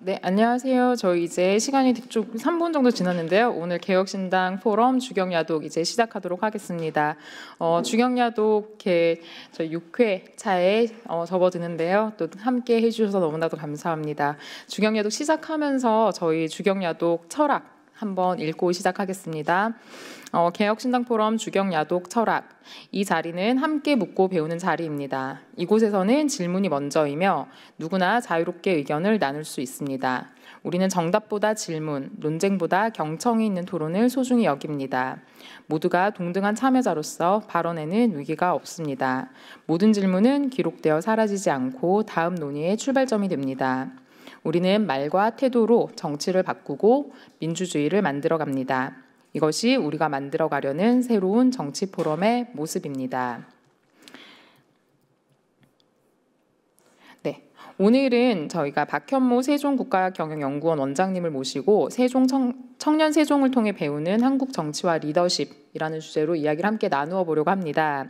네, 안녕하세요. 저희 이제 시간이 좀 3분 정도 지났는데요. 오늘 개혁신당 포럼 주경야독 이제 시작하도록 하겠습니다. 주경야독 저희 6회 차에 접어드는데요. 또 함께 해주셔서 너무나도 감사합니다. 주경야독 시작하면서 저희 주경야독 철학 한번 읽고 시작하겠습니다. 개혁신당 포럼 주경야독 철학. 이 자리는 함께 묻고 배우는 자리입니다. 이곳에서는 질문이 먼저이며 누구나 자유롭게 의견을 나눌 수 있습니다. 우리는 정답보다 질문, 논쟁보다 경청이 있는 토론을 소중히 여깁니다. 모두가 동등한 참여자로서 발언에는 위기가 없습니다. 모든 질문은 기록되어 사라지지 않고 다음 논의의 출발점이 됩니다. 우리는 말과 태도로 정치를 바꾸고 민주주의를 만들어갑니다. 이것이 우리가 만들어가려는 새로운 정치 포럼의 모습입니다. 네, 오늘은 저희가 박현모 세종국가경영연구원 원장님을 모시고 청년 세종을 통해 배우는 한국 정치와 리더십이라는 주제로 이야기를 함께 나누어 보려고 합니다.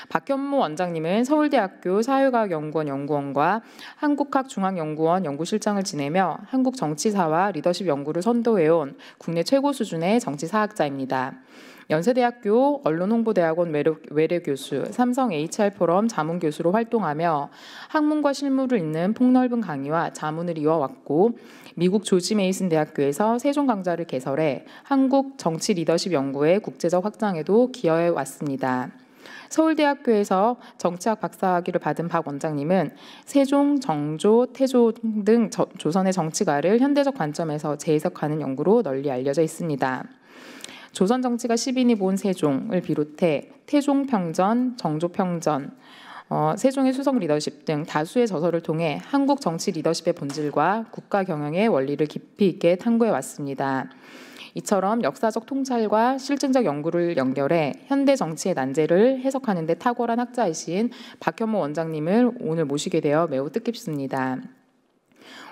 박현모 원장님은 서울대학교 사회과학연구원 연구원과 한국학중앙연구원 연구실장을 지내며 한국 정치사와 리더십 연구를 선도해온 국내 최고 수준의 정치사학자입니다. 연세대학교 언론홍보대학원 외래교수, 삼성 HR포럼 자문교수로 활동하며 학문과 실무를 잇는 폭넓은 강의와 자문을 이어왔고 미국 조지 메이슨 대학교에서 세종 강좌를 개설해 한국 정치 리더십 연구의 국제적 확장에도 기여해 왔습니다. 서울대학교에서 정치학 박사학위를 받은 박 원장님은 세종, 정조, 태조 등 조선의 정치가를 현대적 관점에서 재해석하는 연구로 널리 알려져 있습니다. 조선 정치가 10인이 본 세종을 비롯해 태종평전, 정조평전, 세종의 수석 리더십 등 다수의 저서를 통해 한국 정치 리더십의 본질과 국가 경영의 원리를 깊이 있게 탐구해 왔습니다. 이처럼 역사적 통찰과 실증적 연구를 연결해 현대 정치의 난제를 해석하는 데 탁월한 학자이신 박현모 원장님을 오늘 모시게 되어 매우 뜻깊습니다.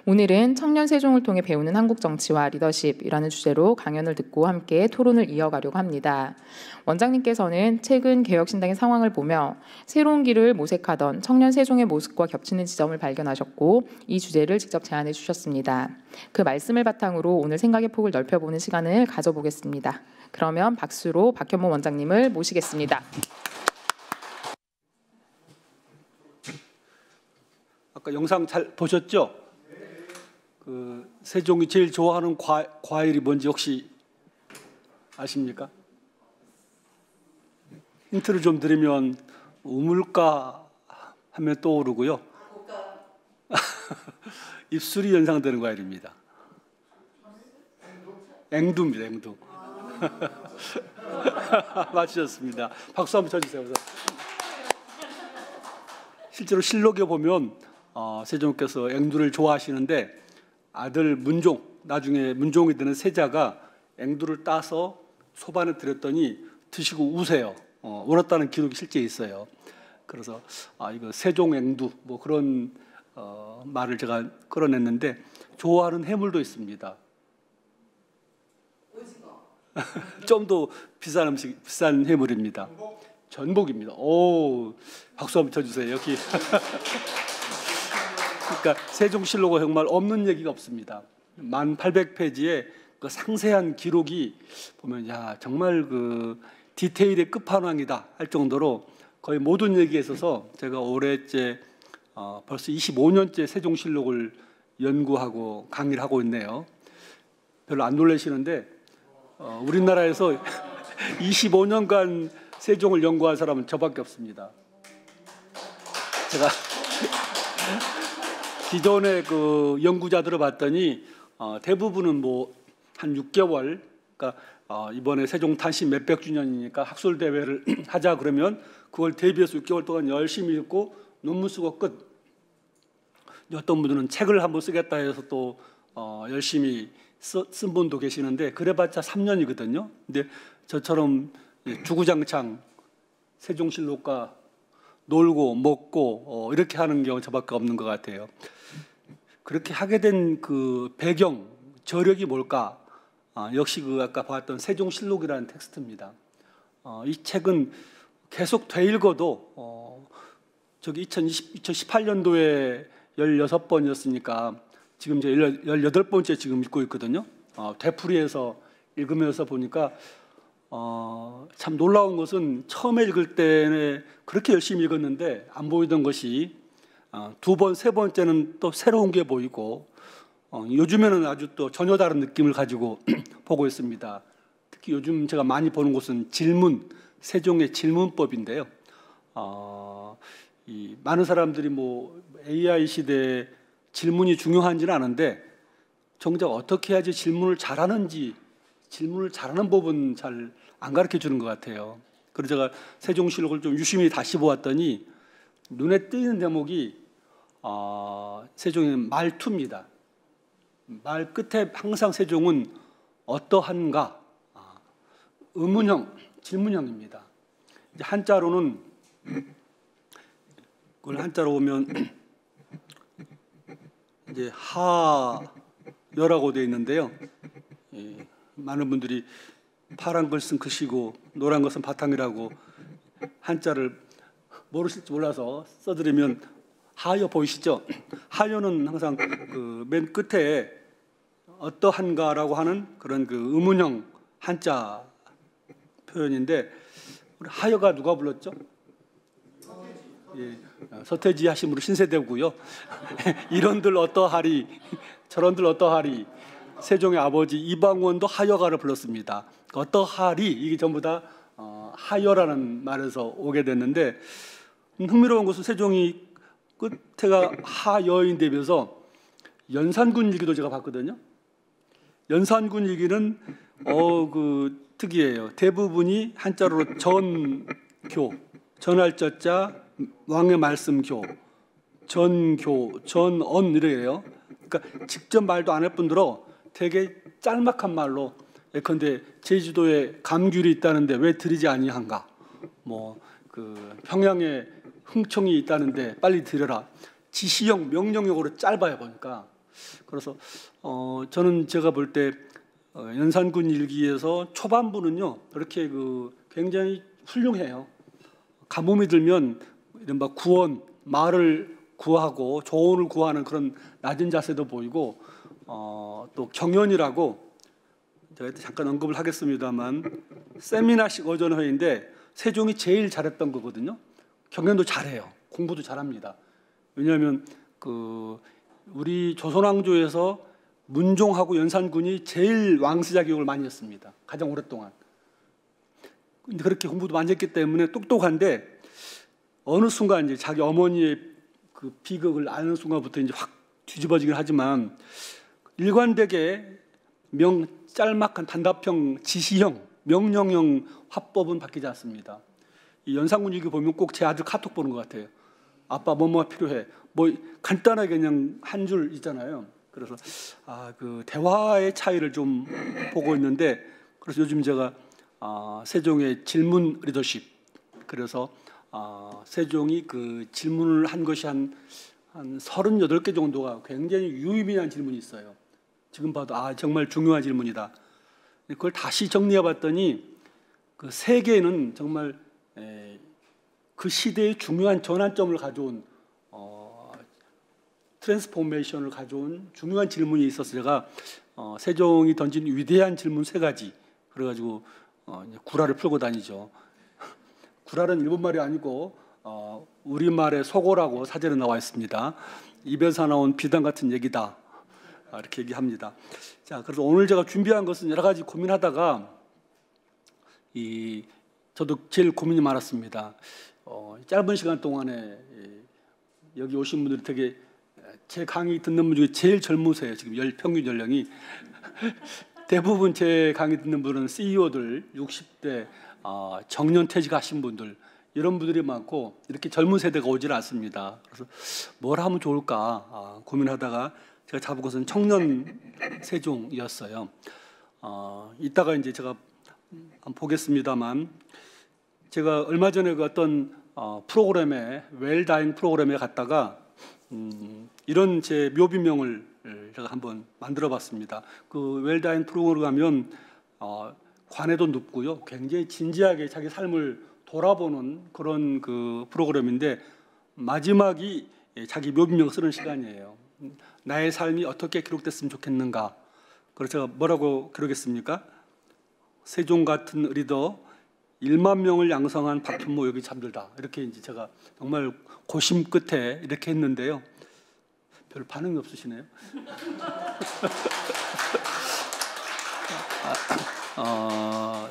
오늘은 청년 세종을 통해 배우는 한국 정치와 리더십이라는 주제로 강연을 듣고 함께 토론을 이어가려고 합니다. 원장님께서는 최근 개혁신당의 상황을 보며 새로운 길을 모색하던 청년 세종의 모습과 겹치는 지점을 발견하셨고 이 주제를 직접 제안해 주셨습니다. 그 말씀을 바탕으로 오늘 생각의 폭을 넓혀보는 시간을 가져보겠습니다. 그러면 박수로 박현모 원장님을 모시겠습니다. 아까 영상 잘 보셨죠? 세종이 제일 좋아하는 과일이 뭔지 혹시 아십니까? 힌트를 좀 드리면 우물가 하면 떠오르고요. 입술이 연상되는 과일입니다. 앵두입니다. 앵두. 맞추셨습니다. 박수 한번 쳐주세요. 실제로 실록에 보면 세종께서 앵두를 좋아하시는데 아들 문종, 나중에 문종이 되는 세자가 앵두를 따서 소반에 들였더니 드시고 우세요. 울었다는 기록이 실제 있어요. 그래서 이거 세종 앵두 뭐 그런 말을 제가 끌어냈는데 좋아하는 해물도 있습니다. 오징어. 좀 더 비싼 음식, 비싼 해물입니다. 전복입니다. 오, 박수 한번 쳐주세요. 여기. 그러니까 세종실록은 정말 없는 얘기가 없습니다. 1800페이지에 그 상세한 기록이 보면 야 정말 그 디테일의 끝판왕이다 할 정도로 거의 모든 얘기에 있어서 제가 올해째 벌써 25년째 세종실록을 연구하고 강의를 하고 있네요. 별로 안 놀라시는데 우리나라에서 25년간 세종을 연구한 사람은 저밖에 없습니다. 제가 기존의 그 연구자들을 봤더니 대부분은 뭐 한 6개월, 그러니까 이번에 세종 탄신 몇백 주년이니까 학술 대회를 하자 그러면 그걸 대비해서 6개월 동안 열심히 읽고 논문 쓰고 끝. 어떤 분들은 책을 한번 쓰겠다 해서 또 열심히 쓴 분도 계시는데 그래봤자 3년이거든요. 근데 저처럼 주구장창 세종실록과 놀고 먹고 이렇게 하는 경우 저밖에 없는 것 같아요. 그렇게 하게 된 그 배경, 저력이 뭘까? 역시 그 아까 봤던 세종실록이라는 텍스트입니다. 이 책은 계속 되읽어도 저기 2018년도에 16번이었으니까 지금 이제 18번째 지금 읽고 있거든요. 되풀이해서 읽으면서 보니까 참 놀라운 것은 처음에 읽을 때는 그렇게 열심히 읽었는데 안 보이던 것이 두 번, 세 번째는 또 새로운 게 보이고 요즘에는 아주 또 전혀 다른 느낌을 가지고 보고 있습니다. 특히 요즘 제가 많이 보는 것은 질문, 세종의 질문법인데요. 이 많은 사람들이 뭐 AI 시대에 질문이 중요한지는 아는데 정작 어떻게 해야지 질문을 잘하는지 질문을 잘하는 법은 잘 안 가르쳐 주는 것 같아요. 그래서 제가 세종실록을 좀 유심히 다시 보았더니 눈에 띄는 대목이 세종의 말투입니다. 말 끝에 항상 세종은 어떠한가 의문형, 질문형입니다. 이제 한자로는 그걸 한자로 보면 이제 하여라고 되어 있는데요. 많은 분들이 파란 것은 글씨고 노란 것은 바탕이라고 한자를 모르실지 몰라서 써드리면 하여 보이시죠? 하여는 항상 그 맨 끝에 어떠한가라고 하는 그런 그 의문형 한자 표현인데 우리 하여가 누가 불렀죠? 예, 서태지 하심으로 신세대고요. 이런들 어떠하리, 저런들 어떠하리. 세종의 아버지 이방원도 하여가를 불렀습니다. 어떠하리 이게 전부 다 하여라는 말에서 오게 됐는데 흥미로운 것은 세종이 끝에가 하여인 되면서 연산군 일기도 제가 봤거든요. 연산군 일기는 그 특이해요. 대부분이 한자로 전교, 전할 저자, 왕의 말씀교, 전교, 전언 이래요. 그러니까 직접 말도 안 할 뿐더러 되게 짤막한 말로 예컨대 제주도에 감귤이 있다는데 왜 들이지 아니한가? 뭐 그 평양에 흥청이 있다는데 빨리 들여라. 지시형, 명령형으로 짧아요 보니까. 그래서 저는 제가 볼 때 연산군 일기에서 초반부는요 그렇게 그 굉장히 훌륭해요. 가뭄이 들면 이른바 구원, 말을 구하고 조언을 구하는 그런 낮은 자세도 보이고 또 경연이라고 제가 잠깐 언급을 하겠습니다만 세미나식 어전회인데 세종이 제일 잘했던 거거든요. 경연도 잘해요. 공부도 잘합니다. 왜냐하면 그 우리 조선왕조에서 문종하고 연산군이 제일 왕세자 교육을 많이 했습니다. 가장 오랫동안. 근데 그렇게 공부도 많이 했기 때문에 똑똑한데 어느 순간 이제 자기 어머니의 그 비극을 아는 순간부터 이제 확 뒤집어지긴 하지만 일관되게 짤막한 단답형, 지시형, 명령형 화법은 바뀌지 않습니다. 이 연산군 일기 보면 꼭 제 아들 카톡 보는 것 같아요. 아빠 뭐뭐가 필요해. 뭐 간단하게 그냥 한 줄 있잖아요. 그래서 그 대화의 차이를 좀 보고 있는데 그래서 요즘 제가 세종의 질문 리더십 그래서 세종이 그 질문을 한 것이 한 38개 정도가 굉장히 유의미한 질문이 있어요. 지금 봐도 정말 중요한 질문이다. 그걸 다시 정리해 봤더니 그 세 개는 정말 그 시대의 중요한 전환점을 가져온 트랜스포메이션을 가져온 중요한 질문이 있어서 제가 세종이 던진 위대한 질문 3가지 그래가지고 구라를 풀고 다니죠. 구라는 일본말이 아니고 우리말의 속어라고 사전에 나와 있습니다. 입에서 나온 비단 같은 얘기다 이렇게 얘기합니다. 자, 그래서 오늘 제가 준비한 것은 여러 가지 고민하다가 저도 제일 고민이 많았습니다. 짧은 시간 동안에 여기 오신 분들이 되게 제 강의 듣는 분 중에 제일 젊으세요. 지금 평균 연령이 대부분 제 강의 듣는 분은 CEO들 60대 정년퇴직하신 분들 이런 분들이 많고 이렇게 젊은 세대가 오질 않습니다. 그래서 뭘 하면 좋을까 고민하다가 제가 잡은 것은 청년 세종이었어요. 이따가 이제 제가 한번 보겠습니다만 제가 얼마 전에 그 어떤 프로그램에 웰다잉 프로그램에 갔다가 이런 제 묘비명을 제가 한번 만들어봤습니다. 그 웰다잉 프로그램을 가면 관에도 눕고요, 굉장히 진지하게 자기 삶을 돌아보는 그런 그 프로그램인데 마지막이 자기 묘비명 쓰는 시간이에요. 나의 삶이 어떻게 기록됐으면 좋겠는가. 그래서 제가 뭐라고 기록했습니까? 세종 같은 리더 1만 명을 양성한 박현모 여기 잠들다. 이렇게 이제 제가 정말 고심 끝에 이렇게 했는데요. 별 반응이 없으시네요.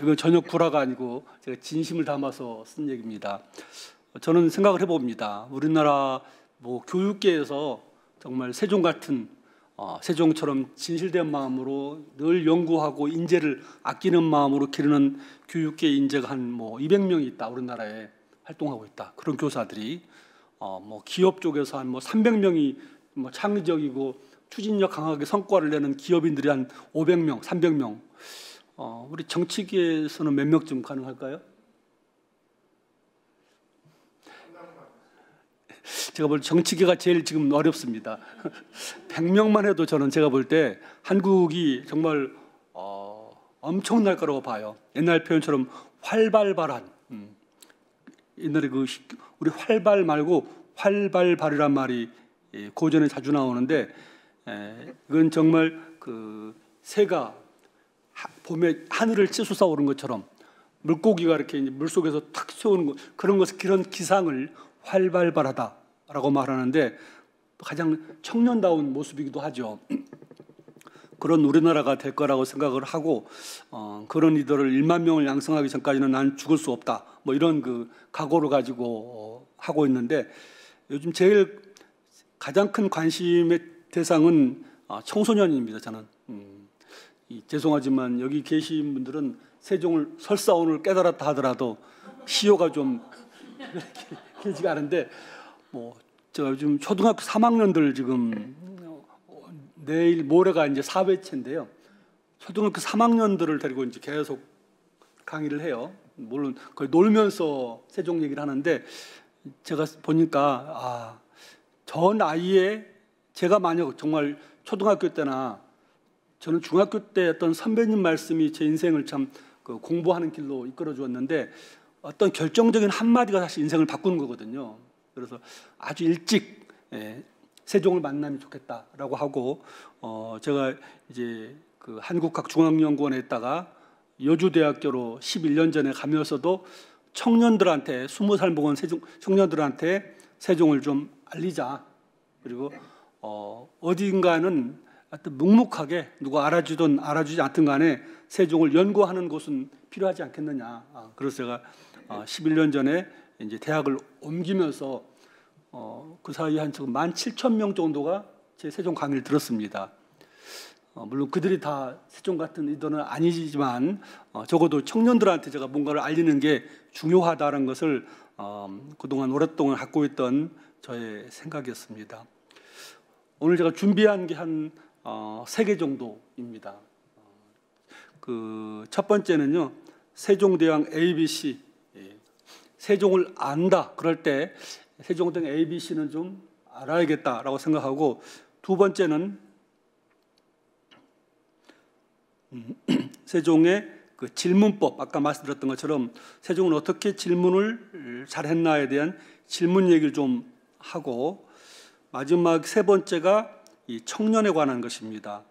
이건 전혀 구라가 아니고 제가 진심을 담아서 쓴 얘기입니다. 저는 생각을 해봅니다. 우리나라 교육계에서 정말 세종 같은 세종처럼 진실된 마음으로 늘 연구하고 인재를 아끼는 마음으로 기르는 교육계 인재가 한 200명이 있다. 우리나라에 활동하고 있다. 그런 교사들이 기업 쪽에서 한 300명이 창의적이고 추진력 강하게 성과를 내는 기업인들이 한 500명, 300명. 우리 정치계에서는 몇 명쯤 가능할까요? 제가 볼 때 정치계가 제일 지금 어렵습니다. 100명만 해도 저는 제가 볼 때 한국이 정말 엄청날 거라고 봐요. 옛날 표현처럼 활발발한. 옛날에 우리 활발 말고 활발발이란 말이 고전에 자주 나오는데 이건 정말 새가 봄에 하늘을 치솟아 오른 것처럼 물고기가 이렇게 물속에서 탁 튀어오는 것, 그런 기상을 활발발하다라고 말하는데 가장 청년다운 모습이기도 하죠. 그런 우리나라가 될 거라고 생각을 하고 그런 리더를 1만 명을 양성하기 전까지는 난 죽을 수 없다. 이런 각오를 가지고 하고 있는데 요즘 제일 가장 큰 관심의 대상은 청소년입니다. 저는 죄송하지만 여기 계신 분들은 세종을 설사 오늘 깨달았다 하더라도 시효가 좀 길지가 않은데 제가 요즘 초등학교 3학년들 지금 내일 모레가 이제 4회째인데요. 초등학교 3학년들을 데리고 이제 계속 강의를 해요. 물론 거의 놀면서 세종 얘기를 하는데 제가 보니까 저 나이에 제가 만약 정말 초등학교 때나 저는 중학교 때 어떤 선배님 말씀이 제 인생을 참 공부하는 길로 이끌어 주었는데 어떤 결정적인 한마디가 사실 인생을 바꾸는 거거든요. 그래서 아주 일찍 세종을 만나면 좋겠다라고 하고 제가 이제 한국학중앙연구원에 있다가 여주대학교로 11년 전에 가면서도 청년들한테 20살 먹은 청년들한테 세종을 좀 알리자. 그리고 어딘가는 하여튼 묵묵하게 누가 알아주든 알아주지 않든 간에 세종을 연구하는 곳은 필요하지 않겠느냐. 그래서 제가 11년 전에 이제 대학을 옮기면서 그 사이에 한 지금 17,000명 정도가 제 세종 강의를 들었습니다. 물론 그들이 다 세종 같은 리더는 아니지만 적어도 청년들한테 제가 뭔가를 알리는 게 중요하다는 것을 그동안 오랫동안 갖고 있던 저의 생각이었습니다. 오늘 제가 준비한 게 한 3개 정도입니다. 첫 번째는요, 세종대왕 ABC. 세종을 안다 그럴 때 세종대왕 ABC는 좀 알아야겠다라고 생각하고, 두 번째는 세종의 질문법, 아까 말씀드렸던 것처럼 세종은 어떻게 질문을 잘했나에 대한 질문 얘기를 좀 하고, 마지막 세 번째가 이 청년에 관한 것입니다.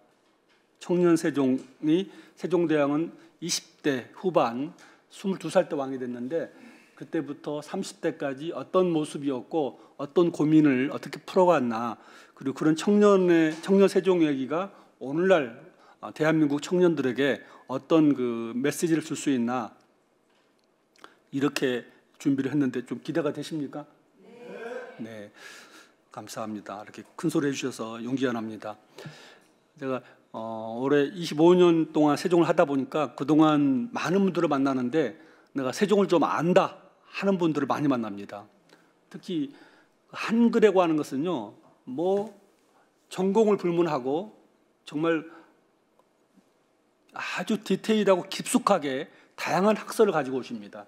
청년 세종대왕은 20대 후반 22살 때 왕이 됐는데 그때부터 30대까지 어떤 모습이었고 어떤 고민을 어떻게 풀어갔나, 그리고 그런 청년 세종 얘기가 오늘날 대한민국 청년들에게 어떤 메시지를 줄 수 있나, 이렇게 준비를 했는데 좀 기대가 되십니까? 네, 감사합니다. 이렇게 큰 소리 해주셔서 용기가 납니다. 제가 올해 25년 동안 세종을 하다 보니까 그동안 많은 분들을 만나는데 내가 세종을 좀 안다 하는 분들을 많이 만납니다. 특히 한글에 관한 것은요, 전공을 불문하고 정말 아주 디테일하고 깊숙하게 다양한 학설을 가지고 오십니다.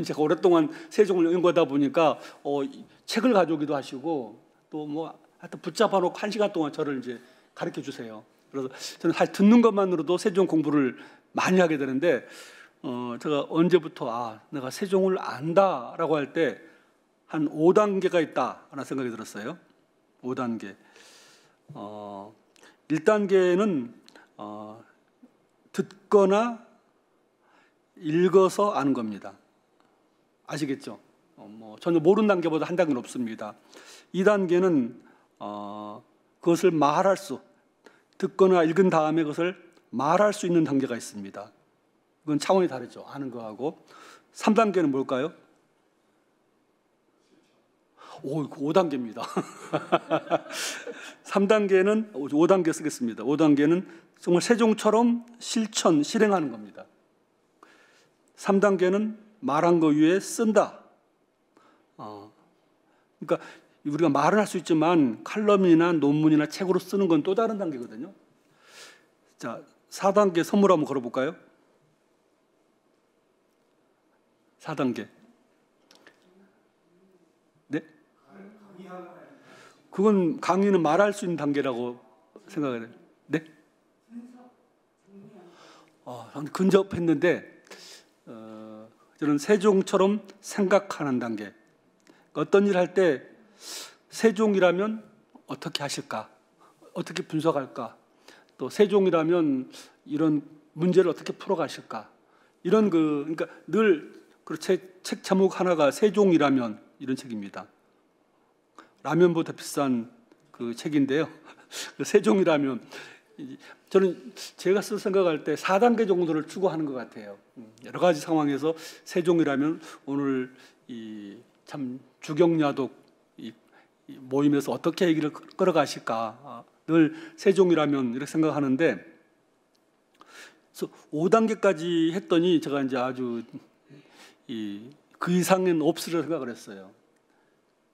제가 오랫동안 세종을 연구하다 보니까 책을 가져오기도 하시고 또 하여튼 붙잡아 놓고 1시간 동안 저를 이제 가르쳐 주세요. 그래서 저는 사실 듣는 것만으로도 세종 공부를 많이 하게 되는데 제가 언제부터 내가 세종을 안다라고 할 때 한 5단계가 있다라는 생각이 들었어요. 5단계. 1단계는 듣거나 읽어서 아는 겁니다. 아시겠죠? 전혀 모르는 단계보다 한 단계 높습니다. 2단계는 그것을 말할 수, 듣거나 읽은 다음에 그것을 말할 수 있는 단계가 있습니다. 이건 차원이 다르죠. 아는 거하고. 3단계는 뭘까요? 5단계입니다. 3단계는 5단계 쓰겠습니다. 5단계는 정말 세종처럼 실행하는 겁니다. 3단계는 말한 거 위에 쓴다. 그러니까 우리가 말은 할 수 있지만 칼럼이나 논문이나 책으로 쓰는 건 또 다른 단계거든요. 자, 4단계 선물 한번 걸어볼까요? 4단계. 네? 그건 강의는 말할 수 있는 단계라고 생각해요. 네? 근접했는데 저는 세종처럼 생각하는 단계. 어떤 일 할 때 세종이라면 어떻게 하실까? 어떻게 분석할까? 또 세종이라면 이런 문제를 어떻게 풀어가실까? 이런 그러니까 늘 책 제목 하나가 세종이라면 이런 책입니다. 라면보다 비싼 그 책인데요. 세종이라면 저는 제가 생각할 때 4단계 정도를 추구하는 것 같아요. 여러 가지 상황에서 세종이라면 오늘 참 주경야독 모임에서 어떻게 얘기를 끌어가실까 늘 세종이라면 이렇게 생각하는데, 그래서 5단계까지 했더니 제가 이제 아주 그 이상은 없으리라 생각을 했어요.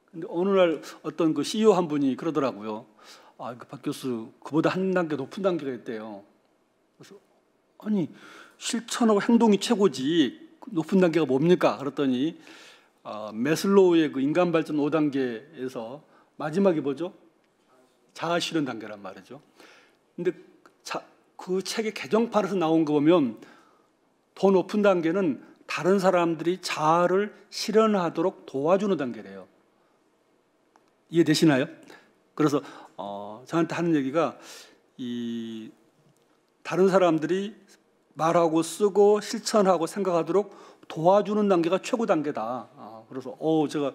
근데 어느 날 어떤 그 CEO 한 분이 그러더라고요. 박 교수, 그보다 한 단계 높은 단계가 있대요. 그래서 아니, 실천하고 행동이 최고지 높은 단계가 뭡니까? 그랬더니 매슬로우의 그 인간 발전 5단계에서 마지막이 뭐죠? 자아 실현 단계란 말이죠. 근데 그 책의 개정판에서 나온 거 보면 더 높은 단계는 다른 사람들이 자아를 실현하도록 도와주는 단계래요. 이해되시나요? 그래서 저한테 하는 얘기가 다른 사람들이 말하고 쓰고 실천하고 생각하도록 도와주는 단계가 최고 단계다. 그래서 제가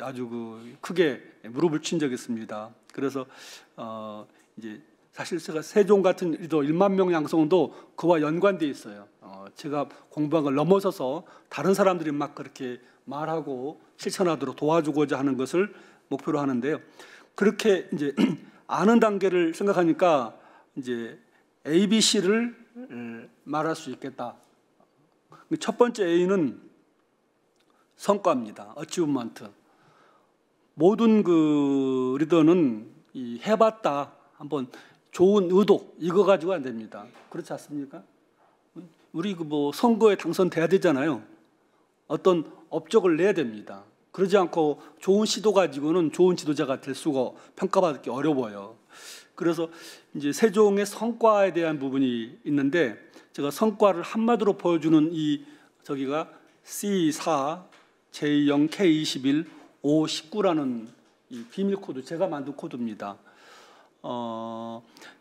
아주 크게 무릎을 친 적이 있습니다. 그래서 이제 사실 제가 세종 같은 일도 1만 명 양성도 그와 연관돼 있어요. 제가 공부한 걸 넘어서서 다른 사람들이 막 그렇게 말하고 실천하도록 도와주고자 하는 것을 목표로 하는데요. 그렇게 이제 아는 단계를 생각하니까 이제 ABC를 말할 수 있겠다. 첫 번째 A는 성과입니다. 어치브먼트. 모든 그 리더는 해봤다, 한번 좋은 의도 이거 가지고 안 됩니다. 그렇지 않습니까? 우리 선거에 당선돼야 되잖아요. 어떤 업적을 내야 됩니다. 그러지 않고 좋은 시도 가지고는 좋은 지도자가 될 수가 평가받기 어려워요. 그래서 이제 세종의 성과에 대한 부분이 있는데, 제가 성과를 한마디로 보여주는 저기가 C4, J0, K21, O19라는 이 비밀 코드, 제가 만든 코드입니다.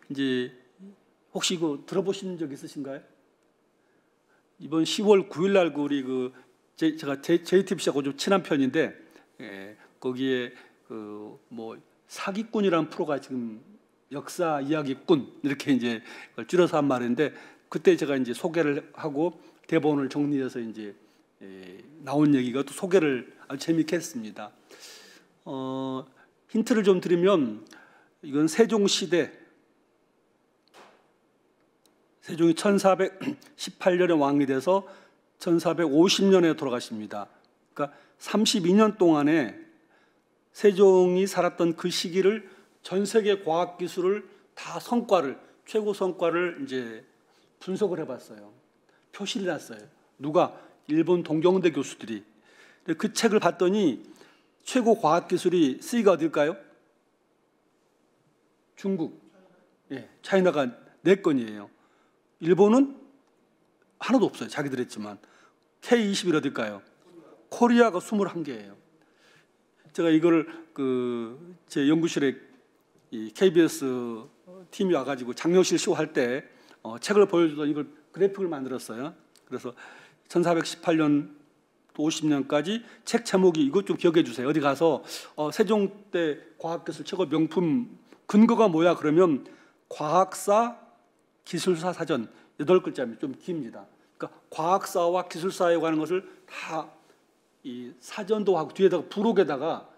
이제 혹시 이거 들어보신 적 있으신가요? 이번 10월 9일 날 우리 제가 JTBC하고 좀 친한 편인데, 거기에 사기꾼이라는 프로가 지금 역사 이야기꾼 이렇게 이제 줄여서 한 말인데, 그때 제가 이제 소개를 하고 대본을 정리해서 이제 나온 얘기가 또 소개를 아주 재미있게 했습니다. 힌트를 좀 드리면 이건 세종시대, 세종이 1418년에 왕이 돼서 1450년에 돌아가십니다. 그러니까 32년 동안에 세종이 살았던 그 시기를 전 세계 과학 기술을 다 최고 성과를 이제 분석을 해봤어요. 표시를 놨어요. 누가? 일본 동경대 교수들이. 그 책을 봤더니 최고 과학 기술이 C가 어딜까요? 중국. 차이나가 4건이에요. 일본은 하나도 없어요. 자기들 했지만. K21 어딜까요? 코리아가 21개예요. 제가 이걸 제 연구실에 이 KBS 팀이 와가지고 장명실 쇼 할 때 책을 보여주던 이걸 그래픽을 만들었어요. 그래서 1418년 또 50년까지 책 제목이 이것 좀 기억해 주세요. 어디 가서 세종 때 과학기술 최고 명품 근거가 뭐야? 그러면 과학사 기술사 사전 8글자입니다. 좀 깁니다. 그러니까 과학사와 기술사에 관한 것을 다 이 사전도 하고 뒤에다가 부록에다가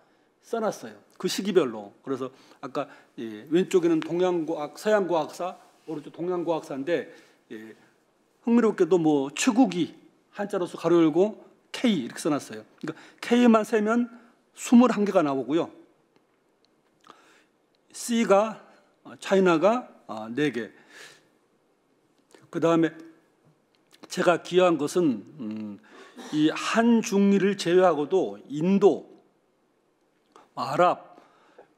써놨어요. 그 시기별로. 그래서 아까 왼쪽에는 동양과학, 서양과학사, 오른쪽 동양과학사인데 흥미롭게도 뭐 추구기 한자로서 가로 열고 K 이렇게 써놨어요. 그러니까 K만 세면 21개가 나오고요. C가 차이나가 4개. 그 다음에 제가 기여한 것은 이 한중일을 제외하고도 인도, 아랍,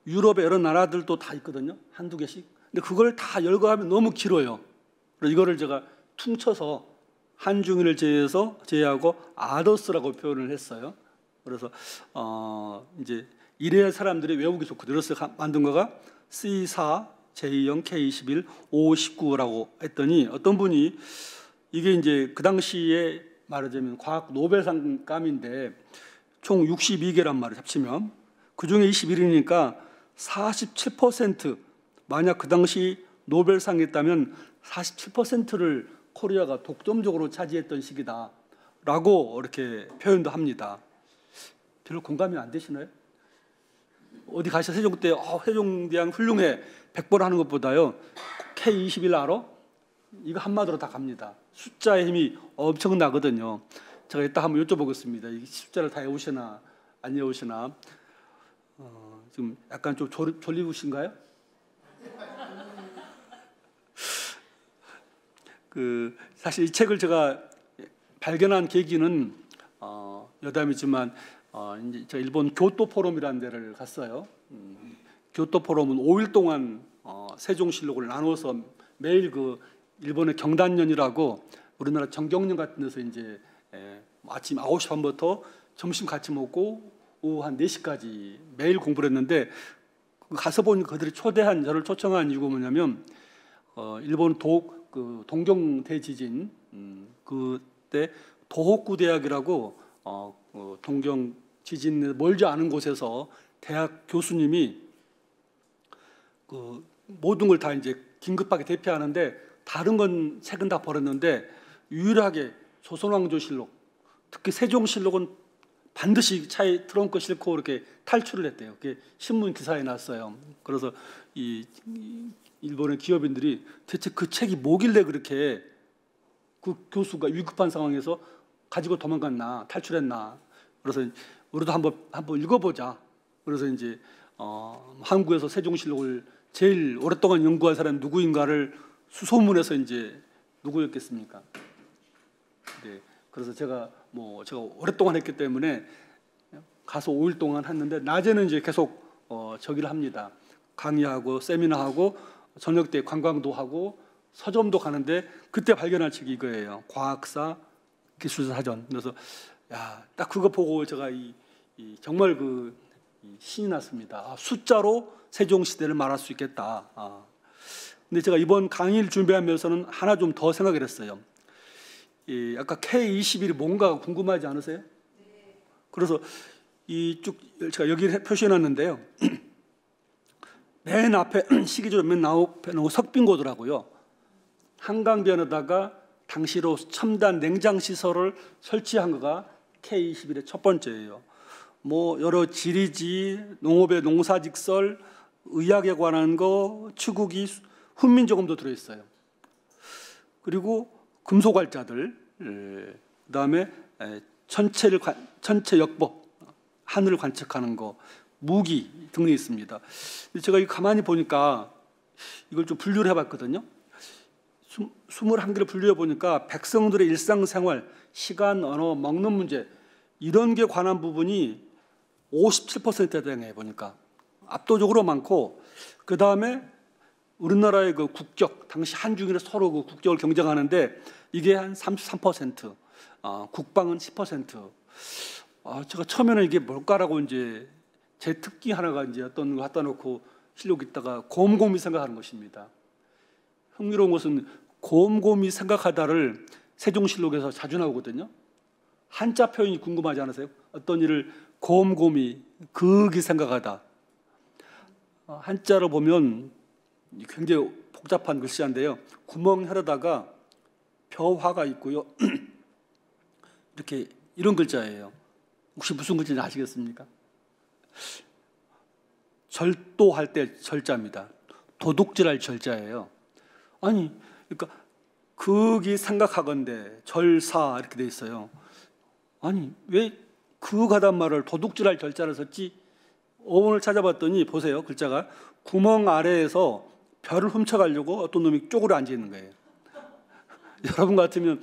유럽의 여러 나라들도 다 있거든요. 한두 개씩. 근데 그걸 다 열거하면 너무 길어요. 그래서 이거를 제가 퉁쳐서 한중일을 제외하고 아더스라고 표현을 했어요. 그래서 이제 이래야 사람들이 외우기 좋고 그래서 만든 거가 C4, J0, K21, O19라고 했더니 어떤 분이 이게 이제 그 당시에 말하자면 과학 노벨상감인데 총 62개란 말을 합치면 그 중에 21이니까 47% 만약 그 당시 노벨상이 있다면 47%를 코리아가 독점적으로 차지했던 시기다라고 이렇게 표현도 합니다. 별로 공감이 안 되시나요? 어디 가셔 세종 때 세종대왕 훌륭해 100번 하는 것보다요 K21 알아? 이거 한마디로 다 갑니다. 숫자의 힘이 엄청나거든요. 제가 이따 한번 여쭤보겠습니다. 이 숫자를 다 외우시나 안 외우시나. 지금 약간 좀 졸리우신가요? 사실 이 책을 제가 발견한 계기는 여담이지만 이제 제가 일본 교토 포럼이라는 데를 갔어요. 교토 포럼은 5일 동안 세종실록을 나눠서 매일 그 일본의 경단년이라고 우리나라 정경련 같은 데서 이제 아침 9시 반부터 점심 같이 먹고 오후 한 4시까지 매일 공부를 했는데 가서 보니까 그들이 저를 초청한 이유가 뭐냐면 일본 동경 대지진 그때 도호쿠 대학이라고 동경 지진 멀지 않은 곳에서 대학 교수님이 그 모든 걸 다 이제 긴급하게 대피하는데 다른 건 책은 다 버렸는데 유일하게 조선왕조실록 특히 세종실록은 반드시 차에 트렁크 싣고 이렇게 탈출을 했대요. 그게 신문 기사에 났어요. 그래서 이 일본의 기업인들이 대체 그 책이 뭐길래 그렇게 그 교수가 위급한 상황에서 가지고 도망갔나 탈출했나. 그래서 우리도 한번 읽어보자. 그래서 이제 한국에서 세종실록을 제일 오랫동안 연구한 사람이 누구인가를 수소문해서 이제 누구였겠습니까? 네. 그래서 제가 오랫동안 했기 때문에 가서 5일 동안 했는데 낮에는 이제 계속 저기를 합니다. 강의하고 세미나하고 저녁 때 관광도 하고 서점도 가는데 그때 발견한 책이 이거예요. 과학사 기술사 사전. 그래서 딱 그거 보고 제가 정말 신이 났습니다. 숫자로 세종 시대를 말할 수 있겠다. 근데 제가 이번 강의를 준비하면서는 하나 좀 더 생각을 했어요. 아까 K21이 뭔가 궁금하지 않으세요? 그래서 제가 여기 표시해놨는데요. 맨 앞에 시기적으로 맨 앞에 나오고 석빙고도라고요. 한강변에다가 당시로 첨단 냉장 시설을 설치한 거가 K21의 첫 번째예요. 여러 지리지, 농업의 농사직설, 의학에 관한 거, 추구기, 훈민정음도 들어있어요. 그리고 금속활자들, 그다음에 천체 역법, 하늘을 관측하는 거, 무기 등이 있습니다. 제가 가만히 보니까 이걸 좀 분류를 해봤거든요. 21개를 분류해 보니까 백성들의 일상생활, 시간, 언어, 먹는 문제 이런 게 관한 부분이 57%에 해당해 보니까 압도적으로 많고 그 다음에 우리나라의 그 국격, 당시 한중일이 서로 그 국격을 경쟁하는데 이게 한 33%, 국방은 10%. 제가 처음에는 이게 뭘까라고 이제 제 특기 하나가 이제 어떤 거 갖다 놓고 실록에 있다가 곰곰이 생각하는 것입니다. 흥미로운 것은 곰곰이 생각하다를 세종실록에서 자주 나오거든요. 한자 표현이 궁금하지 않으세요? 어떤 일을 곰곰이 극이 생각하다. 한자로 보면 굉장히 복잡한 글씨인데요. 구멍혈에다가 벼화가 있고요. 이렇게 이런 글자예요. 혹시 무슨 글자인지 아시겠습니까? 절도할 때 절자입니다. 도둑질할 절자예요. 아니, 그러니까 극이 생각하건대 절사 이렇게 돼 있어요. 아니, 왜 극하단 말을 도둑질할 절자를 썼지? 어원을 찾아봤더니 보세요. 글자가 구멍 아래에서 별을 훔쳐가려고 어떤 놈이 쪼그려 앉아 있는 거예요. 여러분 같으면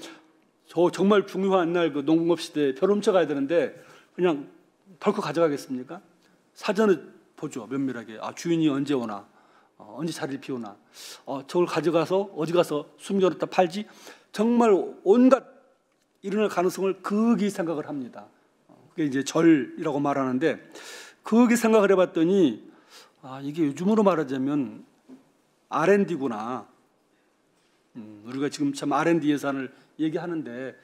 저 정말 중요한 날 그 농업 시대에 별 훔쳐가야 되는데 그냥 덜컥 가져가겠습니까? 사전에 보죠. 면밀하게. 주인이 언제 오나, 언제 자리를 비우나, 저걸 가져가서 어디 가서 숨겨놓다 팔지. 정말 온갖 일어날 가능성을 극이 생각을 합니다. 그게 이제 절이라고 말하는데, 극이 생각을 해봤더니 이게 요즘으로 말하자면 R&D구나. 우리가 지금 참 R&D 예산을 얘기하는데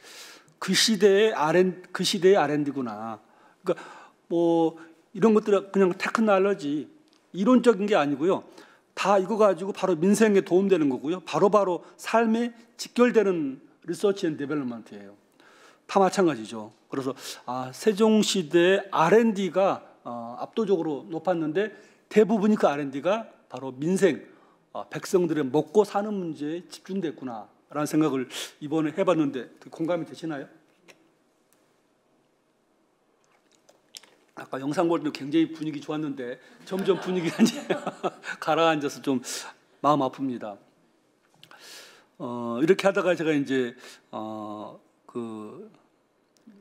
그 시대의 R&D구나. 그러니까 뭐 이런 것들은 그냥 테크놀로지 이론적인 게 아니고요. 다 이거 가지고 바로 민생에 도움되는 거고요. 바로바로 삶에 직결되는 리서치 앤 데벨롭먼트예요. 다 마찬가지죠. 그래서 세종시대의 R&D가 압도적으로 높았는데 대부분이 그 R&D가 바로 민생, 백성들의 먹고 사는 문제에 집중됐구나라는 생각을 이번에 해봤는데 공감이 되시나요? 아까 영상 볼 때 굉장히 분위기 좋았는데 점점 분위기가 이제 가라앉아서 좀 마음 아픕니다. 이렇게 하다가 제가 이제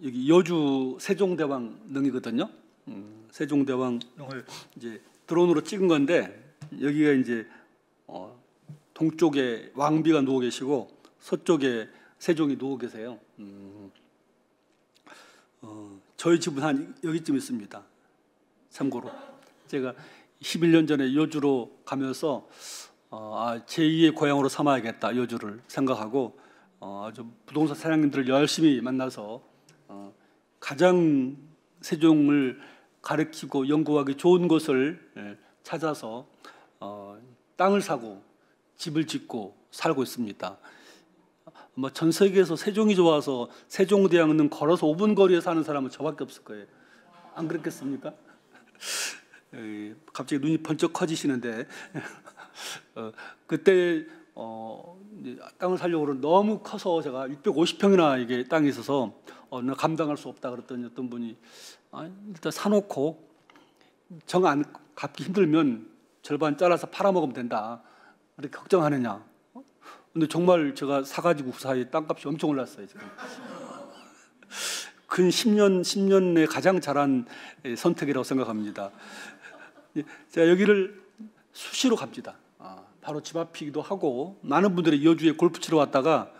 여기 여주 세종대왕릉이거든요. 세종대왕릉을 이제 드론으로 찍은 건데 여기가 이제 동쪽에 왕비가 누워 계시고 서쪽에 세종이 누워 계세요. 저희 집은 한 여기쯤 있습니다. 참고로 제가 11년 전에 여주로 가면서 제2의 고향으로 삼아야겠다 여주를 생각하고 아주 부동산 사장님들을 열심히 만나서 가장 세종을 가리키고 연구하기 좋은 곳을 찾아서 땅을 사고 집을 짓고 살고 있습니다. 전 세계에서 세종이 좋아서 세종대왕릉 걸어서 5분 거리에 사는 사람은 저밖에 없을 거예요. 안 그렇겠습니까? 갑자기 눈이 번쩍 커지시는데 그때 땅을 사려고 그러는데 너무 커서 제가 650평이나 이게 땅이 있어서 나 감당할 수 없다 그랬더니 어떤 분이 일단 사놓고 정 안 갚기 힘들면 절반 잘라서 팔아먹으면 된다. 이렇게 걱정하느냐. 근데 정말 제가 사가지고 그 사이에 땅값이 엄청 올랐어요. 지금. 근 10년 내 가장 잘한 선택이라고 생각합니다. 제가 여기를 수시로 갑니다. 바로 집 앞이기도 하고 많은 분들이 여주에 골프 치러 왔다가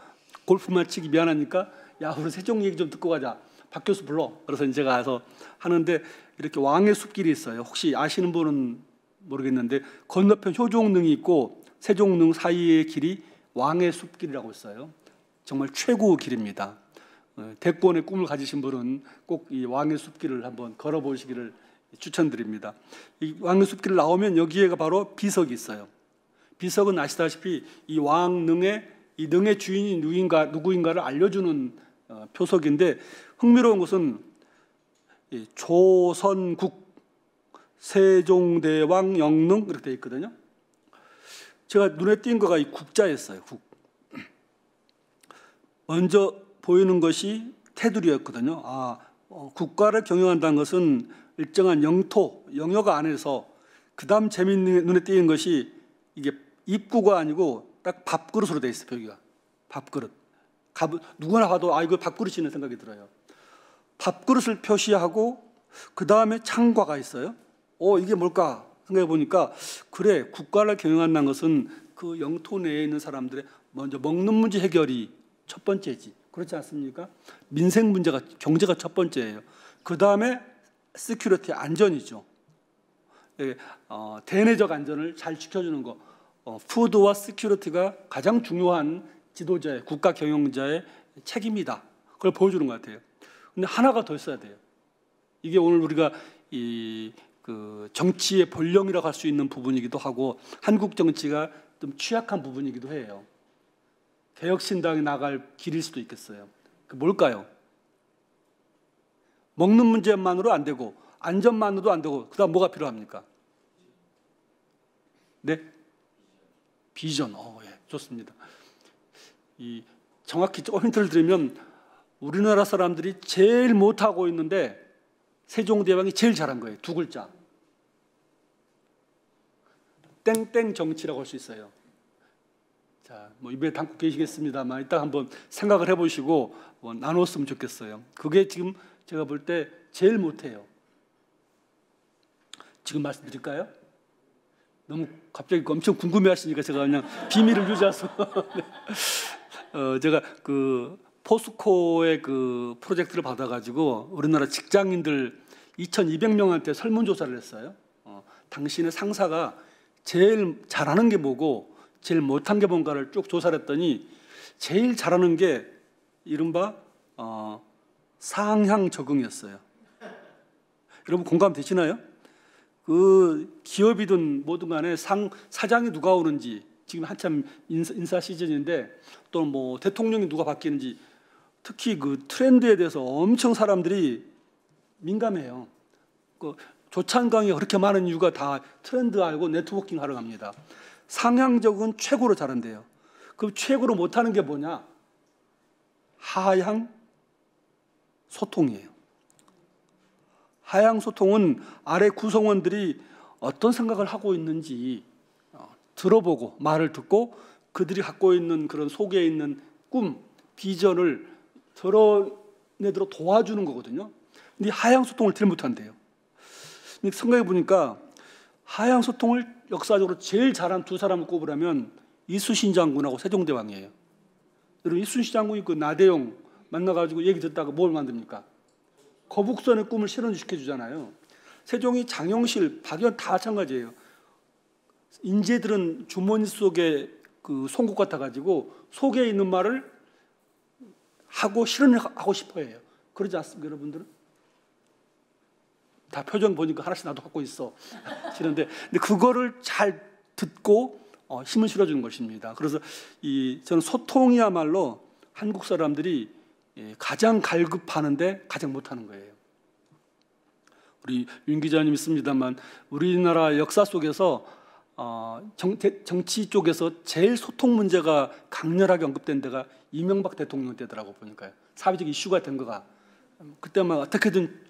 골프만 치기 미안하니까 우리 세종 얘기 좀 듣고 가자. 박 교수 불러. 그래서 제가 가서 하는데 이렇게 왕의 숲길이 있어요. 혹시 아시는 분은 모르겠는데 건너편 효종릉이 있고 세종릉 사이의 길이 왕의 숲길이라고 있어요. 정말 최고의 길입니다. 대권의 꿈을 가지신 분은 꼭 이 왕의 숲길을 한번 걸어보시기를 추천드립니다. 이 왕의 숲길을 나오면 여기에가 바로 비석이 있어요. 비석은 아시다시피 이 왕릉의 이 능의 주인이 누구인가를 알려주는 표석인데 흥미로운 것은 조선국 세종대왕 영릉 이렇게 되어 있거든요. 제가 눈에 띈 거가 이 국자였어요. 국. 먼저 보이는 것이 테두리였거든요. 국가를 경영한다는 것은 일정한 영토, 영역 안에서 그다음 재미있는 눈에 띄는 것이 이게 입구가 아니고 딱 밥그릇으로 돼 있어요. 여기가 밥그릇. 누구나 봐도 이거 밥그릇이라는 생각이 들어요. 밥그릇을 표시하고 그 다음에 창과가 있어요. 이게 뭘까 생각해 보니까 그래 국가를 경영한다는 것은 그 영토 내에 있는 사람들의 먼저 먹는 문제 해결이 첫 번째지. 그렇지 않습니까? 민생 문제가 경제가 첫 번째예요. 그 다음에 시큐리티 안전이죠. 대내적 안전을 잘 지켜주는 거, 푸드와 시큐리티가 가장 중요한 지도자의 국가 경영자의 책임이다. 그걸 보여주는 것 같아요. 근데 하나가 더 있어야 돼요. 이게 오늘 우리가 그 정치의 본령이라고 할 수 있는 부분이기도 하고 한국 정치가 좀 취약한 부분이기도 해요. 개혁신당이 나갈 길일 수도 있겠어요. 그 뭘까요? 먹는 문제만으로 안 되고 안전만으로도 안 되고 그다음 뭐가 필요합니까? 네? 비전. 예, 좋습니다. 정확히 힌트를 드리면 우리나라 사람들이 제일 못하고 있는데 세종대왕이 제일 잘한 거예요. 두 글자. 땡땡 정치라고 할 수 있어요. 자, 뭐 입에 담고 계시겠습니다만 이따 한번 생각을 해보시고 나눴으면 좋겠어요. 그게 지금 제가 볼 때 제일 못해요. 지금 말씀드릴까요? 너무 갑자기 엄청 궁금해하시니까 제가 그냥 비밀을 유지해서 제가 그 포스코의 그 프로젝트를 받아가지고 우리나라 직장인들 2,200명한테 설문조사를 했어요. 당신의 상사가 제일 잘하는 게 뭐고 제일 못한 게 뭔가를 쭉 조사를 했더니 제일 잘하는 게 이른바 상향 적응이었어요. 여러분 공감되시나요? 그 기업이든 뭐든 간에 사장이 누가 오는지 지금 한참 인사 시즌인데 또 뭐 대통령이 누가 바뀌는지 특히 그 트렌드에 대해서 엄청 사람들이 민감해요. 그 조찬강이 그렇게 많은 이유가 다 트렌드 알고 네트워킹 하러 갑니다. 상향적은 최고로 잘한대요. 그 최고로 못하는 게 뭐냐? 하향 소통이에요. 하향 소통은 아래 구성원들이 어떤 생각을 하고 있는지 들어보고 말을 듣고 그들이 갖고 있는 그런 속에 있는 꿈, 비전을 드러내도록 도와주는 거거든요. 근데 하향 소통을 제일 못한대요. 근데 생각해 보니까 하향 소통을 역사적으로 제일 잘한 두 사람을 꼽으라면 이순신 장군하고 세종대왕이에요. 여러분 이순신 장군이 그 나대용 만나가지고 얘기 듣다가 뭘 만듭니까? 거북선의 꿈을 실현시켜 주잖아요. 세종이 장영실, 박연 다 마찬가지예요. 인재들은 주머니 속에 그 송곳 같아가지고 속에 있는 말을 하고 실현하고 싶어해요. 그러지 않습니까, 여러분들은? 다 표정 보니까 하나씩 나도 갖고 있어. 근데 그거를 잘 듣고 힘을 실어주는 것입니다. 그래서 저는 소통이야말로 한국 사람들이 가장 갈급하는데 가장 못하는 거예요. 우리 윤 기자님 있습니다만 우리나라 역사 속에서 정치 쪽에서 제일 소통 문제가 강렬하게 언급된 데가 이명박 대통령 때더라고 보니까요. 사회적 이슈가 된 거가 그때만 어떻게든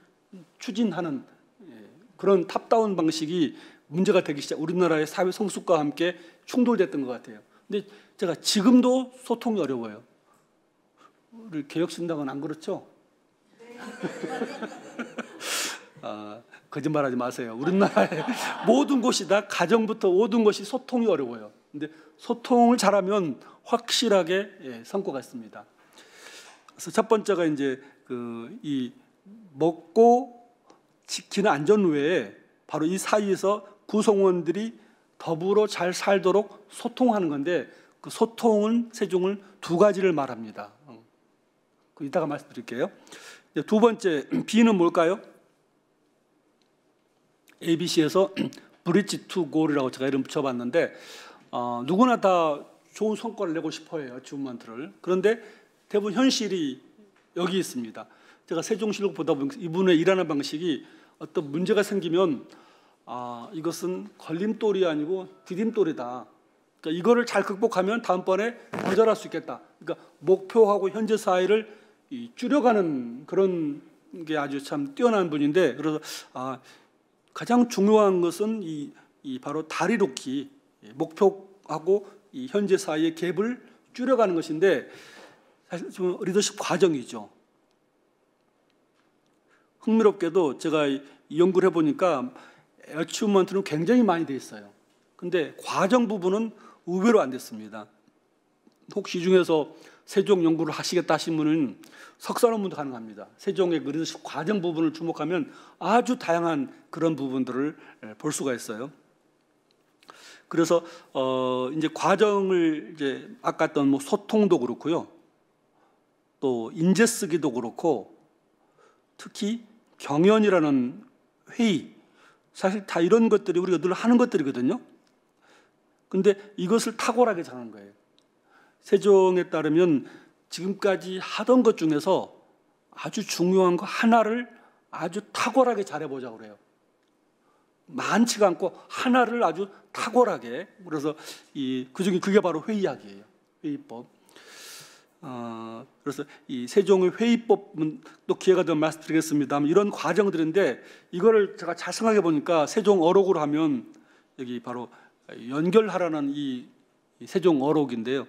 추진하는 그런 탑다운 방식이 문제가 되기 시작. 우리나라의 사회 성숙과 함께 충돌됐던 것 같아요. 근데 제가 지금도 소통이 어려워요. 우리 개혁신당은 안 그렇죠? 거짓말하지 마세요. 우리나라의 모든 곳이 다 가정부터 모든 것이 소통이 어려워요. 근데 소통을 잘하면 확실하게 성과가 있습니다. 그래서 첫 번째가 이제 이 먹고 지키는 안전 외에 바로 이 사이에서 구성원들이 더불어 잘 살도록 소통하는 건데 그 소통은 세종을 두 가지를 말합니다. 이따가 말씀드릴게요. 두 번째 B는 뭘까요? ABC에서 브릿지 투 골이라고 제가 이름 붙여봤는데 누구나 다 좋은 성과를 내고 싶어해요. 어치브먼트를. 그런데 대부분 현실이 여기 있습니다. 제가 세종실록 보다 보면 이분의 일하는 방식이 어떤 문제가 생기면 이것은 걸림돌이 아니고 디딤돌이다. 그러니까 이거를 잘 극복하면 다음번에 더 잘할 수 있겠다. 그러니까 목표하고 현재 사이를 줄여가는 그런 게 아주 참 뛰어난 분인데 그래서 가장 중요한 것은 이 바로 다리 놓기, 목표하고 이 현재 사이의 갭을 줄여가는 것인데 사실 좀 리더십 과정이죠. 흥미롭게도 제가 연구를 해보니까 어치브먼트는 굉장히 많이 돼 있어요. 근데 과정 부분은 의외로 안 됐습니다. 혹시 이 중에서 세종 연구를 하시겠다 하신 분은 석사 논문도 가능합니다. 세종의 그 리더십 과정 부분을 주목하면 아주 다양한 그런 부분들을 볼 수가 있어요. 그래서 이제 과정을 이제 아까 했던 뭐 소통도 그렇고요, 또 인재 쓰기도 그렇고, 특히 경연이라는 회의, 사실 다 이런 것들이 우리가 늘 하는 것들이거든요. 근데 이것을 탁월하게 잘하는 거예요. 세종에 따르면 지금까지 하던 것 중에서 아주 중요한 거 하나를 아주 탁월하게 잘해보자고 그래요. 많지가 않고 하나를 아주 탁월하게. 그래서 그중에 그게 바로 회의학이에요. 회의법. 그래서 이 세종의 회의법은 또 기회가 되면 말씀드리겠습니다만, 이런 과정들인데 이거를 제가 잘 생각해 보니까 세종 어록으로 하면 여기 바로 연결하라는 이 세종 어록인데요.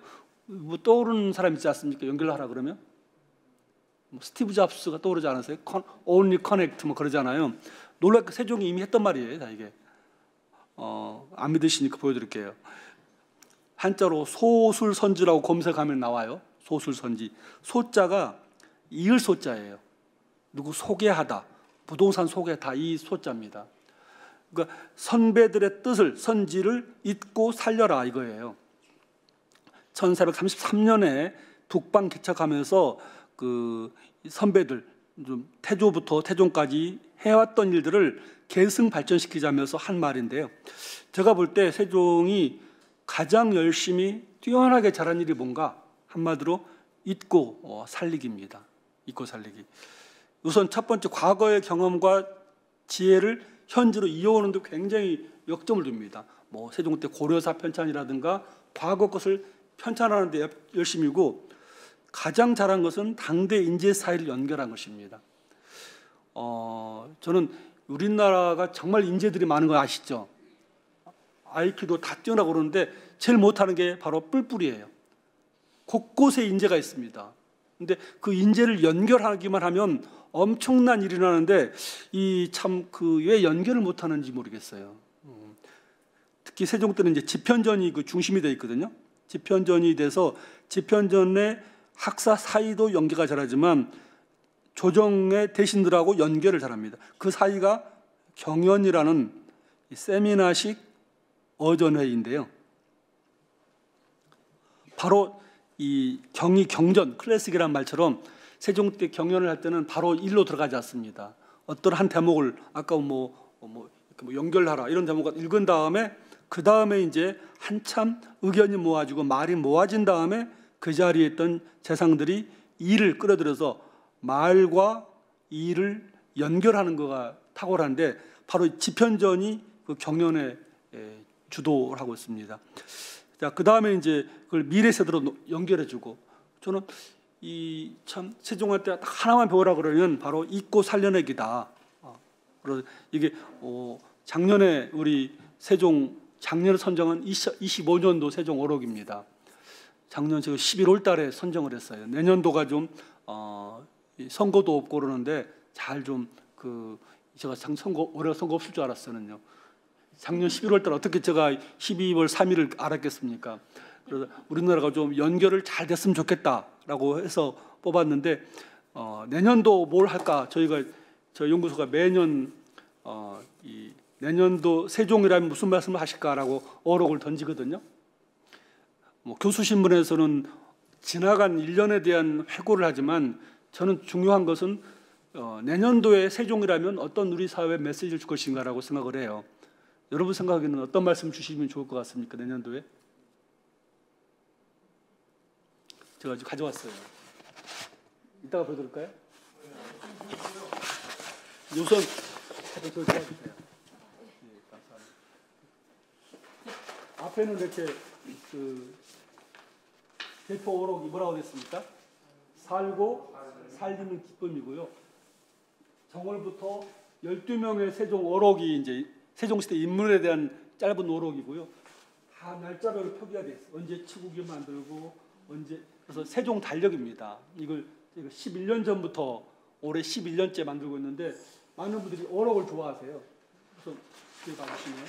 뭐 떠오르는 사람 있지 않습니까? 연결하라 그러면 뭐 스티브 잡스가 떠오르지 않으세요? Only connect 뭐 그러잖아요. 놀랍게 세종이 이미 했던 말이에요. 다 이게 안 믿으시니까 보여드릴게요. 한자로 소술선지라고 검색하면 나와요. 소술선지. 소자가 이을 소자예요. 누구 소개하다, 부동산 소개다, 이 소자입니다. 그러니까 선배들의 뜻을, 선지를 잊고 살려라 이거예요. 1433년에 북방 개척하면서 그 선배들, 좀 태조부터 태종까지 해왔던 일들을 계승 발전시키자면서 한 말인데요. 제가 볼 때 세종이 가장 열심히 뛰어나게 잘한 일이 뭔가, 한마디로 잊고 살리기입니다. 잊고 살리기. 우선 첫 번째, 과거의 경험과 지혜를 현재로 이어오는 데 굉장히 역점을 둡니다. 뭐 세종 때 고려사 편찬이라든가 과거 것을 편찬하는 데 열심이고, 가장 잘한 것은 당대 인재 사이를 연결한 것입니다. 저는 우리나라가 정말 인재들이 많은 거 아시죠? IQ도 다 뛰어나고 그러는데 제일 못하는 게 바로 뿔뿔이에요. 곳곳에 인재가 있습니다. 근데 그 인재를 연결하기만 하면 엄청난 일이 나는데 이 참 그 왜 연결을 못하는지 모르겠어요. 특히 세종 때는 이제 집현전이 그 중심이 되어 있거든요. 집현전이 돼서 집현전의 학사 사이도 연계가 잘하지만 조정의 대신들하고 연결을 잘합니다. 그 사이가 경연이라는 세미나식 어전회의인데요. 바로 이 경전, 클래식이란 말처럼 세종 때 경연을 할 때는 바로 일로 들어가지 않습니다. 어떤 한 대목을 아까 뭐 연결하라 이런 대목을 읽은 다음에 그 다음에 이제 한참 의견이 모아지고 말이 모아진 다음에 그 자리에 있던 재상들이 이를 끌어들여서 말과 이를 연결하는 거가 탁월한데, 바로 집현전이 그 경연에 주도를 하고 있습니다. 자, 그 다음에 이제 그걸 미래 세대로 연결해주고, 저는 이 참 세종한테 하나만 배우라 그러면 바로 잊고 살려내기다. 그래서 이게 작년에 우리 세종 작년 선정은 25년도 세종 어록입니다. 작년 제가 11월 달에 선정을 했어요. 내년도가 좀 선거도 없고 그러는데 잘 좀 제가 올해 선거 없을 줄 알았어요. 작년 11월 달 어떻게 제가 12월 3일을 알았겠습니까? 그래서 우리나라가 좀 연결을 잘 됐으면 좋겠다라고 해서 뽑았는데 내년도 뭘 할까? 저희 연구소가 매년 이 내년도 세종이라면 무슨 말씀을 하실까라고 어록을 던지거든요. 뭐 교수 신분에서는 지나간 1년에 대한 회고를 하지만 저는 중요한 것은 내년도에 세종이라면 어떤 우리 사회에 메시지를 줄 것인가라고 생각을 해요. 여러분 생각에는 어떤 말씀 주시면 좋을 것 같습니까? 내년도에? 제가 지금 가져왔어요. 이따가 보여드릴까요? 우선 저 도와주세요. 네, 감사합니다. 앞에는 이렇게 대포 어록이 뭐라고 됐습니까? 살고 살리는 기쁨이고요. 정월부터 12명의 세종 어록이 이제 세종시대 인물에 대한 짧은 어록이고요. 다 날짜별로 표기가 돼 있어요. 언제 치국이 만들고 언제, 그래서 세종 달력입니다. 이걸 11년 전부터 올해 11년째 만들고 있는데 많은 분들이 어록을 좋아하세요. 그래서 뒤에 봐주시면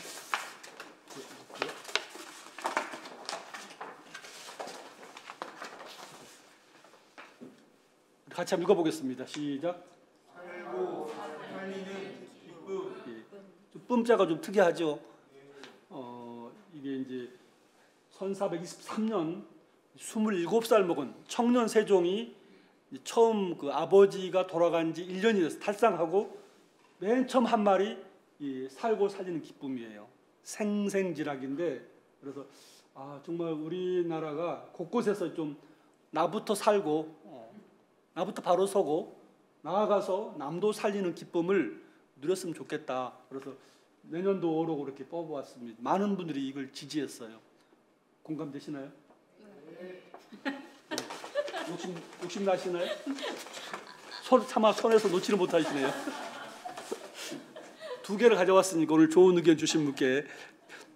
같이 한번 읽어보겠습니다. 시작. 살고 살리는 기쁨. 좀 뿜자가 좀 특이하죠. 이게 이제 1423년 27살 먹은 청년 세종이 처음 그 아버지가 돌아간 지 1년이 돼서 탈상하고 맨 처음 한 말이 이 살고 살리는 기쁨이에요. 생생지락인데, 그래서 정말 우리나라가 곳곳에서 좀 나부터 살고 나부터 바로 서고 나아가서 남도 살리는 기쁨을 누렸으면 좋겠다. 그래서 내년도 어록 이렇게 뽑아왔습니다. 많은 분들이 이걸 지지했어요. 공감되시나요? 욕심 나시나요? 차마 손에서 놓지를 못하시네요. 2개를 가져왔으니까 오늘 좋은 의견 주신 분께.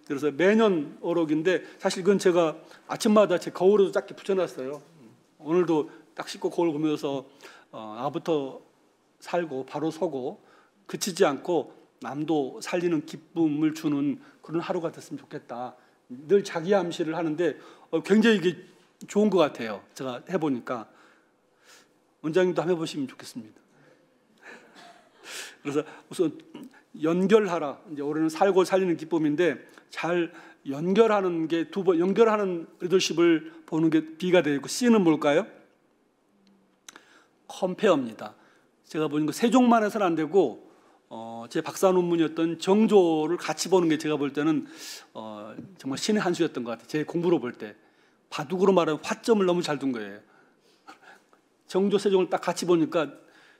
그래서 매년 어록인데 사실 이건 제가 아침마다 제 거울에도 작게 붙여놨어요. 오늘도 딱 씻고 거울 보면서 나부터 살고 바로 서고 그치지 않고 남도 살리는 기쁨을 주는 그런 하루가 됐으면 좋겠다. 늘 자기 암시를 하는데 굉장히 이게 좋은 것 같아요. 제가 해보니까. 원장님도 한번 해보시면 좋겠습니다. 그래서 우선 연결하라. 이제 올해는 살고 살리는 기쁨인데 잘 연결하는 게 2번, 연결하는 리더십을 보는 게 B가 되고, C는 뭘까요? 컴페어입니다. 제가 보니까 세종만 해서는 안 되고 제 박사 논문이었던 정조를 같이 보는 게 제가 볼 때는 정말 신의 한 수였던 것 같아요. 제 공부로 볼 때 바둑으로 말하면 화점을 너무 잘 둔 거예요. 정조, 세종을 딱 같이 보니까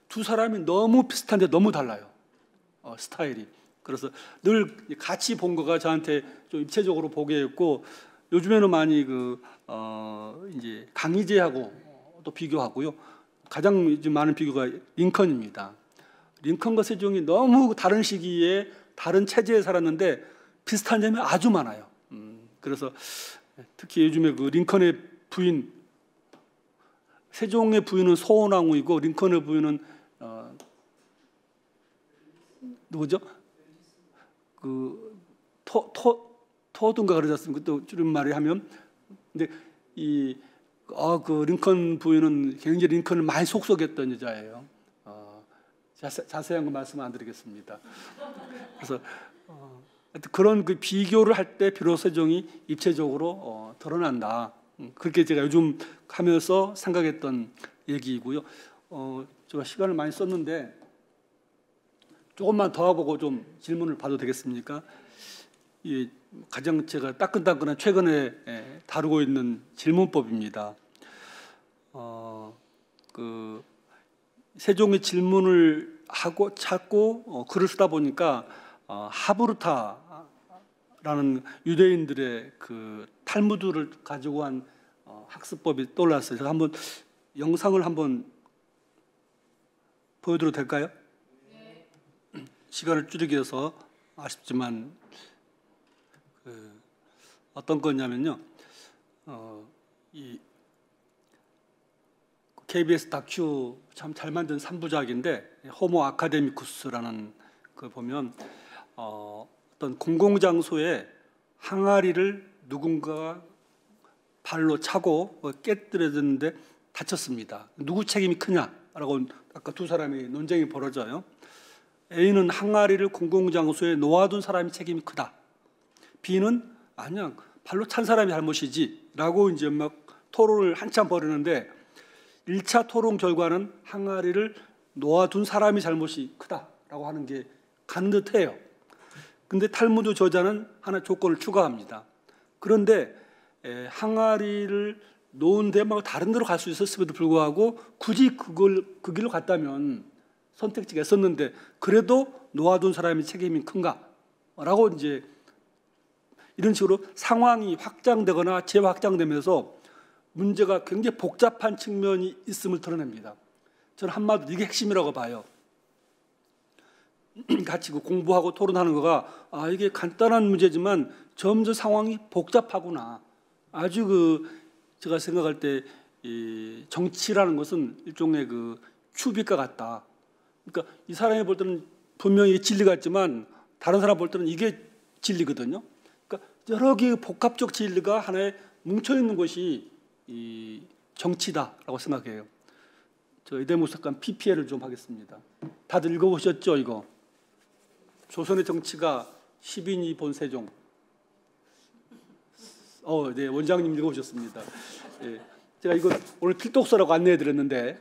두 사람이 너무 비슷한데 너무 달라요. 스타일이. 그래서 늘 같이 본 거가 저한테 좀 입체적으로 보게 했고, 요즘에는 많이 이제 강희제하고 또 비교하고요. 가장 요즘 많은 비교가 링컨입니다. 링컨과 세종이 너무 다른 시기에 다른 체제에 살았는데 비슷한 점이 아주 많아요. 그래서 특히 요즘에 그 링컨의 부인, 세종의 부인은 소원왕후이고 링컨의 부인은 누구죠? 그 토든가 그러지 않습니까? 또 줄임말이 하면. 근데 그 링컨 부인은 굉장히 링컨을 많이 속속했던 여자예요. 자세한 거 말씀 안 드리겠습니다. 그래서 그런 그 비교를 할 때 비로소 세종이 입체적으로 드러난다. 그렇게 제가 요즘 하면서 생각했던 얘기이고요. 제가 시간을 많이 썼는데 조금만 더 하고 좀 질문을 봐도 되겠습니까? 가장 제가 따끈따끈한 최근에 다루고 있는 질문법입니다. 그 세종의 질문을 하고 찾고 글을 쓰다 보니까 하브루타라는 유대인들의 그 탈무드를 가지고 한 학습법이 떠올랐어요. 제가 한번 영상을 한번 보여드려도 될까요? 네. 시간을 줄이기 위해서 아쉽지만 어떤 거냐면요. 이 KBS 다큐 참 잘 만든 3부작인데 호모 아카데미쿠스라는 걸 보면 어떤 공공장소에 항아리를 누군가가 발로 차고 깨뜨려졌는데 다쳤습니다. 누구 책임이 크냐라고 아까 두 사람이 논쟁이 벌어져요. A는 항아리를 공공장소에 놓아둔 사람이 책임이 크다. B는 아니야, 발로 찬 사람이 잘못이지라고 이제 막 토론을 한참 벌이는데 1차 토론 결과는 항아리를 놓아둔 사람이 잘못이 크다라고 하는 게 가는 듯해요. 근데 탈무드 저자는 하나 조건을 추가합니다. 그런데 항아리를 놓은 데 말고 다른 데로 갈 수 있었음에도 불구하고 굳이 그 길로 갔다면 선택지가 있었는데 그래도 놓아둔 사람이 책임이 큰가라고 이제 이런 식으로 상황이 확장되거나 재확장되면서 문제가 굉장히 복잡한 측면이 있음을 드러냅니다. 저는 한마디로 이게 핵심이라고 봐요. 같이 공부하고 토론하는 거가 이게 간단한 문제지만 점점 상황이 복잡하구나. 아주 제가 생각할 때 이 정치라는 것은 일종의 그 큐빅과 같다. 그러니까 이 사람이 볼 때는 분명히 진리가 있지만 다른 사람 볼 때는 이게 진리거든요. 그러니까 여러 개의 복합적 진리가 하나에 뭉쳐 있는 것이 이 정치다라고 생각해요. 저 에데모스 잠깐 PPL을 좀 하겠습니다. 다들 읽어보셨죠 이거? 조선의 정치가 10인이 본 세종. 네, 원장님 읽어보셨습니다. 예, 제가 이거 오늘 필독서라고 안내해드렸는데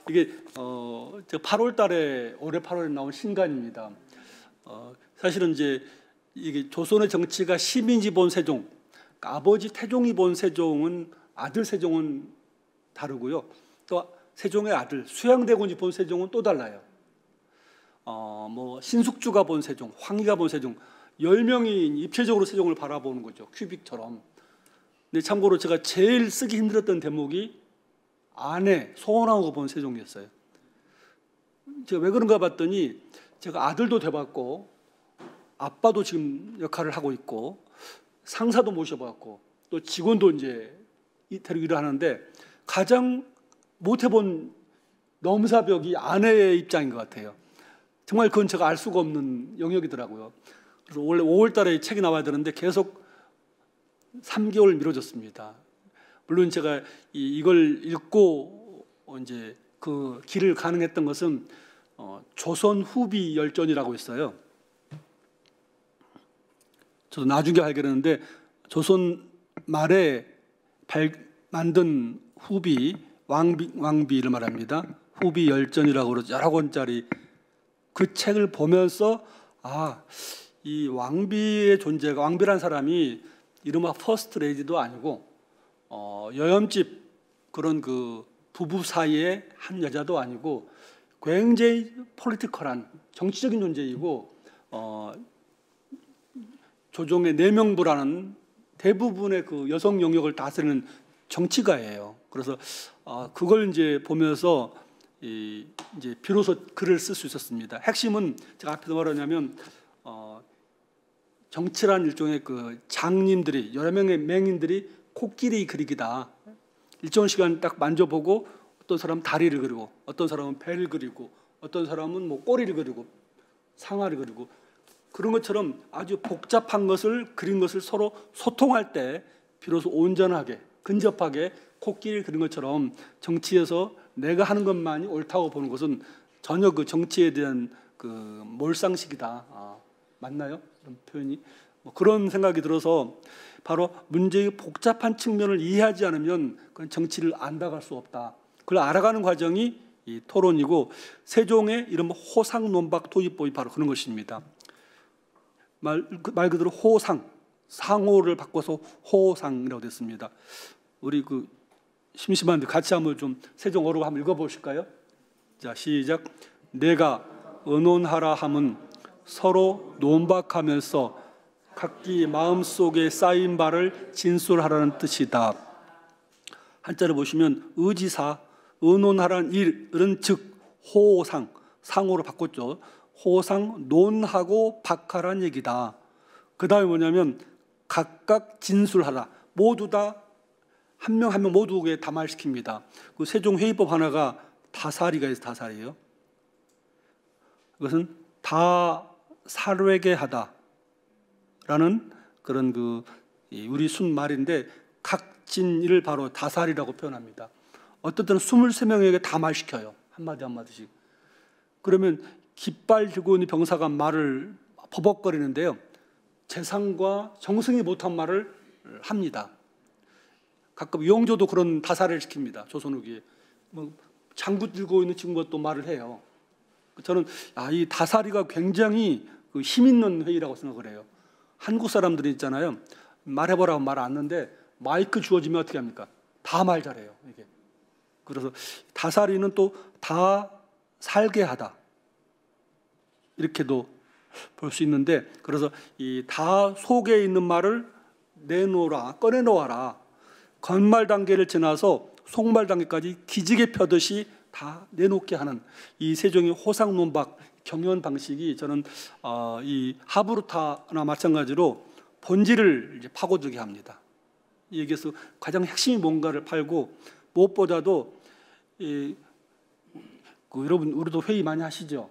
이게 제가 8월달에 올해 8월에 나온 신간입니다. 사실은 이제 이게 조선의 정치가 10인이 본 세종, 그러니까 아버지 태종이 본 세종은 아들 세종은 다르고요. 또 세종의 아들 수양대군이 본 세종은 또 달라요. 뭐 신숙주가 본 세종, 황희가 본 세종, 10명이 입체적으로 세종을 바라보는 거죠. 큐빅처럼. 근데 참고로 제가 제일 쓰기 힘들었던 대목이 아내 소원왕후가 본 세종이었어요. 제가 왜 그런가 봤더니 제가 아들도 돼봤고 아빠도 지금 역할을 하고 있고 상사도 모셔봤고 또 직원도 이제 데리고 일을 하는데 가장 못 해본 넘사벽이 아내의 입장인 것 같아요. 정말 그건 제가 알 수가 없는 영역이더라고요. 그래서 원래 5월 달에 책이 나와야 되는데 계속 3개월 미뤄졌습니다. 물론 제가 이걸 읽고 이제 그 길을 가능했던 것은 조선 후비 열전이라고 있어요. 저도 나중에 발견했는데 조선 말에 만든 후비 왕비를 말합니다. 후비 열전이라고 그러죠. 여러 권짜리 그 책을 보면서 이 왕비의 존재가, 왕비란 사람이 이른바 퍼스트 레이디도 아니고 여염집 그런 그 부부 사이의 한 여자도 아니고 굉장히 폴리티컬한 정치적인 존재이고 조정의 내명부라는 대부분의 그 여성 영역을 다스리는 정치가예요. 그래서 그걸 이제 보면서 이제 비로소 글을 쓸 수 있었습니다. 핵심은 제가 앞에서 말하냐면 정치란 일종의 그 장님들이 여러 명의 맹인들이 코끼리 그리기다. 일정 시간 딱 만져보고 어떤 사람은 다리를 그리고 어떤 사람은 배를 그리고 어떤 사람은 뭐 꼬리를 그리고 상하를 그리고 그런 것처럼 아주 복잡한 것을 그린 것을 서로 소통할 때 비로소 온전하게 근접하게 코끼리를 그린 것처럼 정치에서 내가 하는 것만이 옳다고 보는 것은 전혀 그 정치에 대한 그 몰상식이다. 맞나요? 그런 표현이 그런 생각이 들어서 바로 문제의 복잡한 측면을 이해하지 않으면 그건 정치를 안다갈 수 없다. 그걸 알아가는 과정이 이 토론이고 세종의 이런 호상 논박 도입법이 바로 그런 것입니다. 말 그대로 호상, 상호를 바꿔서 호상이라고 됐습니다. 우리 그 심심한데 같이 한번 좀 세종어로 한번 읽어보실까요? 자, 시작. 내가 의논하라 함은 서로 논박하면서 각기 마음속에 쌓인 바를 진술하라는 뜻이다. 한자를 보시면 의지사, 의논하라는 일은 즉 호상, 상호로 바꿨죠. 호상, 논하고 박하라는 얘기다. 그 다음에 뭐냐면 각각 진술하라. 모두 다 한 명 한 명 모두에 담화시킵니다. 그 세종회의법 하나가 다사리가 있어요. 다사리예요. 그것은 다 살외게 하다라는 그런 그 우리 순말인데 각진을 바로 다살이라고 표현합니다. 어떤 때는 23명에게 다 말시켜요. 한마디 한마디씩. 그러면 깃발 들고 있는 병사가 말을 버벅거리는데요. 재상과 정승이 못한 말을 합니다. 가끔 용조도 그런 다살을 시킵니다. 조선 후기에. 장구 들고 있는 친구가 또 말을 해요. 저는 이 다사리가 굉장히 그 힘 있는 회의라고 생각을 해요. 한국 사람들이 있잖아요. 말해보라고 말 안 하는데 마이크 주어지면 어떻게 합니까? 다 말 잘해요. 이게. 그래서 다사리는 또 다 살게 하다. 이렇게도 볼 수 있는데 그래서 이 다 속에 있는 말을 내놓으라, 꺼내놓아라. 건말 단계를 지나서 속말 단계까지 기지개 펴듯이 다 내놓게 하는 이 세종의 호상 논박 경연 방식이 저는 이 하브루타나 마찬가지로 본질을 이제 파고들게 합니다. 여기에서 가장 핵심이 뭔가를 팔고 무엇보다도 여러분 우리도 회의 많이 하시죠?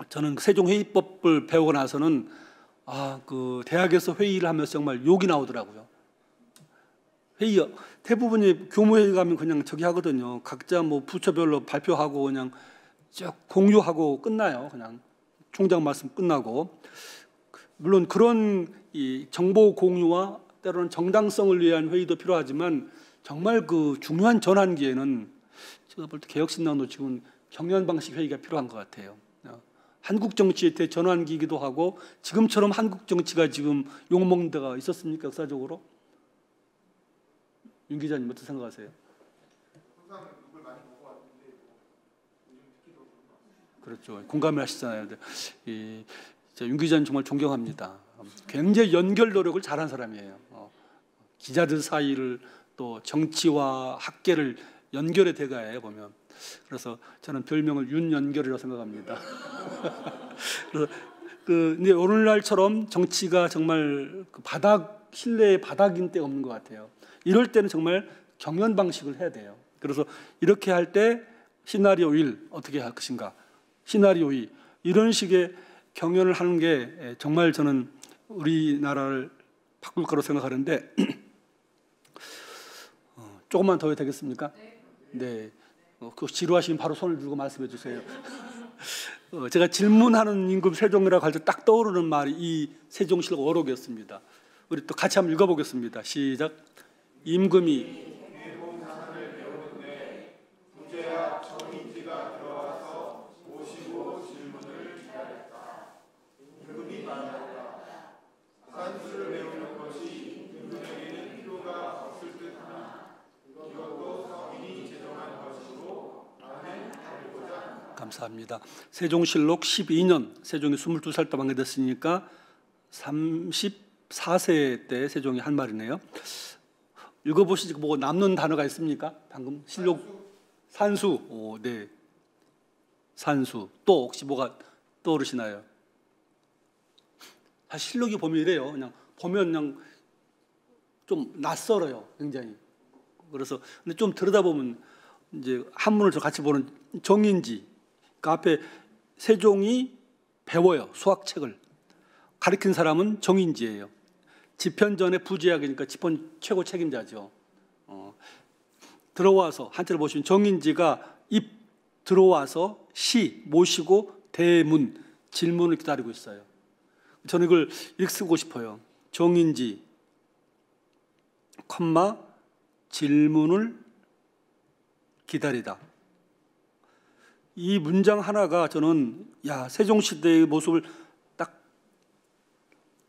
저는 세종회의법을 배우고 나서는 그 대학에서 회의를 하면서 정말 욕이 나오더라고요. 회의 대부분이 교무회의 가면 그냥 저기 하거든요. 각자 뭐 부처별로 발표하고 그냥 쭉 공유하고 끝나요. 그냥 총장 말씀 끝나고. 물론 그런 이 정보 공유와 때로는 정당성을 위한 회의도 필요하지만 정말 그 중요한 전환기에는 제가 볼 때 개혁신당도 지금 경연 방식 회의가 필요한 것 같아요. 한국 정치의 대전환기이기도 하고 지금처럼 한국 정치가 지금 욕먹는 데가 있었습니까? 역사적으로? 윤 기자님 어떻게 생각하세요? 그렇죠. 공감을 하시잖아요. 윤 기자님 정말 존경합니다. 굉장히 연결 노력을 잘한 사람이에요. 기자들 사이를 또 정치와 학계를 연결의 대가예요 보면. 그래서 저는 별명을 윤연결이라고 생각합니다. 그래서 근데 오늘날처럼 정치가 정말 그 바닥 신뢰의 바닥인 때 없는 것 같아요. 이럴 때는 정말 경연 방식을 해야 돼요. 그래서 이렇게 할 때 시나리오 1 어떻게 할 것인가, 시나리오 2 이런 식의 경연을 하는 게 정말 저는 우리나라를 바꿀 거라고 생각하는데 조금만 더 해도 되겠습니까? 네. 그 지루하시면 바로 손을 들고 말씀해 주세요. 제가 질문하는 임금 세종이라고 할 때 딱 떠오르는 말이 이 세종실록 어록이었습니다. 우리 또 같이 한번 읽어보겠습니다. 시작. 임금이 감사합니다. 세종실록 12년 세종이 22살 때 왕이 됐으니까 34세 때 세종이 한 말이네요. 읽어보시지 뭐 남는 단어가 있습니까? 방금 실록 산수. 오, 네. 산수. 또 혹시 뭐가 떠오르시나요? 사실 실록이 보면 이래요. 그냥 보면 그냥 좀 낯설어요. 굉장히. 그래서 근데 좀 들여다보면 이제 한문을 같이 보는 정인지. 그 앞에 세종이 배워요. 수학책을. 가르친 사람은 정인지예요. 집현전의 부지학이니까 집현 최고 책임자죠. 들어와서 한자를 보시면 정인지가 입 들어와서 시 모시고 대문 질문을 기다리고 있어요. 저는 이걸 이렇게 쓰고 싶어요. 정인지 컴마 질문을 기다리다. 이 문장 하나가 저는 세종시대의 모습을 딱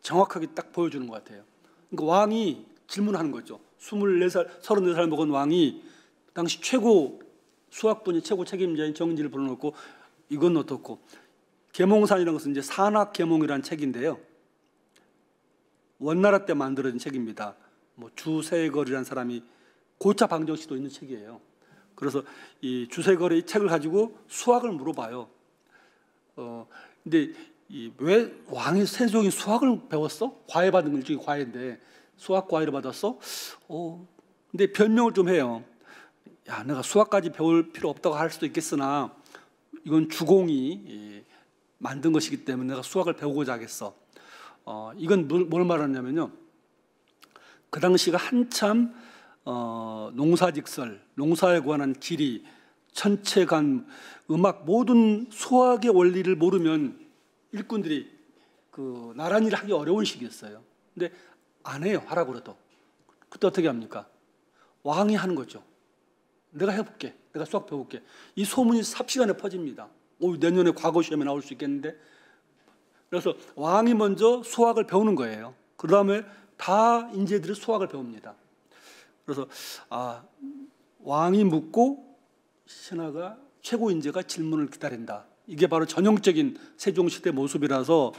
정확하게 딱 보여주는 것 같아요. 그러니까 왕이 질문하는 거죠. 24살, 34살 먹은 왕이 당시 최고 수학분야 최고 책임자인 정인지를 불러놓고 이건 어떻고, 계몽산이라는 것은 이제 산학계몽이라는 책인데요. 원나라 때 만들어진 책입니다. 뭐 주세걸이라는 사람이 고차 방정식도 있는 책이에요. 그래서 이 주세걸의 이 책을 가지고 수학을 물어봐요. 근데 왜 왕이 세종이 수학을 배웠어? 과외 받은 거 일종의 과외인데 수학 과외를 받았어? 근데 변명을 좀 해요. 내가 수학까지 배울 필요 없다고 할 수도 있겠으나 이건 주공이 만든 것이기 때문에 내가 수학을 배우고자 하겠어. 이건 뭘 말하냐면요. 그 당시가 한참 농사직설, 농사에 관한 지리, 천체관, 음악 모든 수학의 원리를 모르면 일꾼들이 그 나란 일을 하기 어려운 시기였어요. 근데 안 해요. 하라고 그래도. 그때 어떻게 합니까? 왕이 하는 거죠. 내가 해볼게. 내가 수학 배울게. 이 소문이 삽시간에 퍼집니다. 내년에 과거 시험에 나올 수 있겠는데. 그래서 왕이 먼저 수학을 배우는 거예요. 그 다음에 다 인재들이 수학을 배웁니다. 그래서 왕이 묻고 신하가 최고 인재가 질문을 기다린다. 이게 바로 전형적인 세종시대 모습이라서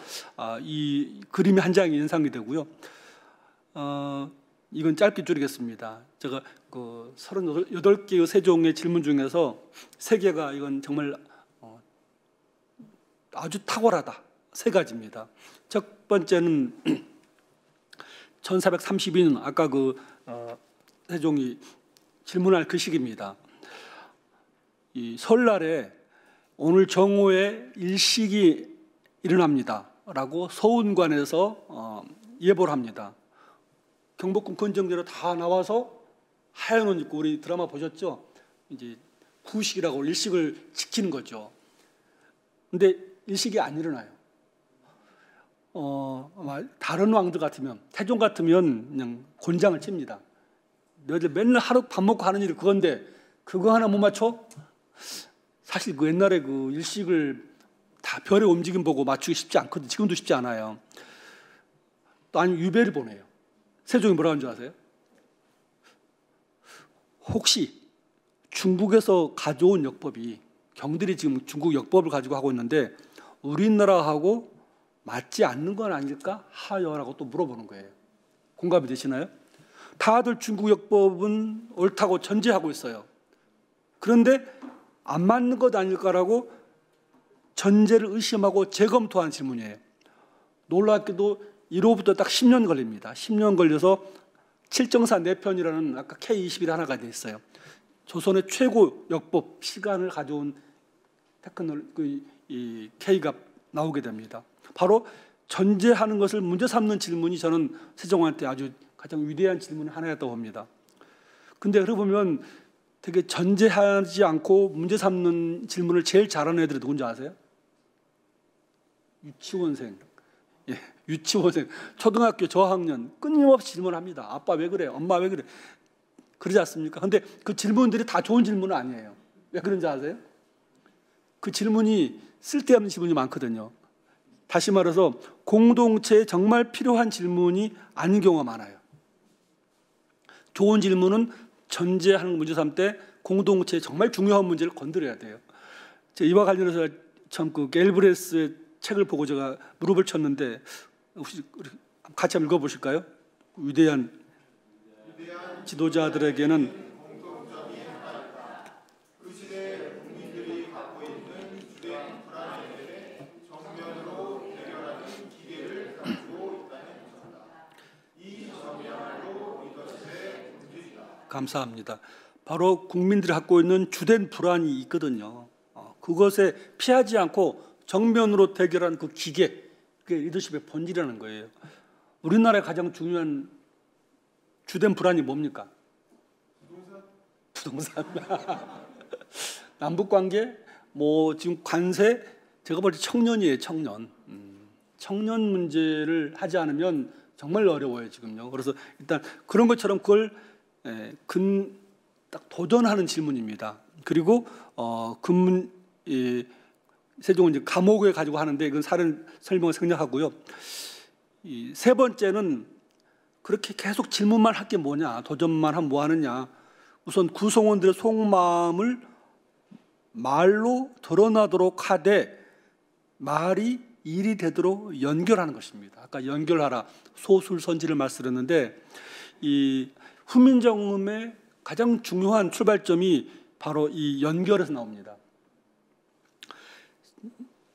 이 그림이 한 장이 인상이 되고요. 이건 짧게 줄이겠습니다. 제가 그 38개의 세종의 질문 중에서 3개가 이건 정말 아주 탁월하다. 3가지입니다. 첫 번째는 1432년 아까 그 세종이 질문할 그 시기입니다. 이 설날에 오늘 정오에 일식이 일어납니다라고 서운관에서 예보를 합니다. 경복궁 건정대로 다 나와서 하얀 옷 입고 우리 드라마 보셨죠? 이제 구식이라고 일식을 지키는 거죠. 근데 일식이 안 일어나요. 아마 다른 왕들 같으면 태종 같으면 그냥 곤장을 칩니다. 너희들 맨날 하루 밥 먹고 하는 일이 그건데 그거 하나 못 맞춰? 사실 그 옛날에 그 일식을 다 별의 움직임 보고 맞추기 쉽지 않거든. 지금도 쉽지 않아요. 또 아니면 유배를 보내요. 세종이 뭐라고 하는 줄 아세요? 혹시 중국에서 가져온 역법이, 경들이 지금 중국 역법을 가지고 하고 있는데 우리나라하고 맞지 않는 건 아닐까 하여라고 또 물어보는 거예요. 공감이 되시나요? 다들 중국 역법은 옳다고 전제하고 있어요. 그런데 안 맞는 것 아닐까라고 전제를 의심하고 재검토한 질문이에요. 놀랍게도 1호부터 딱 10년 걸립니다. 10년 걸려서 칠정사 내편이라는 아까 K21 하나가 돼 있어요. 조선의 최고 역법 시간을 가져온 이 K가 나오게 됩니다. 바로 전제하는 것을 문제 삼는 질문이 저는 세종한테 아주 가장 위대한 질문 하나였다고 봅니다. 근데 그러고 보면 되게 전제하지 않고 문제 삼는 질문을 제일 잘하는 애들이 누군지 아세요? 유치원생. 예, 유치원생. 초등학교 저학년 끊임없이 질문합니다. 아빠 왜 그래? 엄마 왜 그래? 그러지 않습니까? 근데 그 질문들이 다 좋은 질문은 아니에요. 왜 그런지 아세요? 그 질문이 쓸데없는 질문이 많거든요. 다시 말해서 공동체에 정말 필요한 질문이 아닌 경우가 많아요. 좋은 질문은 전제하는 문제 삼을 때 공동체에 정말 중요한 문제를 건드려야 돼요. 이와 관련해서 참 그 갤브레스의 책을 보고 제가 무릎을 쳤는데 혹시 같이 한번 읽어보실까요? 위대한 지도자들에게는 감사합니다. 바로 국민들이 갖고 있는 주된 불안이 있거든요. 그것에 피하지 않고 정면으로 대결한 그 기계, 그게 리더십의 본질이라는 거예요. 우리나라의 가장 중요한 주된 불안이 뭡니까? 부동산. 남북 관계, 뭐 지금 관세, 제가 볼 때 청년이에요, 청년. 청년 문제를 하지 않으면 정말 어려워요, 지금요. 그래서 일단 그런 것처럼 그걸 딱 도전하는 질문입니다. 그리고 세종은 이제 감옥에 가지고 하는데 이건 사례 설명을 생략하고요. 세 번째는 그렇게 계속 질문만 할 게 뭐냐, 도전만 하면 뭐 하느냐. 우선 구성원들의 속마음을 말로 드러나도록 하되 말이 일이 되도록 연결하는 것입니다. 아까 연결하라, 소술선지를 말씀드렸는데 이 후민정음의 가장 중요한 출발점이 바로 이 연결에서 나옵니다.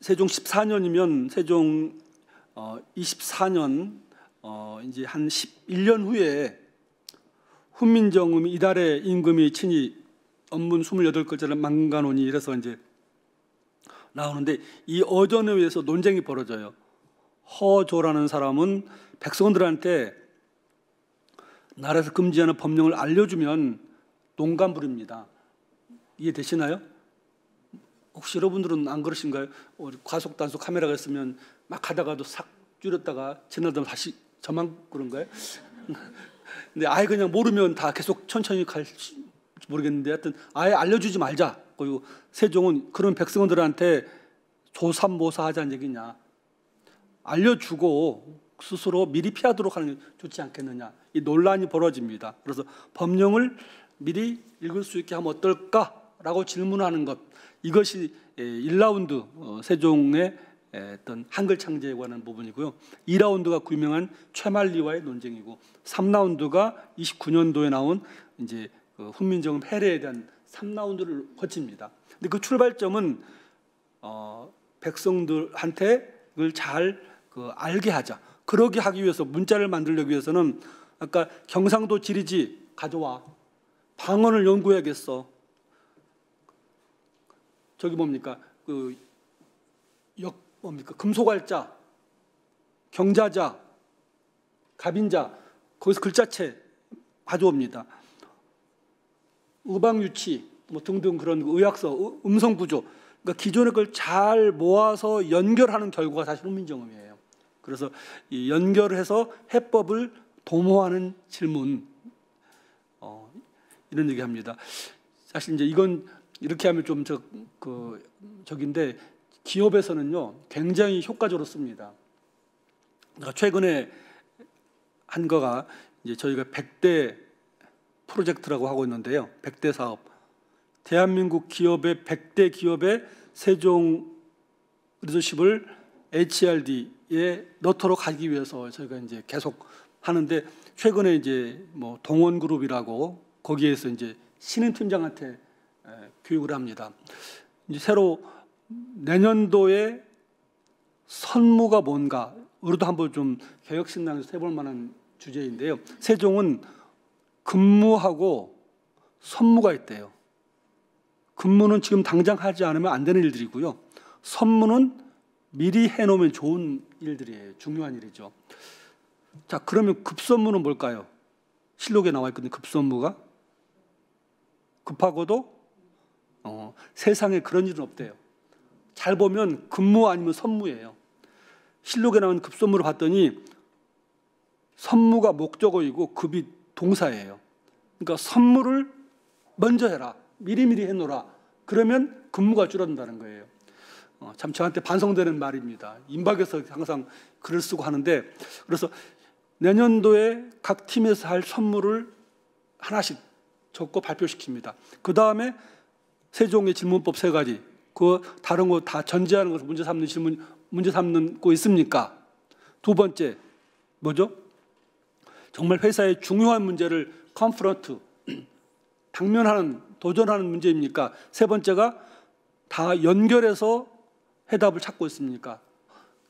세종 14년이면 세종 24년 이제 한 11년 후에 훈민정음이 이달에 임금이 친히 언문 28글자를 망간오니 이래서 이제 나오는데 이 어전에 의해서 논쟁이 벌어져요. 허조라는 사람은 백성들한테 나라에서 금지하는 법령을 알려주면 농간부립니다. 이해되시나요? 혹시 여러분들은 안 그러신가요? 과속 단속 카메라가 있으면 막 가다가도 싹 줄였다가 지나다 다시 저만 그런가요? 근데 아예 그냥 모르면 다 계속 천천히 갈지 모르겠는데 하여튼 아예 알려주지 말자. 그리고 세종은 그런 백성들한테 조삼모사 하자는 얘기냐. 알려주고 스스로 미리 피하도록 하는 게 좋지 않겠느냐. 이 논란이 벌어집니다. 그래서 법령을 미리 읽을 수 있게 하면 어떨까라고 질문하는 것. 이것이 1라운드 세종의 어떤 한글 창제에 관한 부분이고요. 2라운드가 유명한 최만리와의 논쟁이고 3라운드가 29년도에 나온 이제 그 훈민정음 해례에 대한 3라운드를 거칩니다. 근데 그 출발점은 백성들한테 그걸 잘 알게 하자. 그러게 하기 위해서 문자를 만들기 위해서는 아까 경상도 지리지 가져와. 방언을 연구해야겠어. 저기 뭡니까? 뭡니까? 금소갈자, 경자자, 갑인자, 거기서 글자체 가져옵니다. 의방 유치 뭐 등등 그런 의학서, 음성 구조, 그러니까 기존의 걸 잘 모아서 연결하는 결과가 사실 훈민정음이에요. 그래서 이 연결해서 해법을 도모하는 질문, 이런 얘기합니다. 사실 이제 이건 이렇게 하면 좀 저긴데 기업에서는요 굉장히 효과적으로 씁니다. 그러니까 최근에 한 거가 이제 저희가 100대 프로젝트라고 하고 있는데요. 100대 사업. 대한민국 기업의 100대 기업의 세종 리더십을 HRD에 넣도록 하기 위해서 저희가 이제 계속 하는데 최근에 이제 뭐 동원그룹이라고 거기에서 이제 신임 팀장한테 교육을 합니다. 이제 새로 내년도에 선무가 뭔가 우리도 한번 좀 개혁신당에서 해볼 만한 주제인데요. 세종은 근무하고 선무가 있대요. 근무는 지금 당장 하지 않으면 안 되는 일들이고요. 선무는 미리 해놓으면 좋은 일들이에요. 중요한 일이죠. 자, 그러면 급선무는 뭘까요? 실록에 나와 있거든요. 급선무가 급하고도 세상에 그런 일은 없대요. 잘 보면 근무 아니면 선무예요. 실록에 나온 급선무를 봤더니 선무가 목적어이고 급이 동사예요. 그러니까 선무를 먼저 해라. 미리미리 해놓으라. 그러면 근무가 줄어든다는 거예요. 참 저한테 반성되는 말입니다. 임박에서 항상 글을 쓰고 하는데 그래서 내년도에 각 팀에서 할 선물을 하나씩 적고 발표시킵니다. 그 다음에 세종의 질문법 3가지, 그 다른 거 다 전제하는 것을 문제 삼는 질문, 문제 삼는 거 있습니까? 두 번째 뭐죠? 정말 회사의 중요한 문제를 컨프런트, 당면하는, 도전하는 문제입니까? 세 번째가 다 연결해서 해답을 찾고 있습니까?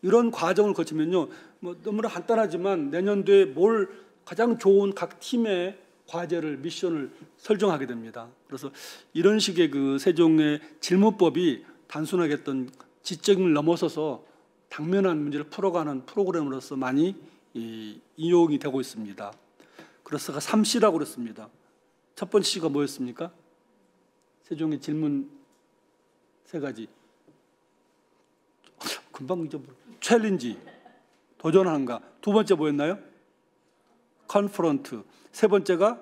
이런 과정을 거치면요, 뭐 너무나 간단하지만 내년도에 뭘 가장 좋은 각 팀의 과제를, 미션을 설정하게 됩니다. 그래서 이런 식의 그 세종의 질문법이 단순하게 어떤 지적을 넘어서서 당면한 문제를 풀어가는 프로그램으로서 많이 이용이 되고 있습니다. 그래서 3C라고 그랬습니다. 첫 번째 C가 뭐였습니까? 세종의 질문 3가지. 금방 잊어버려. 챌린지, 도전하는가. 두 번째 뭐였나요? 컨프런트. 세 번째가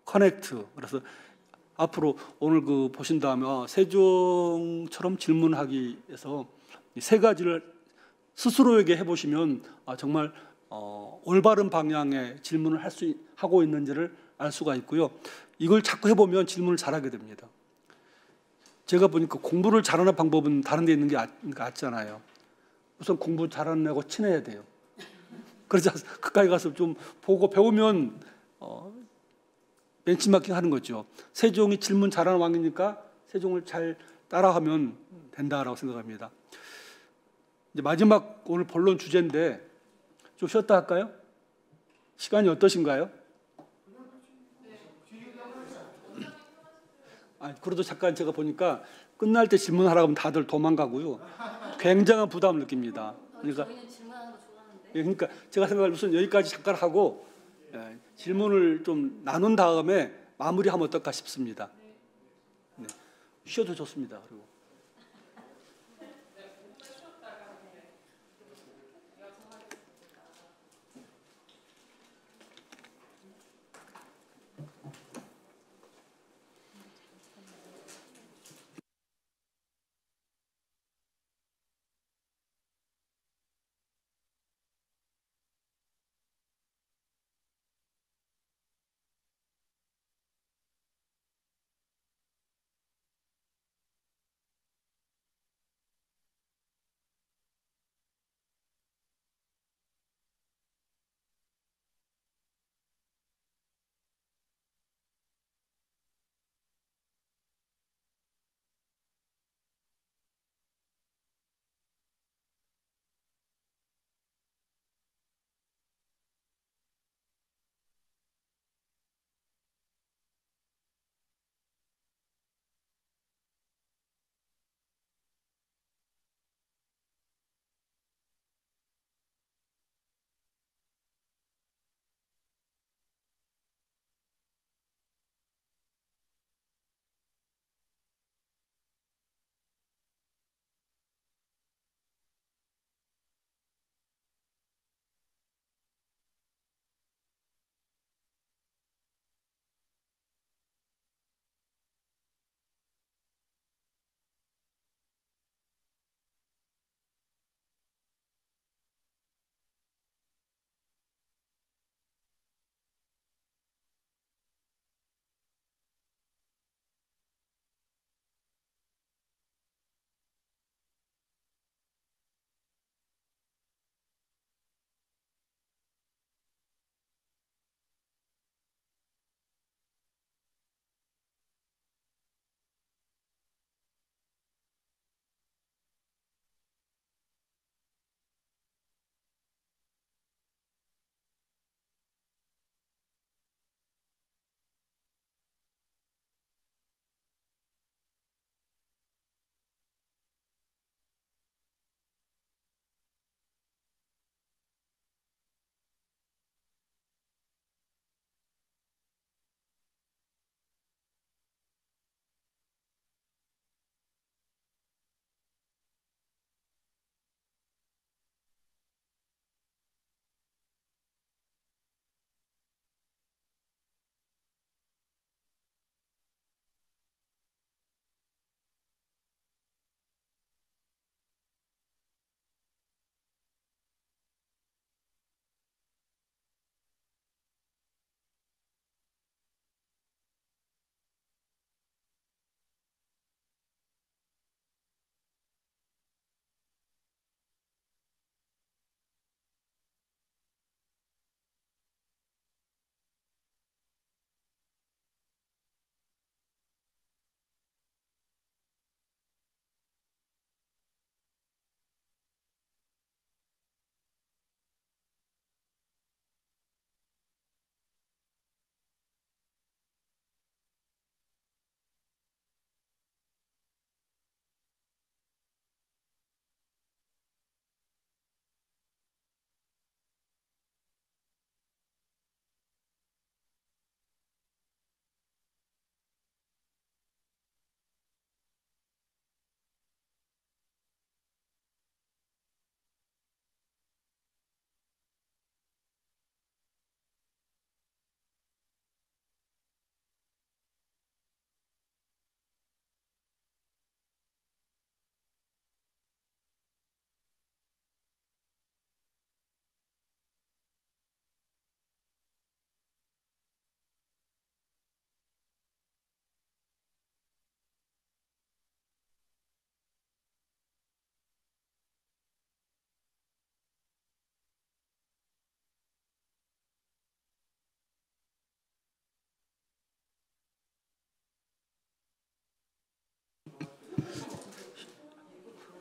커넥트. 그래서 앞으로 오늘 그 보신 다음에 세종처럼 질문하기 위해서 이 3가지를 스스로에게 해보시면 정말 올바른 방향의 질문을 하고 있는지를 알 수가 있고요. 이걸 자꾸 해보면 질문을 잘하게 됩니다. 제가 보니까 공부를 잘하는 방법은 다른 데 있는 게 같잖아요. 우선 공부 잘하는 애하고 친해야 돼요. 그래서 가까이 가서 좀 보고 배우면 벤치마킹 하는 거죠. 세종이 질문 잘하는 왕이니까 세종을 잘 따라하면 된다라고 생각합니다. 이제 마지막 오늘 본론 주제인데 좀 쉬었다 할까요? 시간이 어떠신가요? 그래도 잠깐 제가 보니까 끝날 때 질문하라고 하면 다들 도망가고요. 굉장한 부담을 느낍니다. 그러니까 제가 생각할 우선 여기까지 잠깐 하고 질문을 좀 나눈 다음에 마무리하면 어떨까 싶습니다. 네. 쉬어도 좋습니다. 그리고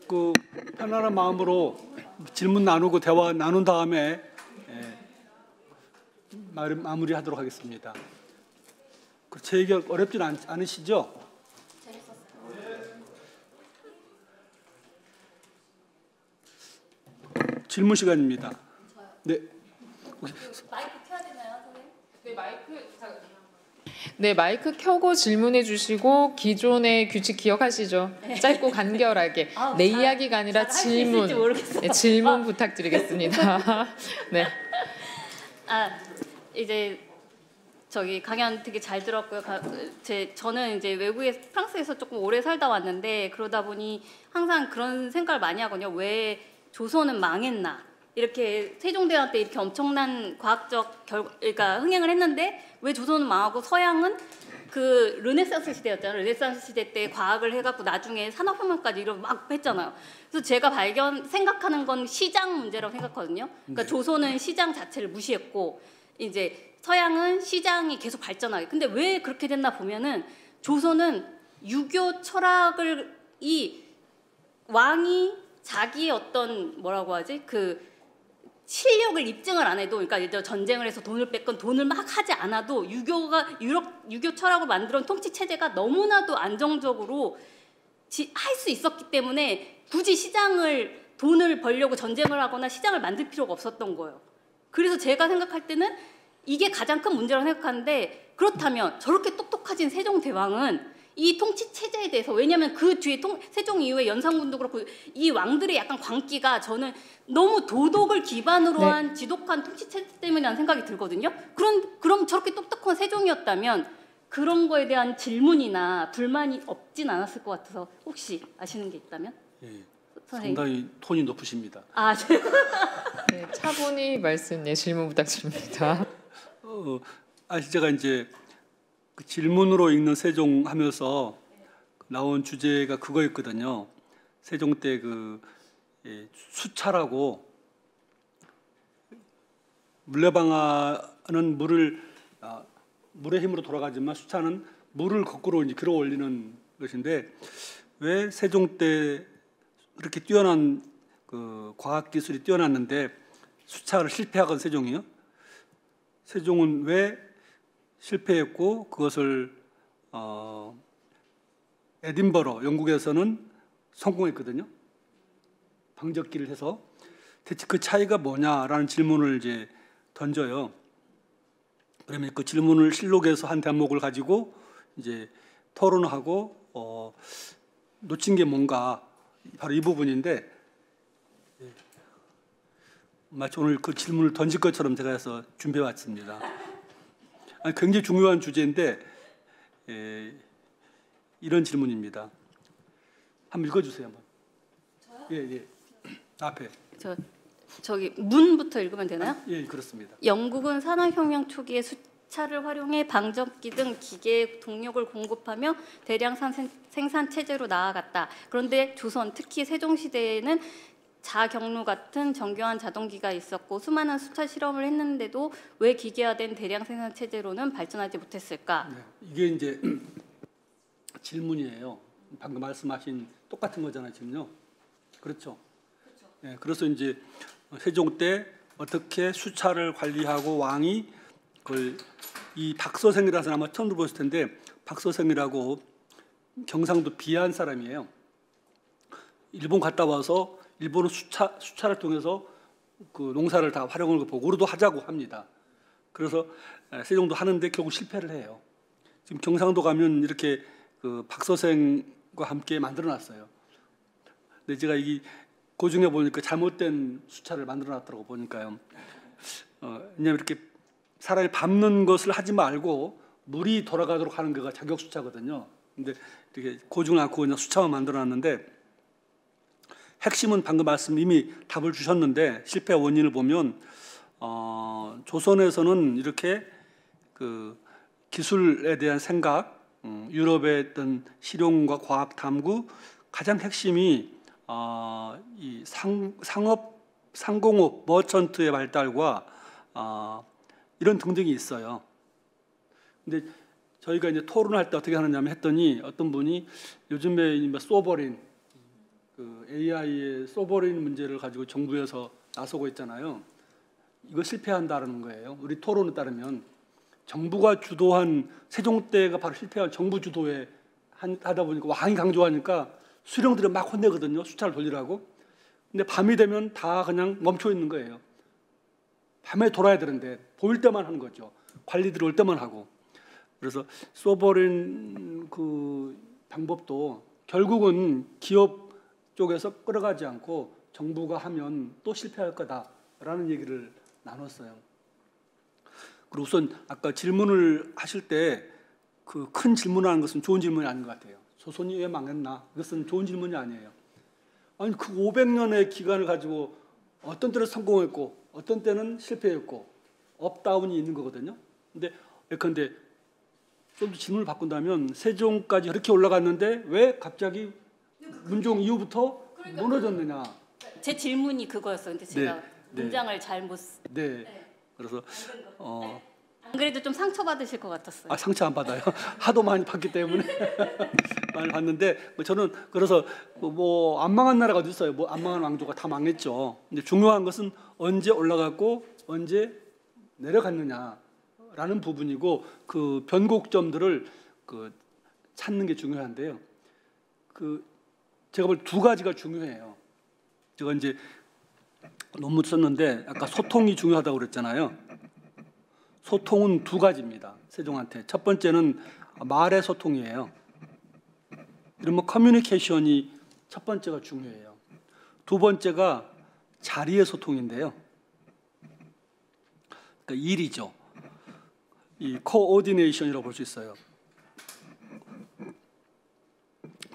그 편안한 마음으로 질문 나누고 대화 나눈 다음에 마무리하도록 하겠습니다. 제 얘기 어렵진 않으시죠? 질문 시간입니다. 네. 마이크 켜야 되나요, 선생님? 네, 마이크 켜고 질문해 주시고 기존의 규칙 기억하시죠? 짧고 간결하게. 내 이야기가 아니라 질문. 네, 질문 부탁드리겠습니다. 네. 이제 저기 강연 되게 잘 들었고요. 저는 이제 외국에 프랑스에서 조금 오래 살다 왔는데 그러다 보니 항상 그런 생각을 많이 하거든요. 왜 조선은 망했나? 이렇게 세종대왕 때 이렇게 엄청난 과학적 그러니까 흥행을 했는데 왜 조선은 망하고 서양은 그 르네상스 시대였잖아요. 르네상스 시대 때 과학을 해갖고 나중에 산업혁명까지 이런 막 했잖아요. 그래서 제가 생각하는 건 시장 문제라고 생각하거든요. 그러니까 조선은 시장 자체를 무시했고 이제 서양은 시장이 계속 발전하게. 근데 왜 그렇게 됐나 보면은 조선은 유교 철학을 이 왕이 자기의 어떤 뭐라고 하지 그 실력을 입증을 안 해도, 그러니까 이제 전쟁을 해서 돈을 뺏건 돈을 막 하지 않아도 유교 철학을 만들어온 통치 체제가 너무나도 안정적으로 할 수 있었기 때문에 굳이 돈을 벌려고 전쟁을 하거나 시장을 만들 필요가 없었던 거예요. 그래서 제가 생각할 때는 이게 가장 큰 문제라고 생각하는데, 그렇다면 저렇게 똑똑하신 세종대왕은 이 통치 체제에 대해서, 왜냐하면 그 뒤에 세종 이후에 연산군도 그렇고 이 왕들의 약간 광기가 저는 너무 도덕을 기반으로 네. 한 지독한 통치 체제 때문이라는 생각이 들거든요. 그럼 저렇게 똑똑한 세종이었다면 그런 거에 대한 질문이나 불만이 없진 않았을 것 같아서 혹시 아시는 게 있다면? 예, 선생님. 상당히 톤이 높으십니다. 네, 차분히 질문 부탁드립니다. 제가 이제 그 질문으로 읽는 세종 하면서 나온 주제가 그거였거든요. 세종 때 수차라고 물레방아는 물의 힘으로 돌아가지만 수차는 물을 거꾸로 이제 끌어 올리는 것인데, 왜 세종 때 그렇게 뛰어난 그 과학 기술이 뛰어났는데 수차를 실패하건 세종이요? 세종은 왜 실패했고 그것을 에딘버러 영국에서는 성공했거든요. 방적기를 해서. 대체 그 차이가 뭐냐라는 질문을 이제 던져요. 그러면 그 질문을 실록에서 한 대목을 가지고 이제 토론하고 놓친 게 뭔가, 바로 이 부분인데, 마치 오늘 그 질문을 던질 것처럼 제가 해서 준비해 왔습니다. 굉장히 중요한 주제인데 이런 질문입니다. 한번 읽어주세요. 한번. 저요? 예. 앞에. 저기 문부터 읽으면 되나요? 예, 그렇습니다. 영국은 산업혁명 초기에 수차를 활용해 방적기 등 기계의 동력을 공급하며 대량 생산 체제로 나아갔다. 그런데 조선, 특히 세종시대에는 자경루 같은 정교한 자동기가 있었고 수많은 수차 실험을 했는데도 왜 기계화된 대량 생산 체제로는 발전하지 못했을까? 네, 이게 이제 질문이에요. 방금 말씀하신 똑같은 거잖아요, 지금요. 그렇죠. 네, 그래서 이제 세종 때 어떻게 수차를 관리하고 왕이 이 박서생이라는 사람 아마 처음 들어보셨을 텐데, 박서생이라고 경상도 비안 사람이에요. 일본 갔다 와서 일본은 수차를 통해서 그 농사를 다 활용하는 거 보고 우리도 하자고 합니다. 그래서 세종도 하는데 결국 실패를 해요. 지금 경상도 가면 이렇게 그 박서생과 함께 만들어놨어요. 근데 제가 그 중에 보니까 잘못된 수차를 만들어놨더라고 보니까요. 왜냐하면 이렇게 사람이 밟는 것을 하지 말고 물이 돌아가도록 하는 게가 자격 수차거든요. 근데 이렇게 고증을 않고 그냥 수차만 만들어놨는데, 핵심은 방금 이미 답을 주셨는데, 실패 원인을 보면 조선에서는 이렇게 그 기술에 대한 생각, 유럽의 어떤 실용과 과학 탐구, 가장 핵심이 이 상공업, 머천트의 발달과 이런 등등이 있어요. 근데 저희가 이제 토론할 때 어떻게 하느냐 했더니 어떤 분이 요즘에 소버린 그 AI의 소버린 문제를 가지고 정부에서 나서고 있잖아요. 이거 실패한다는 거예요. 우리 토론에 따르면 정부가 주도한 세종대가 바로 실패한 정부 주도에 하다 보니까 왕이 강조하니까 수령들이 막 혼내거든요. 수차를 돌리라고. 근데 밤이 되면 다 그냥 멈춰 있는 거예요. 밤에 돌아야 되는데 보일 때만 하는 거죠. 관리들이 올 때만 하고. 그래서 소버린 그 방법도 결국은 기업 쪽에서 끌어가지 않고 정부가 하면 또 실패할 거다라는 얘기를 나눴어요. 그리고 우선 아까 질문을 하실 때 그 큰 질문하는 것은 좋은 질문이 아닌 것 같아요. 조선이 왜 망했나? 이것은 좋은 질문이 아니에요. 아니 그 500년의 기간을 가지고 어떤 때는 성공했고 어떤 때는 실패했고 업다운이 있는 거거든요. 근데 예컨대 좀 더 질문을 바꾼다면 세종까지 그렇게 올라갔는데 왜 갑자기 문종 이후부터 무너졌느냐? 제 질문이 그거였어요. 근데 제가 네. 문장을 잘못. 네. 그래서 안 그래도 좀 상처받으실 것 같았어요. 상처 안 받아요. 하도 많이 받기 때문에 많이 받는데 저는 그래서 뭐 안 망한 나라가 어디 있어요? 뭐 안 망한 왕조가 다 망했죠. 근데 중요한 것은 언제 올라갔고 언제 내려갔느냐라는 부분이고 그 변곡점들을 그 찾는 게 중요한데요. 그 제가 볼 두 가지가 중요해요. 제가 이제 논문 썼는데 아까 소통이 중요하다고 그랬잖아요. 소통은 두 가지입니다. 세종한테. 첫 번째는 말의 소통이에요. 이런 커뮤니케이션이 첫 번째가 중요해요. 두 번째가 자리의 소통인데요. 그러니까 일이죠. 이 코오디네이션이라고 볼 수 있어요.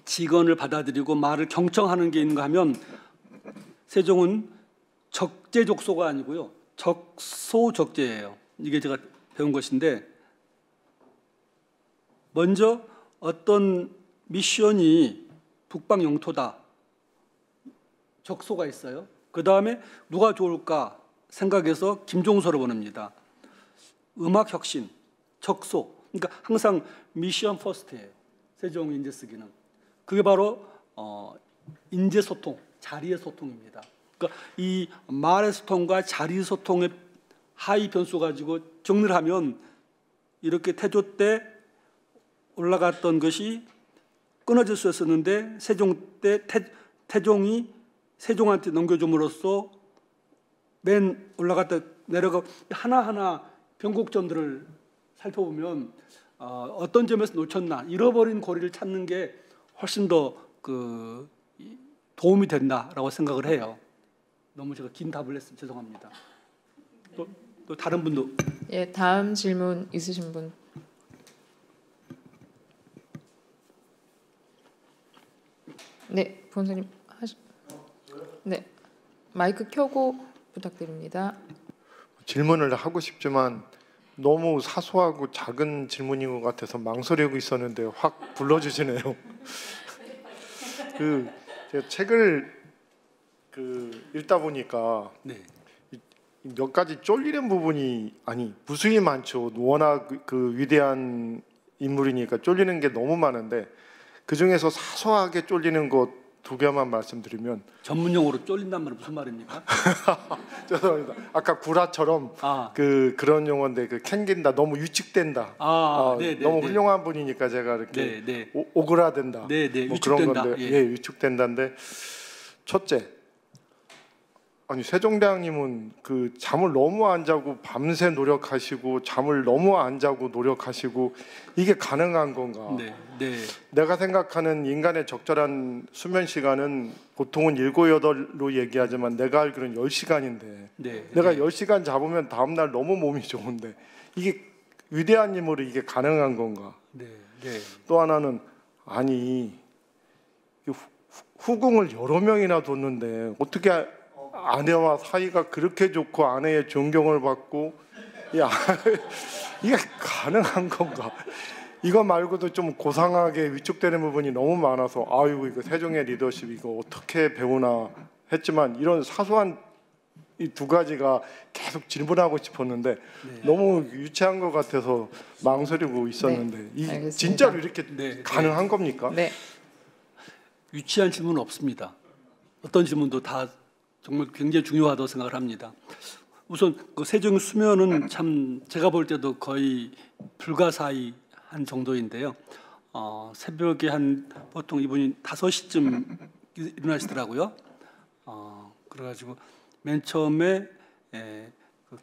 직언을 받아들이고 말을 경청하는 게 있는가 하면 세종은 적재적소가 아니고요. 적소적재예요. 이게 제가 배운 것인데 먼저 어떤 미션이 북방 영토다. 적소가 있어요. 그 다음에 누가 좋을까 생각해서 김종서를 보냅니다. 음악 혁신, 적소. 그러니까 항상 미션 퍼스트예요. 세종 인재 쓰기는. 그게 바로 인재 소통, 자리의 소통입니다. 그러니까 이 말의 소통과 자리 소통의 하위 변수 가지고 정리를 하면 이렇게 태조 때 올라갔던 것이 끊어질 수 있었는데 세종 때 태종이 세종한테 넘겨줌으로써 맨 올라갔다 내려가 하나하나 변곡점들을 살펴보면 어떤 점에서 놓쳤나 잃어버린 고리를 찾는 게 훨씬 더 그 도움이 된다라고 생각을 해요. 너무 제가 긴 답을 했으면 죄송합니다. 또 다른 분도. 예, 다음 질문 있으신 분. 네, 본사님 네, 마이크 켜고 부탁드립니다. 질문을 하고 싶지만 너무 사소하고 작은 질문인 것 같아서 망설이고 있었는데 확 불러주시네요. 제가 책을 읽다 보니까 네. 몇 가지 쫄리는 부분이 무수히 많죠. 워낙 그 위대한 인물이니까 쫄리는 게 너무 많은데 그 중에서 사소하게 쫄리는 것 두 개만 말씀드리면 전문용어로 쫄린단 말은 무슨 말입니까? 죄송합니다. 아까 구라처럼 그런 용어인데 캥긴다, 너무 위축된다. 너무 훌륭한 분이니까 제가 이렇게 오그라든다. 뭐 그런 건데 위축된다인데 첫째. 아니 세종대왕님은 그 잠을 너무 안 자고 밤새 노력하시고 잠을 너무 안 자고 노력하시고 이게 가능한 건가? 내가 생각하는 인간의 적절한 수면 시간은 보통은 7, 8로 얘기하지만 내가 알기로는 10시간인데 내가 10시간 잡으면 다음날 너무 몸이 좋은데 이게 위대한 인물이 이게 가능한 건가? 또 하나는 아니 후궁을 여러 명이나 뒀는데 어떻게 아내와 사이가 그렇게 좋고 아내의 존경을 받고 이게 가능한 건가? 이거 말고도 좀 고상하게 위축되는 부분이 너무 많아서 아이고 이거 세종의 리더십 이거 어떻게 배우나 했지만 이런 사소한 이 두 가지가 계속 질문하고 싶었는데 너무 유치한 것 같아서 망설이고 있었는데 이 진짜로 이렇게 가능한 겁니까? 유치한 질문은 없습니다. 어떤 질문도 다 정말 굉장히 중요하다고 생각을 합니다. 우선 그 세종 수면은 참 제가 볼 때도 거의 불가사의한 정도인데요. 새벽에 한 보통 이분이 5시쯤 일어나시더라고요. 그래가지고 맨 처음에 그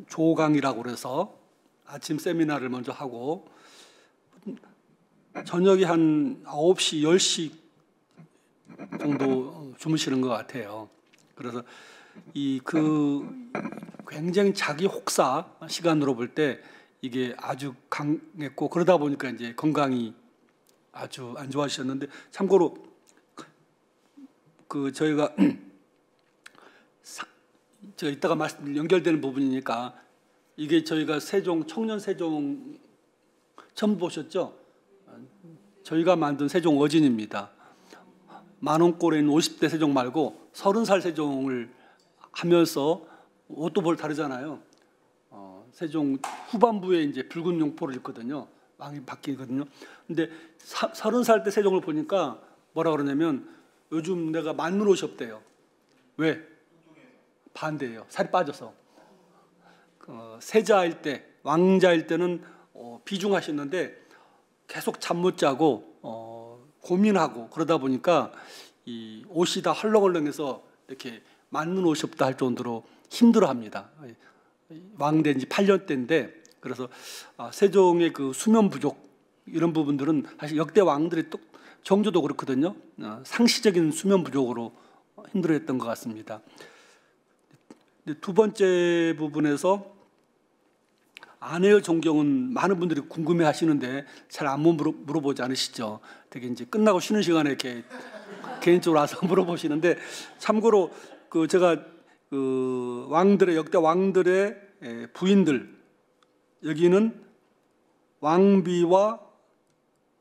조강이라고 그래서 아침 세미나를 먼저 하고 저녁에 한 9시, 10시 정도 주무시는 것 같아요. 그래서 그 굉장히 자기 혹사 시간으로 볼 때 이게 아주 강했고 그러다 보니까 이제 건강이 아주 안 좋아지셨는데 참고로 그 저희가 제가 이따가 연결되는 부분이니까 이게 저희가 청년 세종 처음 보셨죠? 저희가 만든 세종 어진입니다. 만원꼴에 있는 50대 세종 말고 30살 세종을 하면서 옷도 볼 다르잖아요. 세종 후반부에 이제 붉은 용포를 입거든요. 왕이 바뀌거든요. 근데 30살 때 세종을 보니까 뭐라 그러냐면 요즘 내가 맞는 옷이 없대요. 왜? 반대예요. 살이 빠져서. 세자일 때, 왕자일 때는 비중하셨는데 계속 잠 못 자고 고민하고 그러다 보니까 이 옷이 다 헐렁헐렁해서 이렇게 맞는 옷이 없다 할 정도로 힘들어합니다. 왕된 지 8년째인데 그래서 세종의 그 수면 부족 이런 부분들은 사실 역대 왕들의 정조도 그렇거든요. 상시적인 수면 부족으로 힘들어했던 것 같습니다. 두 번째 부분에서 아내의 존경은 많은 분들이 궁금해하시는데 잘 안 물어보지 않으시죠? 되게 이제 끝나고 쉬는 시간에 이렇게 개인적으로 와서 물어보시는데 참고로 제가 역대 왕들의 부인들 여기는 왕비와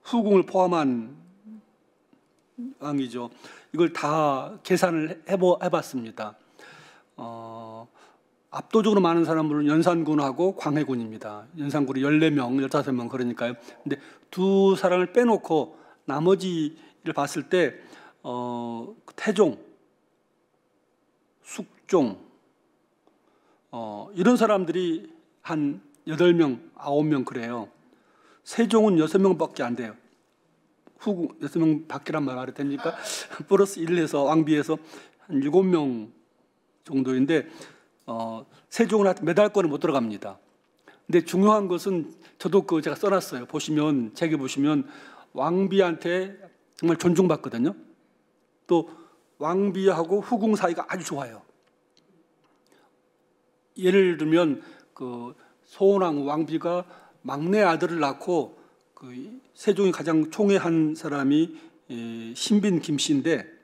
후궁을 포함한 왕이죠. 이걸 다 계산을 해봤습니다. 압도적으로 많은 사람들은 연산군하고 광해군입니다. 연산군이 14명, 15명 그러니까요. 근데 두 사람을 빼놓고 나머지를 봤을 때 태종, 숙종 이런 사람들이 한 8명, 9명 그래요. 세종은 6명밖에 안 돼요. 후궁 6명 밖이란 말 알아도 됩니까? 플러스 1해서 왕비에서 한 7명 정도인데 세종은 메달권에 못 들어갑니다. 근데 중요한 것은 저도 제가 써놨어요. 보시면 책에 보시면 왕비한테 정말 존중받거든요. 또 왕비하고 후궁 사이가 아주 좋아요. 예를 들면 소원왕 왕비가 막내 아들을 낳고 세종이 가장 총애한 사람이 신빈 김씨인데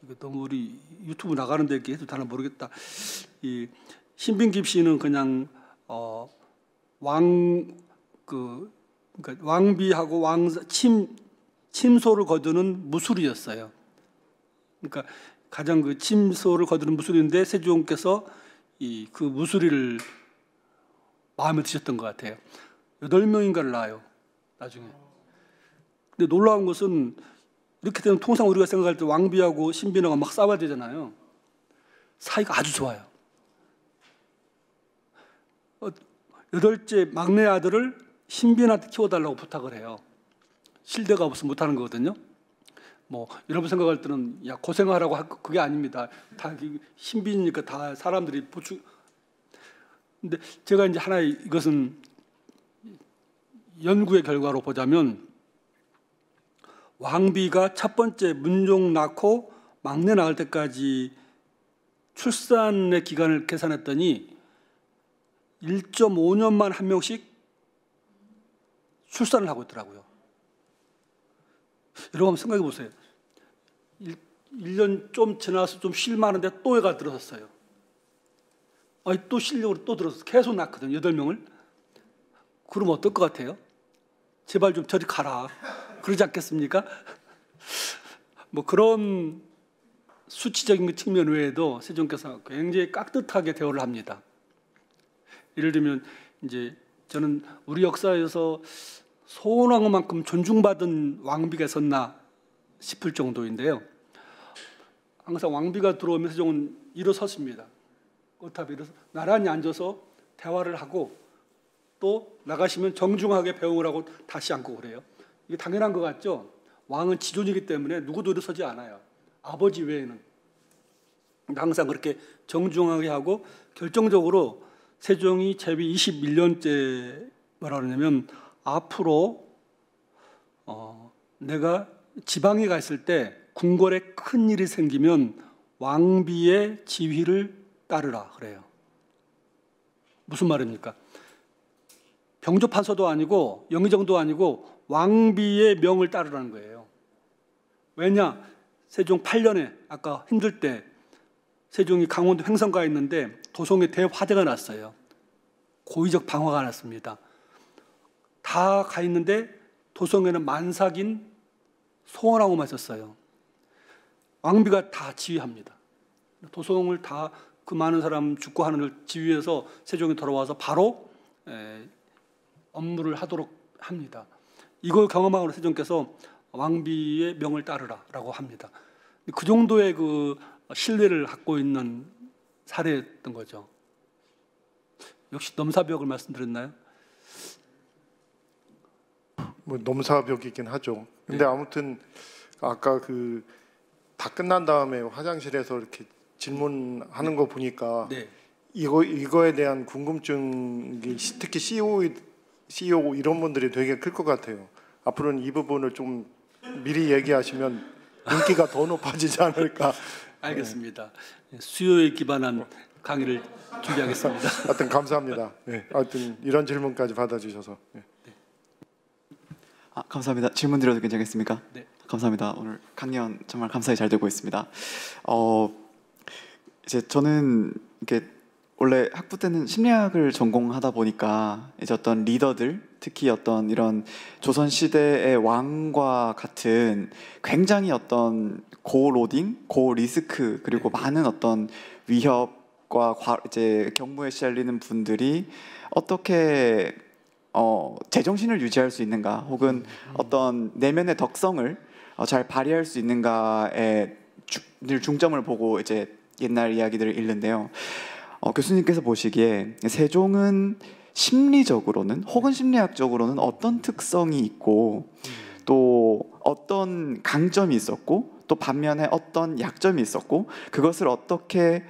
이거 너무 우리 유튜브 나가는데 이렇게 해도 다나 모르겠다. 이 신빈 김씨는 그냥 그러니까 왕비하고 침소를 거두는 무술이었어요. 그러니까 가장 침소를 거두는 무술인데 세종께서 그 무술이를 마음에 드셨던 것 같아요. 8명인가를 낳아요. 나중에. 근데 놀라운 것은 이렇게 되면 통상 우리가 생각할 때 왕비하고 신빈하고 막 싸워야 되잖아요. 사이가 아주 좋아요. 8째 막내 아들을 신빈한테 키워달라고 부탁을 해요. 실대가 없으면 못하는 거거든요. 여러분 생각할 때는 야 고생하라고 그게 아닙니다. 다 신빈이니까 다 사람들이 근데 제가 이제 하나 이것은 연구의 결과로 보자면 왕비가 첫 번째 문종 낳고 막내 낳을 때까지 출산의 기간을 계산했더니 1.5년만 한 명씩 출산을 하고 있더라고요. 여러분 한번 생각해 보세요. 1년 좀 지나서 좀 쉴만한데 또 애가 들어섰어요. 또 쉬려고 또 들어서 계속 낳거든요. 8명을. 그럼 어떨 것 같아요? 제발 좀 저리 가라. 그러지 않겠습니까? 그런 수치적인 측면 외에도 세종께서 굉장히 깍듯하게 대우를 합니다. 예를 들면 이제 저는 우리 역사에서 소원왕만큼 존중받은 왕비가 있었나 싶을 정도인데요. 항상 왕비가 들어오면 세종은 일어섰습니다. 꽃탑에 일어서 나란히 앉아서 대화를 하고 또 나가시면 정중하게 배웅을 하고 다시 앉고 그래요. 이게 당연한 것 같죠? 왕은 지존이기 때문에 누구도 일어서지 않아요. 아버지 외에는. 항상 그렇게 정중하게 하고 결정적으로 세종이 제위 21년째 뭐라 그러냐면 앞으로 내가 지방에 가 있을 때 궁궐에 큰 일이 생기면 왕비의 지휘를 따르라 그래요. 무슨 말입니까? 병조판서도 아니고 영의정도 아니고 왕비의 명을 따르라는 거예요. 왜냐? 세종 8년에 아까 힘들 때 세종이 강원도 횡성가에 있는데 도성에 대화재가 났어요. 고의적 방화가 났습니다. 다 가 있는데 도성에는 만삭인 소원왕후만 있었어요. 왕비가 다 지휘합니다. 도성을 다 그 많은 사람 죽고 하는 걸 지휘해서 세종이 돌아와서 바로 업무를 하도록 합니다. 이걸 경험하고 세종께서 왕비의 명을 따르라라고 합니다. 그 정도의 그 신뢰를 갖고 있는 사례였던 거죠. 역시 넘사벽을 말씀드렸나요? 뭐 넘사벽이긴 하죠. 근데 아무튼 아까 그 다 끝난 다음에 화장실에서 이렇게 질문하는 거 보니까 이거에 대한 궁금증이 특히 CEO 이런 분들이 되게 클 것 같아요. 앞으로는 이 부분을 좀 미리 얘기하시면 인기가 더 높아지지 않을까. 알겠습니다. 수요에 기반한 강의를 준비하겠습니다. 하여튼 감사합니다. 네, 하여튼 이런 질문까지 받아주셔서. 네. 감사합니다. 질문 드려도 괜찮겠습니까? 네. 감사합니다. 오늘 강연 정말 감사히 잘 되고 있습니다. 이제 저는 이렇게 원래 학부 때는 심리학을 전공하다 보니까 이제 어떤 리더들, 특히 어떤 이런 조선 시대의 왕과 같은 굉장히 어떤 고로딩, 고리스크 그리고 많은 어떤 위협과 이제 경무에 시달리는 분들이 어떻게 제정신을 유지할 수 있는가, 혹은 어떤 내면의 덕성을 잘 발휘할 수 있는가에 늘 중점을 보고 이제 옛날 이야기들을 읽는데요. 교수님께서 보시기에 세종은 심리적으로는 혹은 심리학적으로는 어떤 특성이 있고 또 어떤 강점이 있었고 또 반면에 어떤 약점이 있었고 그것을 어떻게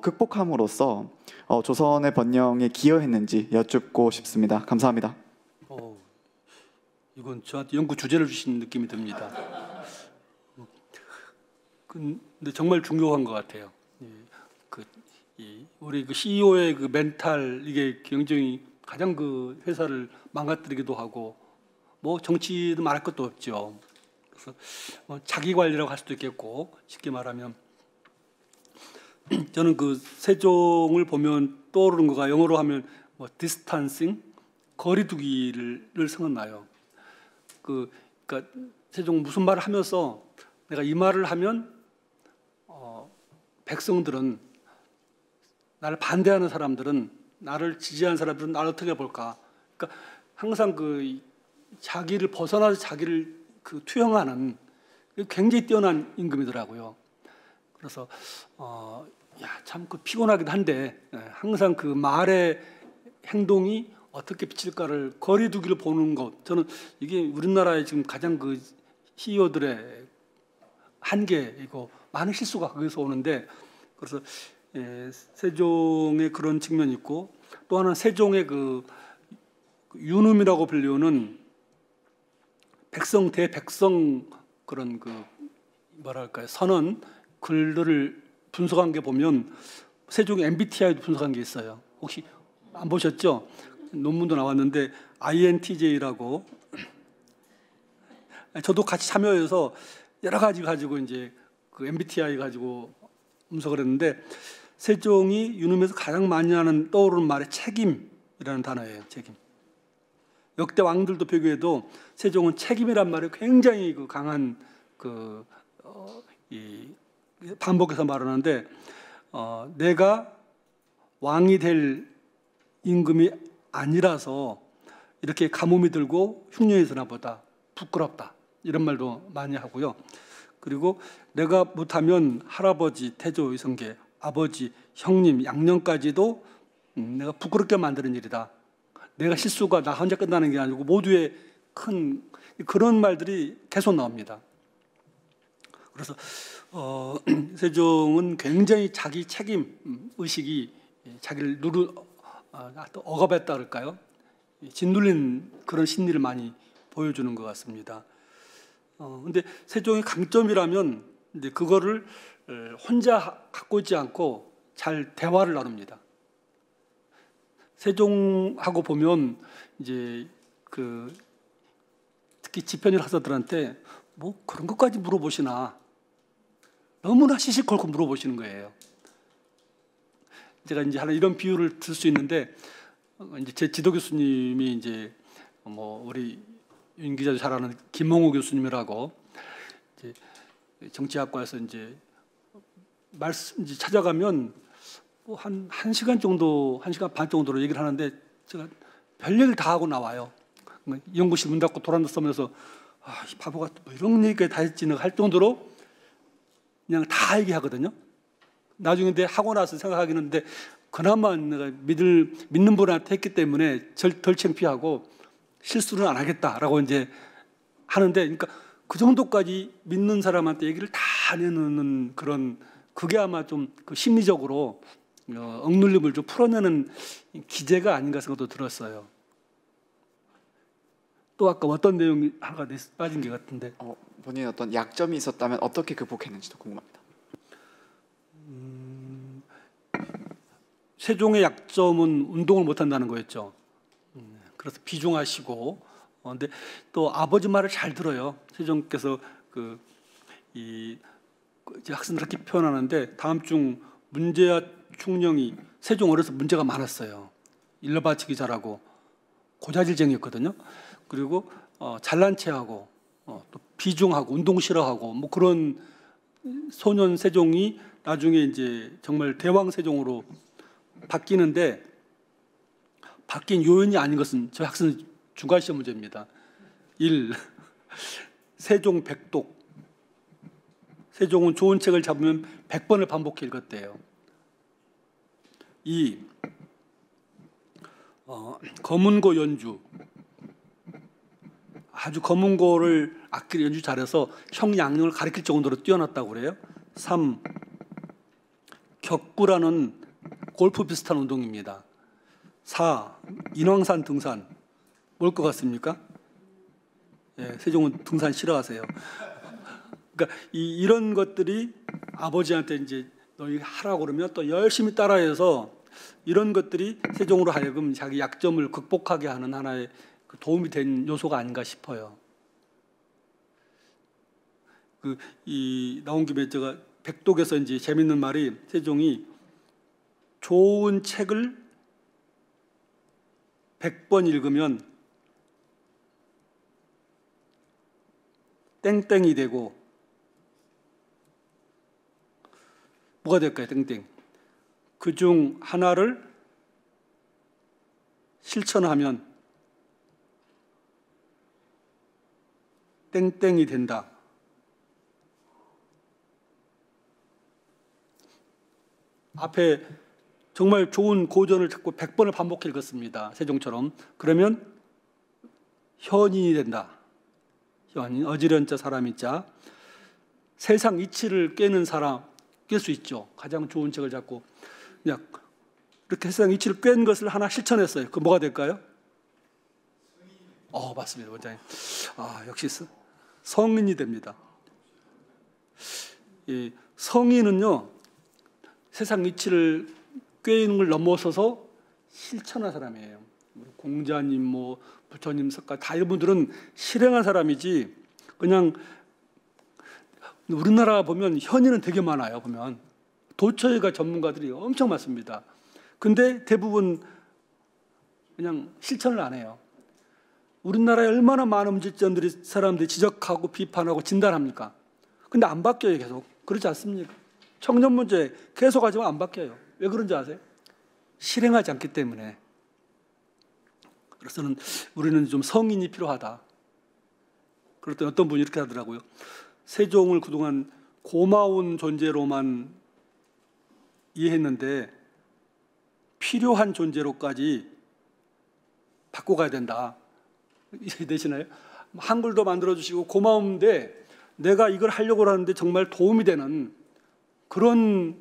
극복함으로써 조선의 번영에 기여했는지 여쭙고 싶습니다. 감사합니다. 이건 저한테 연구 주제를 주신 느낌이 듭니다. 근데 정말 중요한 것 같아요. 우리 그 CEO의 그 멘탈, 이게 굉장히 가장 그 회사를 망가뜨리기도 하고 뭐 정치도 말할 것도 없죠. 그래서 자기 관리라고 할 수도 있겠고, 쉽게 말하면 저는 그 세종을 보면 떠오르는 거가 영어로 하면 뭐 디스탄싱, 거리두기를 생각나요. 그러니까 세종 무슨 말을 하면서 내가 이 말을 하면 백성들은, 나를 반대하는 사람들은, 나를 지지하는 사람들은 나를 어떻게 볼까? 그러니까 항상 그 자기를 벗어나서 자기를 그 투영하는 굉장히 뛰어난 임금이더라고요. 그래서 참 그 피곤하기도 한데 항상 그 말의 행동이 어떻게 비칠까를 거리두기를 보는 것, 저는 이게 우리나라의 지금 가장 그 CEO들의 한계이고 많은 실수가 거기서 오는데, 그래서 세종의 그런 측면이 있고, 또 하나는 세종의 그 윤음이라고 불리우는 백성 대백성 그런 그 뭐랄까요, 선언 글들을 분석한 게 보면 세종의 MBTI도 분석한 게 있어요. 혹시 안 보셨죠? 논문도 나왔는데 INTJ라고, 저도 같이 참여해서 여러 가지 가지고 이제 그 MBTI 가지고 분석을 했는데, 세종이 윤음에서 가장 많이 하는 떠오르는 말이 책임이라는 단어예요. 책임. 역대 왕들도 비교해도 세종은 책임이란 말이 굉장히 그 강한 반복해서 말하는데, 내가 왕이 될 임금이 아니라서 이렇게 가뭄이 들고 흉년이 드나 보다, 부끄럽다, 이런 말도 많이 하고요. 그리고 내가 못하면 할아버지, 태조, 이성계, 아버지, 형님, 양념까지도 내가 부끄럽게 만드는 일이다. 내가 실수가 나 혼자 끝나는 게 아니고 모두의 큰 그런 말들이 계속 나옵니다. 그래서 세종은 굉장히 자기 책임 의식이 자기를 억압했다 그럴까요? 짓눌린 그런 심리를 많이 보여주는 것 같습니다. 근데 세종의 강점이라면 이제 그거를 혼자 갖고 있지 않고 잘 대화를 나눕니다. 세종하고 보면 이제 특히 집현일 하사들한테 뭐 그런 것까지 물어보시나 너무나 시시콜콜 물어보시는 거예요. 제가 이제 하나 이런 비유를 들 수 있는데 이제 제 지도 교수님이 이제 뭐 우리 윤 기자도 잘 아는 김홍우 교수님이라고 이제 정치학과에서 이제 찾아가면 뭐 한 시간 정도, 1시간 반 정도로 얘기를 하는데 제가 별 얘기를 다 하고 나와요. 연구실 문 닫고 돌아서면서 이 바보가 뭐 이런 얘기까지 다 했지 할 정도로 그냥 다 얘기하거든요. 나중에 내 하고 나서 생각하기는 그나마 내가 믿는 분한테 했기 때문에 덜 창피하고 실수는 안 하겠다라고 이제 하는데, 그러니까 그 정도까지 믿는 사람한테 얘기를 다 내놓는 그런, 그게 아마 좀 그 심리적으로 억눌림을 좀 풀어내는 기제가 아닌가 생각도 들었어요. 또 아까 어떤 내용이 하나가 빠진 게 같은데. 본인의 어떤 약점이 있었다면 어떻게 극복했는지도 궁금합니다. 세종의 약점은 운동을 못한다는 거였죠. 그래서 비중하시고, 근데 또 아버지 말을 잘 들어요. 세종께서 이제 학생들 그렇게 표현하는데, 다음 중 문제와 충령이 세종 어려서 문제가 많았어요. 일러 바치기 잘하고 고자질쟁이였거든요. 그리고 잘난 체하고 또 비중하고 운동 싫어하고 뭐 그런 소년 세종이 나중에 이제 정말 대왕 세종으로 바뀌는데, 바뀐 요인이 아닌 것은 저희 학생 중간시험 문제입니다. 1. 세종 백독. 세종은 좋은 책을 잡으면 100번을 반복해 읽었대요. 2. 검은고 연주. 아주 검은고를 악기를 연주 잘해서 형 양령을 가르칠 정도로 뛰어났다고 그래요. 3. 격구라는 골프 비슷한 운동입니다. 4. 인왕산 등산. 뭘 것 같습니까? 예, 세종은 등산 싫어하세요. 그러니까 이런 것들이 아버지한테 이제 너희 하라고 그러면 또 열심히 따라해서 이런 것들이 세종으로 하여금 자기 약점을 극복하게 하는 하나의 도움이 된 요소가 아닌가 싶어요. 나온 김에 제가 백독에서 이제 재밌는 말이, 세종이 좋은 책을 100번 읽으면 땡땡이 되고, 뭐가 될까요? 땡땡. 그중 하나를 실천하면 땡땡이 된다. 앞에 정말 좋은 고전을 자꾸 100번을 반복해 읽었습니다. 세종처럼. 그러면 현인이 된다. 현인, 어지련자 사람이자 세상 이치를 깨는 사람, 깰 수 있죠. 가장 좋은 책을 잡고 그냥 이렇게 세상 이치를 꿰는 것을 하나 실천했어요. 그 뭐가 될까요? 맞습니다, 원장님. 역시 성인이 됩니다. 성인은요, 세상 이치를 꿰는 걸 넘어서서 실천한 사람이에요. 공자님, 뭐 부처님, 석가 다 이런 분들은 실행한 사람이지, 그냥 우리나라 보면 현인은 되게 많아요. 보면 도처에가 전문가들이 엄청 많습니다. 근데 대부분 그냥 실천을 안 해요. 우리나라에 얼마나 많은 문제점들이 사람들이 지적하고 비판하고 진단합니까? 근데 안 바뀌어요. 계속. 그렇지 않습니까? 청년 문제 계속 하지만 안 바뀌어요. 왜 그런지 아세요? 실행하지 않기 때문에. 그래서는 우리는 좀 성인이 필요하다. 그럴 때 어떤 분이 이렇게 하더라고요. 세종을 그동안 고마운 존재로만 이해했는데 필요한 존재로까지 바꿔가야 된다. 이해되시나요? 한글도 만들어주시고 고마운데 내가 이걸 하려고 하는데 정말 도움이 되는 그런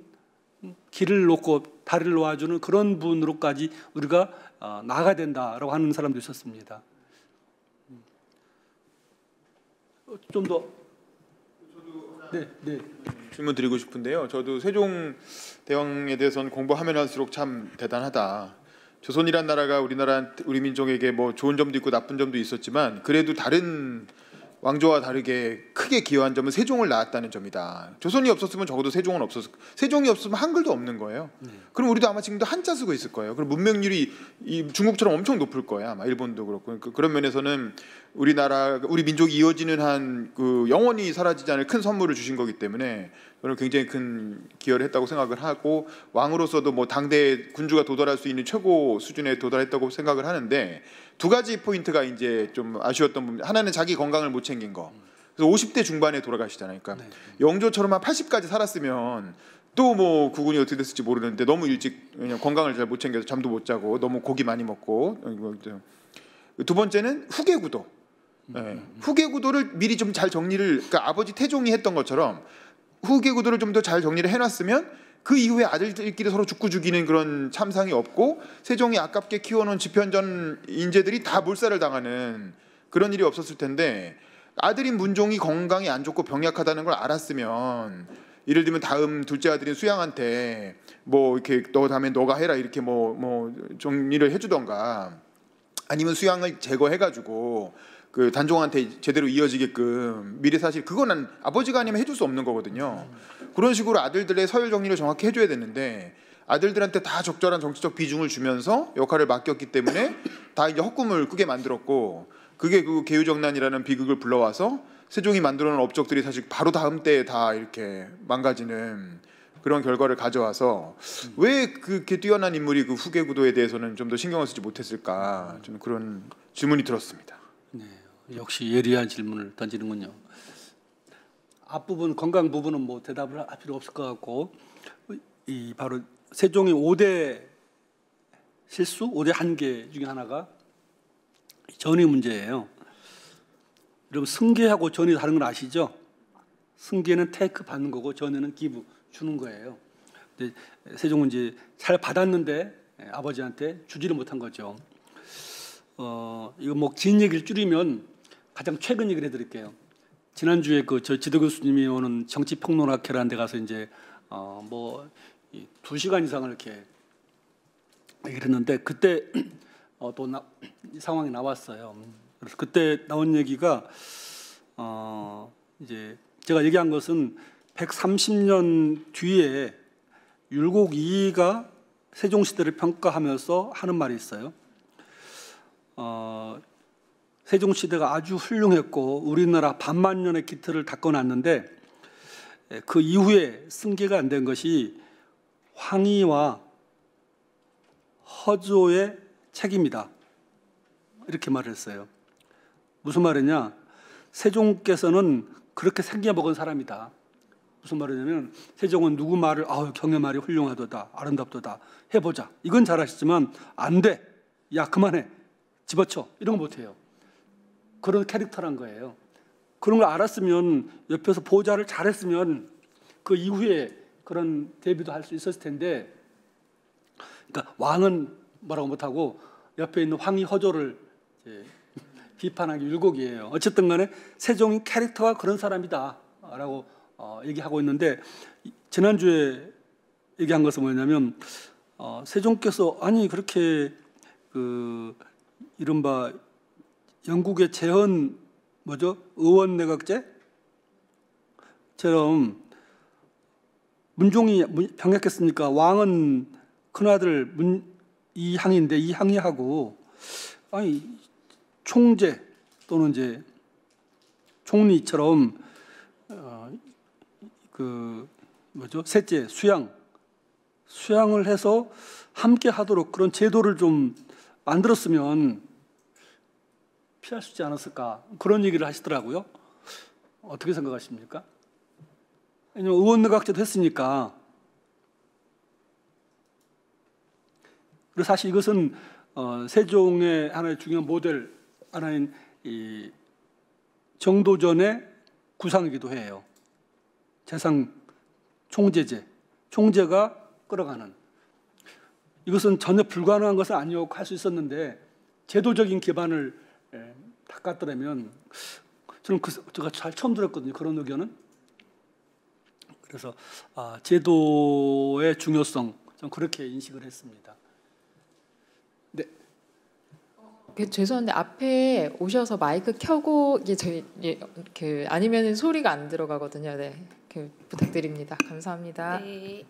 길을 놓고 다리를 놓아주는 그런 분으로까지 우리가 나아가야 된다라고 하는 사람도 있었습니다. 좀 더. 네, 네. 질문 드리고 싶은데요. 저도 세종대왕에 대해서는 공부하면 할수록 참 대단하다. 조선이란 나라가 우리 민족에게 뭐 좋은 점도 있고 나쁜 점도 있었지만 그래도 다른 왕조와 다르게 크게 기여한 점은 세종을 낳았다는 점이다. 조선이 없었으면 적어도 세종은 없었을 거예요. 세종이 없으면 한글도 없는 거예요. 그럼 우리도 아마 지금도 한자 쓰고 있을 거예요. 그럼 문명률이 이 중국처럼 엄청 높을 거예요. 아마 일본도 그렇고. 그런 면에서는 우리 민족이 이어지는 한 그 영원히 사라지지 않을 큰 선물을 주신 거기 때문에 저는 굉장히 큰 기여를 했다고 생각을 하고 왕으로서도 뭐 당대 군주가 도달할 수 있는 최고 수준에 도달했다고 생각을 하는데 두 가지 포인트가 이제 좀 아쉬웠던 부분. 하나는 자기 건강을 못 챙긴 거. 그래서 50대 중반에 돌아가시잖아요. 그러니까 영조처럼 한 80까지 살았으면 또 뭐 구군이 어떻게 됐을지 모르는데 너무 일찍 그냥 건강을 잘 못 챙겨서 잠도 못 자고 너무 고기 많이 먹고. 두 번째는 후계구도. 네. 후계구도를 미리 좀 잘 정리를, 그러니까 아버지 태종이 했던 것처럼 후계구도를 좀 더 잘 정리를 해놨으면 그 이후에 아들들끼리 서로 죽고 죽이는 그런 참상이 없고 세종이 아깝게 키워놓은 집현전 인재들이 다 몰살을 당하는 그런 일이 없었을 텐데 아들인 문종이 건강이 안 좋고 병약하다는 걸 알았으면 예를 들면 다음 둘째 아들인 수양한테 뭐 이렇게 너 다음에 너가 해라 이렇게 뭐 정리를 해주던가 아니면 수양을 제거해가지고 그 단종한테 제대로 이어지게끔 미리 사실 그거는 아버지가 아니면 해줄 수 없는 거거든요. 그런 식으로 아들들의 서열 정리를 정확히 해줘야 되는데 아들들한테 다 적절한 정치적 비중을 주면서 역할을 맡겼기 때문에 다 이제 헛꿈을 꾸게 만들었고 그게 그 개유정난이라는 비극을 불러와서 세종이 만들어놓은 업적들이 사실 바로 다음 때에 다 이렇게 망가지는 그런 결과를 가져와서 왜 그렇게 뛰어난 인물이 그 후계구도에 대해서는 좀 더 신경을 쓰지 못했을까 저는 그런 질문이 들었습니다. 네, 역시 예리한 질문을 던지는군요. 앞부분 건강 부분은 뭐 대답을 할 필요 없을 것 같고 이 바로 세종의 5대 실수, 5대 한계 중에 하나가 전의 문제예요. 여러분 승계하고 전의 다른 건 아시죠? 승계는 테이크 받는 거고 전의는 기부 주는 거예요. 근데 세종은 이제 잘 받았는데 아버지한테 주지를 못한 거죠. 이거 뭐 긴 얘기를 줄이면 가장 최근 얘기를 해드릴게요. 지난주에 저 지도 교수님이 오는 정치평론학회라는 데 가서 이제 뭐 2시간 이상을 이렇게 얘기를 했는데 그때 또 이 상황이 나왔어요. 그래서 그때 나온 얘기가 이제 제가 얘기한 것은 130년 뒤에 율곡 이이가 세종시대를 평가하면서 하는 말이 있어요. 세종시대가 아주 훌륭했고 우리나라 반만년의 기틀을 닦아놨는데 그 이후에 승계가 안 된 것이 황희와 허조의 책임이다. 이렇게 말을 했어요. 무슨 말이냐? 세종께서는 그렇게 생겨먹은 사람이다. 무슨 말이냐면 세종은 누구 말을 경의 말이 훌륭하도다, 아름답도다 해보자. 이건 잘하시지만 안 돼. 야 그만해. 집어쳐. 이런 거 못해요. 그런 캐릭터란 거예요. 그런 걸 알았으면 옆에서 보좌를 잘했으면 그 이후에 그런 대비도 할 수 있었을 텐데 그러니까 왕은 뭐라고 못하고 옆에 있는 황희 허조를 비판하기 율곡이에요. 어쨌든 간에 세종이 캐릭터가 그런 사람이다 라고 얘기하고 있는데 지난주에 얘기한 것은 뭐냐면 세종께서 아니 그렇게 이른바 영국의 재헌 의원 내각제처럼 문종이 병약했으니까 왕은 큰아들 이항인데 이항이하고 아니 총재 또는 이제 총리처럼 셋째 수양을 해서 함께 하도록 그런 제도를 좀 만들었으면 피할 수 있지 않았을까 그런 얘기를 하시더라고요. 어떻게 생각하십니까? 왜냐면 의원내각제도 했으니까. 그리고 사실 이것은 세종의 하나의 중요한 모델, 하나인 이 정도전의 구상이기도 해요. 재상 총재제, 총재가 끌어가는. 이것은 전혀 불가능한 것은 아니었고 할 수 있었는데 제도적인 기반을 닦았더라면 저는 제가 잘 처음 들었거든요. 그런 의견은. 그래서 제도의 중요성 저는 그렇게 인식을 했습니다. 네. 죄송한데 앞에 오셔서 마이크 켜고 저희 아니면 소리가 안 들어가거든요. 네, 부탁드립니다. 감사합니다. 네.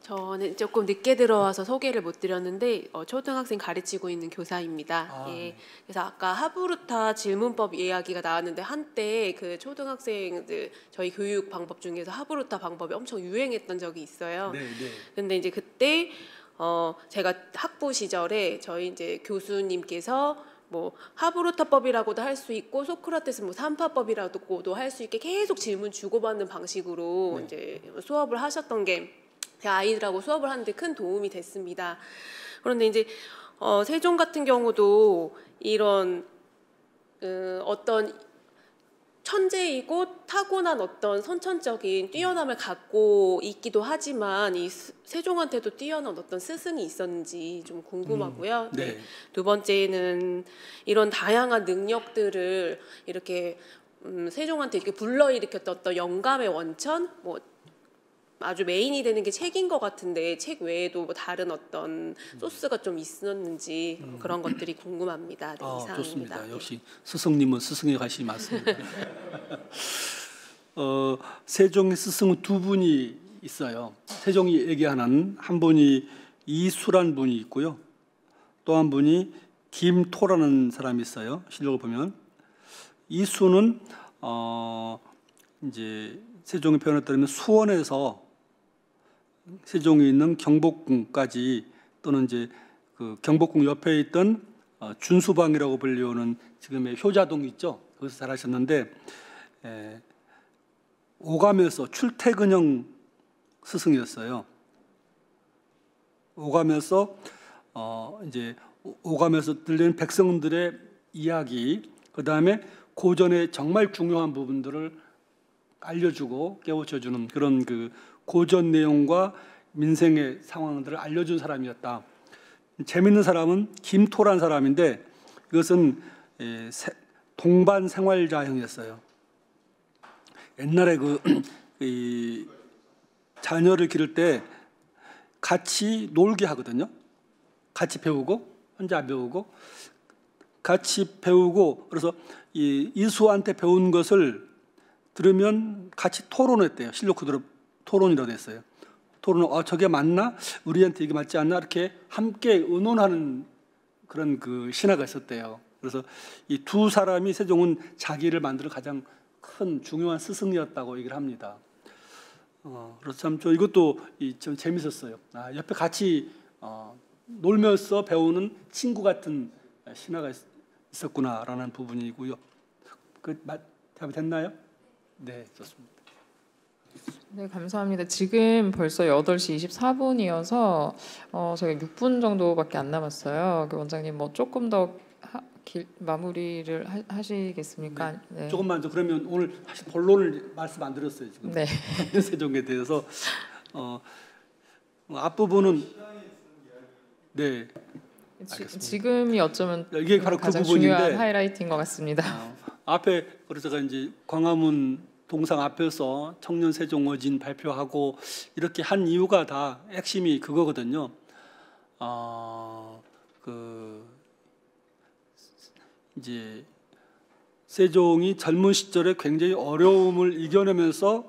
저는 조금 늦게 들어와서 소개를 못 드렸는데 초등학생 가르치고 있는 교사입니다. 예. 그래서 아까 하브루타 질문법 이야기가 나왔는데 한때 그 초등학생들 저희 교육 방법 중에서 하브루타 방법이 엄청 유행했던 적이 있어요. 네, 네. 근데 이제 그때 제가 학부 시절에 저희 이제 교수님께서 뭐 하브루타법이라고도 할 수 있고 소크라테스 뭐 삼파법이라고도 할 수 있게 계속 질문 주고받는 방식으로 네. 이제 수업을 하셨던 게 아이들하고 수업을 하는데 큰 도움이 됐습니다. 그런데 이제 세종 같은 경우도 이런 어떤 천재이고 타고난 어떤 선천적인 뛰어남을 갖고 있기도 하지만 이 세종한테도 뛰어난 어떤 스승이 있었는지 좀 궁금하고요. 네. 네. 두 번째는 이런 다양한 능력들을 이렇게 세종한테 이렇게 불러일으켰던 어떤 영감의 원천, 뭐 아주 메인이 되는 게 책인 것 같은데 책 외에도 뭐 다른 어떤 소스가 좀 있었는지 그런 것들이 궁금합니다. 네, 이상입니다. 좋습니다. 역시 스승님은 스승의 관심이 많습니다. 세종의 스승은 두 분이 있어요. 세종이 얘기하는 한 분이 이수란 분이 있고요. 또 한 분이 김토라는 사람이 있어요. 실력을 보면 이수는 이제 세종의 표현에 따르면 수원에서 세종이 있는 경복궁까지 또는 이제 그 경복궁 옆에 있던 준수방이라고 불리우는 지금의 효자동 있죠. 거기서 잘하셨는데 오감에서 출퇴근형 스승이었어요. 오감에서 이제 오감에서 들리는 백성들의 이야기, 그 다음에 고전의 정말 중요한 부분들을 알려주고 깨우쳐주는 그런 그 고전 내용과 민생의 상황들을 알려준 사람이었다. 재밌는 사람은 김토란 사람인데 이것은 동반 생활자형이었어요. 옛날에 이 자녀를 기를 때 같이 놀게 하거든요. 같이 배우고 혼자 안 배우고 같이 배우고 그래서 이수한테 배운 것을 들으면 같이 토론했대요. 실력 그대로 토론이라고 했어요. 토론은 저게 맞나? 우리한테 이게 맞지 않나? 이렇게 함께 의논하는 그런 그 신화가 있었대요. 그래서 이 두 사람이 세종은 자기를 만드는 가장 큰 중요한 스승이었다고 얘기를 합니다. 그래서 참 저 이것도 좀 재밌었어요. 옆에 같이 놀면서 배우는 친구 같은 신화가 있었구나라는 부분이고요. 답이 됐나요? 네, 좋습니다. 네, 감사합니다. 지금 벌써 8시 24분이어서 저희가 6분 정도밖에 안 남았어요. 원장님 뭐 조금 더 마무리를 하시겠습니까? 네. 조금만 더 그러면 오늘 사실 본론을 말씀 안 드렸어요 지금. 네. 세종에 대해서 앞부분은 네. 지금이 어쩌면 이게 바로 가장 그 부분인데 중요한 하이라이트인 것 같습니다. 앞에 그래서 제가 이제 광화문 동상 앞에서 청년 세종 어진 발표하고 이렇게 한 이유가 다 핵심이 그거거든요. 이제 세종이 젊은 시절에 굉장히 어려움을 이겨내면서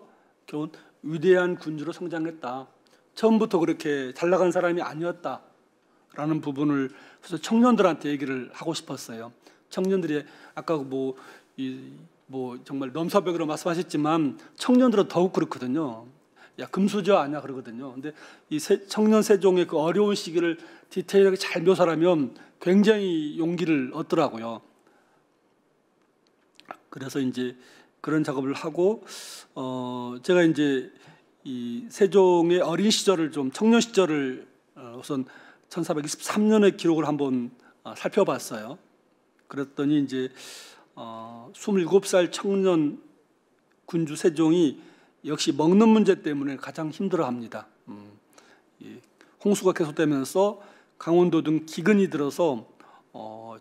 결국 위대한 군주로 성장했다. 처음부터 그렇게 잘 나간 사람이 아니었다라는 부분을 그래서 청년들한테 얘기를 하고 싶었어요. 청년들이 아까 뭐 정말 넘사벽으로 말씀하셨지만 청년들은 더욱 그렇거든요. 야 금수저 아니야 그러거든요. 근데 이 청년 세종의 그 어려운 시기를 디테일하게 잘 묘사하면 굉장히 용기를 얻더라고요. 그래서 이제 그런 작업을 하고 제가 이제 이 세종의 어린 시절을 좀 청년 시절을 우선 1423년의 기록을 한번 살펴봤어요. 그랬더니 이제 27살 청년 군주 세종이 역시 먹는 문제 때문에 가장 힘들어합니다. 홍수가 계속되면서 강원도 등 기근이 들어서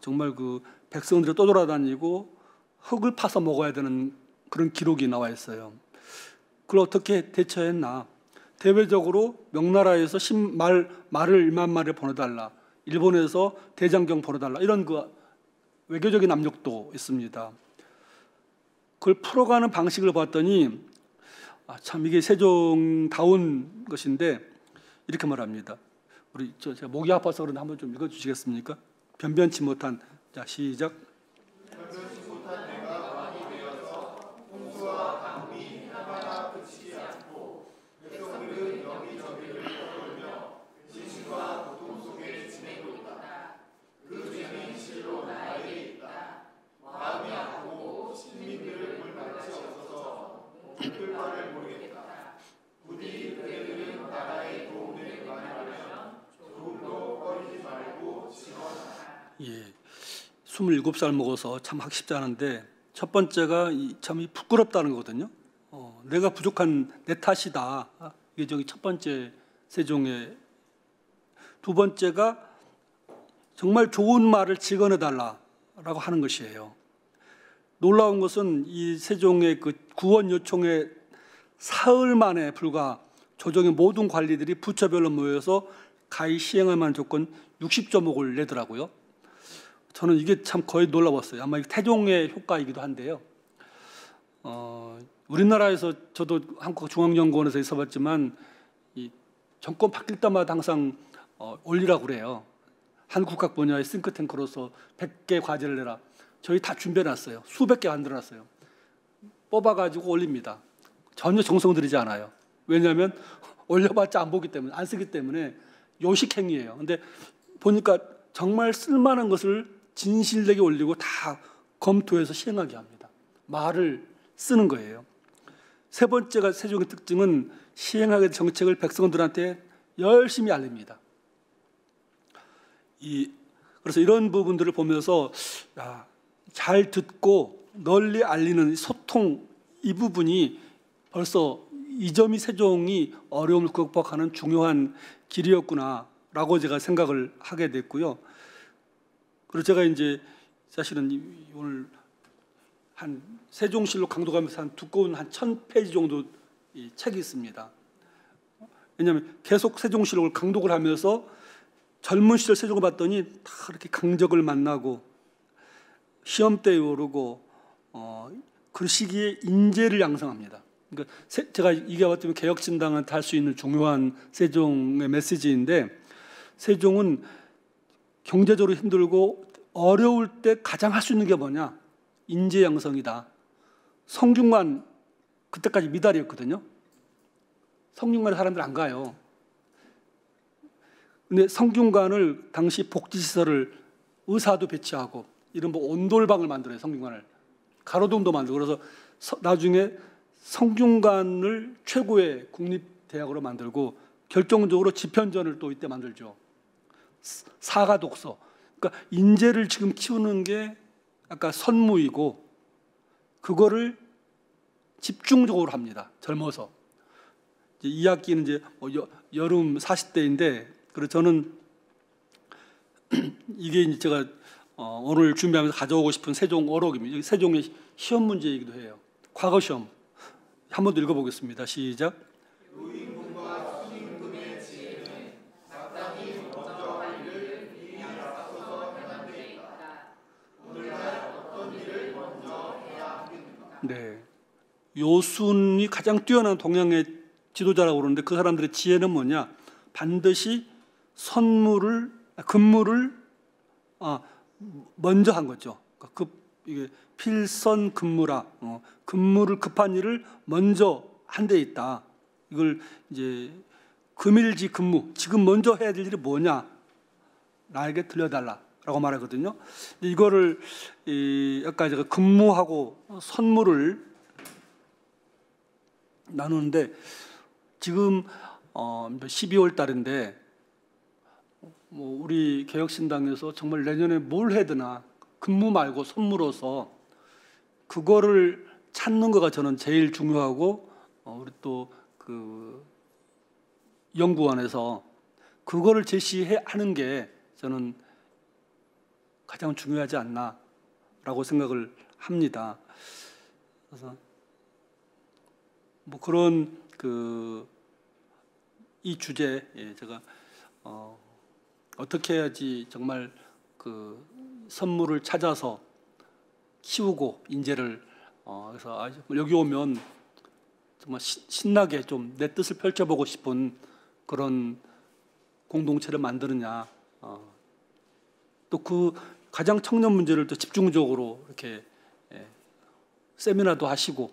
정말 그 백성들이 떠돌아다니고 흙을 파서 먹어야 되는 그런 기록이 나와 있어요. 그걸 어떻게 대처했나? 대외적으로 명나라에서 말을 1만 마리를 보내달라, 일본에서 대장경 보내달라, 이런 그 외교적인 압력도 있습니다. 그걸 풀어가는 방식을 봤더니 참 이게 세종다운 것인데 이렇게 말합니다. 우리 제가 목이 아파서 그런데 한번 좀 읽어주시겠습니까? 변변치 못한, 자 시작. 변변치 못한 내가 왕이 되어서 홍수와 강이 하나하나 그치지 않고 백성들은 여기저기를 떠돌며 지진과 고통 속에 지내고 있다. 그 죄는 실로 나에게 있다. 마음이 아프고 시민들을 물같이 없어서 묶을 바를 모르겠다. 부디 그대들은 나라의 도움을 많이 조금도 꺼리지 말고 지원하라. 예, 27살 먹어서 참 하기 쉽지 않은데 첫 번째가 참 부끄럽다는 거거든요. 내가 부족한 내 탓이다. 이게 저기 첫 번째 세종의. 두 번째가 정말 좋은 말을 직언해달라라고 하는 것이에요. 놀라운 것은 이 세종의 그 구원 요청에 사흘 만에 불과 조정의 모든 관리들이 부처별로 모여서 가히 시행할 만한 조건 60조목을 내더라고요. 저는 이게 참 거의 놀라웠어요. 아마 태종의 효과이기도 한데요. 우리나라에서 저도 한국중앙연구원에서 있어봤지만 이 정권 바뀔 때마다 항상 올리라고 그래요. 한국학 분야의 싱크탱크로서 100개 과제를 내라. 저희 다 준비해놨어요. 수백 개 만들어놨어요. 뽑아가지고 올립니다. 전혀 정성 들이지 않아요. 왜냐하면 올려봤자 안 보기 때문에, 안 쓰기 때문에 요식행위예요. 근데 보니까 정말 쓸만한 것을 진실되게 올리고 다 검토해서 시행하게 합니다. 말을 쓰는 거예요. 세 번째가 세종의 특징은 시행하게 될 정책을 백성들한테 열심히 알립니다. 그래서 이런 부분들을 보면서 잘 듣고 널리 알리는 소통, 이 부분이 벌써 이 점이 세종이 어려움을 극복하는 중요한 길이었구나라고 제가 생각을 하게 됐고요. 그리고 제가 이제 사실은 오늘 한 세종실록 강독하면서 한 두꺼운 한 1000페이지 정도 이 책이 있습니다. 왜냐하면 계속 세종실록을 강독을 하면서 젊은 시절 세종을 봤더니 다 이렇게 강적을 만나고 시험대에 오르고 그 시기에 인재를 양성합니다. 그러니까 제가 이게 어쩌면 개혁진당한테 할 수 있는 중요한 세종의 메시지인데, 세종은 경제적으로 힘들고 어려울 때 가장 할 수 있는 게 뭐냐? 인재 양성이다. 성균관 그때까지 미달이었거든요. 성균관에 사람들 안 가요. 근데 성균관을 당시 복지시설을 의사도 배치하고 이런 뭐 온돌방을 만들어요. 성균관을 가로등도 만들고. 그래서 나중에 성균관을 최고의 국립대학으로 만들고 결정적으로 집현전을 또 이때 만들죠. 사가독서. 그러니까 인재를 지금 키우는 게 아까 선무이고 그거를 집중적으로 합니다. 젊어서. 이제 2학기는 이제 여름 40대인데, 그래서 저는 이게 이제 제가 오늘 준비하면서 가져오고 싶은 세종 어록입니다. 세종의 시험 문제이기도 해요. 과거 시험. 한 번 더 읽어보겠습니다. 시작. 노인분과 신임분의 지혜는 마땅히 먼저 할 일을 미리 앞서서 행한 데 있다. 오늘날 어떤 일을 먼저 해야 하겠는가. 네, 요순이 가장 뛰어난 동양의 지도자라고 그러는데 그 사람들의 지혜는 뭐냐? 반드시 근무를 먼저 한 거죠. 이게 필선근무라, 근무를 급한 일을 먼저 한 데 있다. 이걸 이제 금일지 근무, 지금 먼저 해야 될 일이 뭐냐? 나에게 들려달라라고 말하거든요. 이거를 아까 제가 근무하고 선무를 나누는데 지금 12월 달인데 뭐 우리 개혁신당에서 정말 내년에 뭘 해야 되나 근무 말고 선물로서 그거를 찾는 거가 저는 제일 중요하고 우리 또 그 연구원에서 그거를 제시하는 게 저는 가장 중요하지 않나라고 생각을 합니다. 그래서 뭐 그런 이 주제에 제가 어떻게 해야지 정말 그 선물을 찾아서 키우고 인재를 그래서 여기 오면 정말 신나게 좀 내 뜻을 펼쳐보고 싶은 그런 공동체를 만드느냐 또 그 가장 청년 문제를 또 집중적으로 이렇게 세미나도 하시고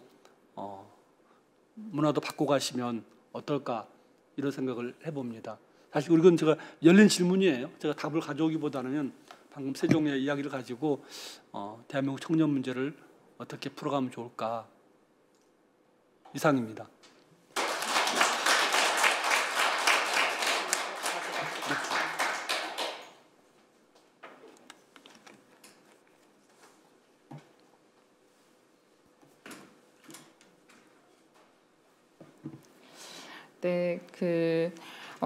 문화도 바꿔가시면 어떨까 이런 생각을 해봅니다. 사실 이건 제가 열린 질문이에요. 제가 답을 가져오기보다는 방금 세종의 이야기를 가지고 대한민국 청년 문제를 어떻게 풀어가면 좋을까 이상입니다. 네,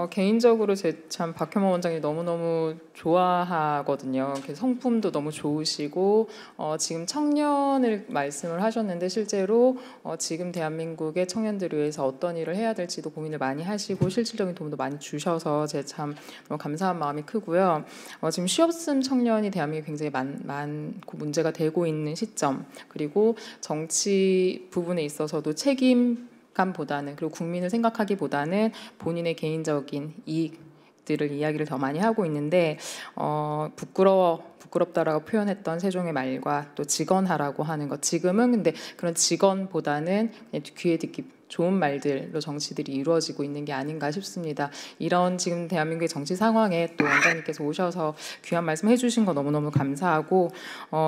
개인적으로 제 참 박현모 원장님 너무너무 좋아하거든요. 성품도 너무 좋으시고 지금 청년을 말씀을 하셨는데 실제로 지금 대한민국의 청년들을 위해서 어떤 일을 해야 될지도 고민을 많이 하시고 실질적인 도움도 많이 주셔서 제 참 너무 감사한 마음이 크고요. 지금 쉬없음 청년이 대한민국에 굉장히 많고 문제가 되고 있는 시점 그리고 정치 부분에 있어서도 책임감보다는 그리고 국민을 생각하기보다는 본인의 개인적인 이익들을 이야기를 더 많이 하고 있는데 부끄럽다라고 표현했던 세종의 말과 또 직언하라고 하는 것 지금은 근데 그런 직언보다는 그냥 귀에 듣기 좋은 말들로 정치들이 이루어지고 있는 게 아닌가 싶습니다. 이런 지금 대한민국의 정치 상황에 또 원장님께서 오셔서 귀한 말씀 해주신 거 너무너무 감사하고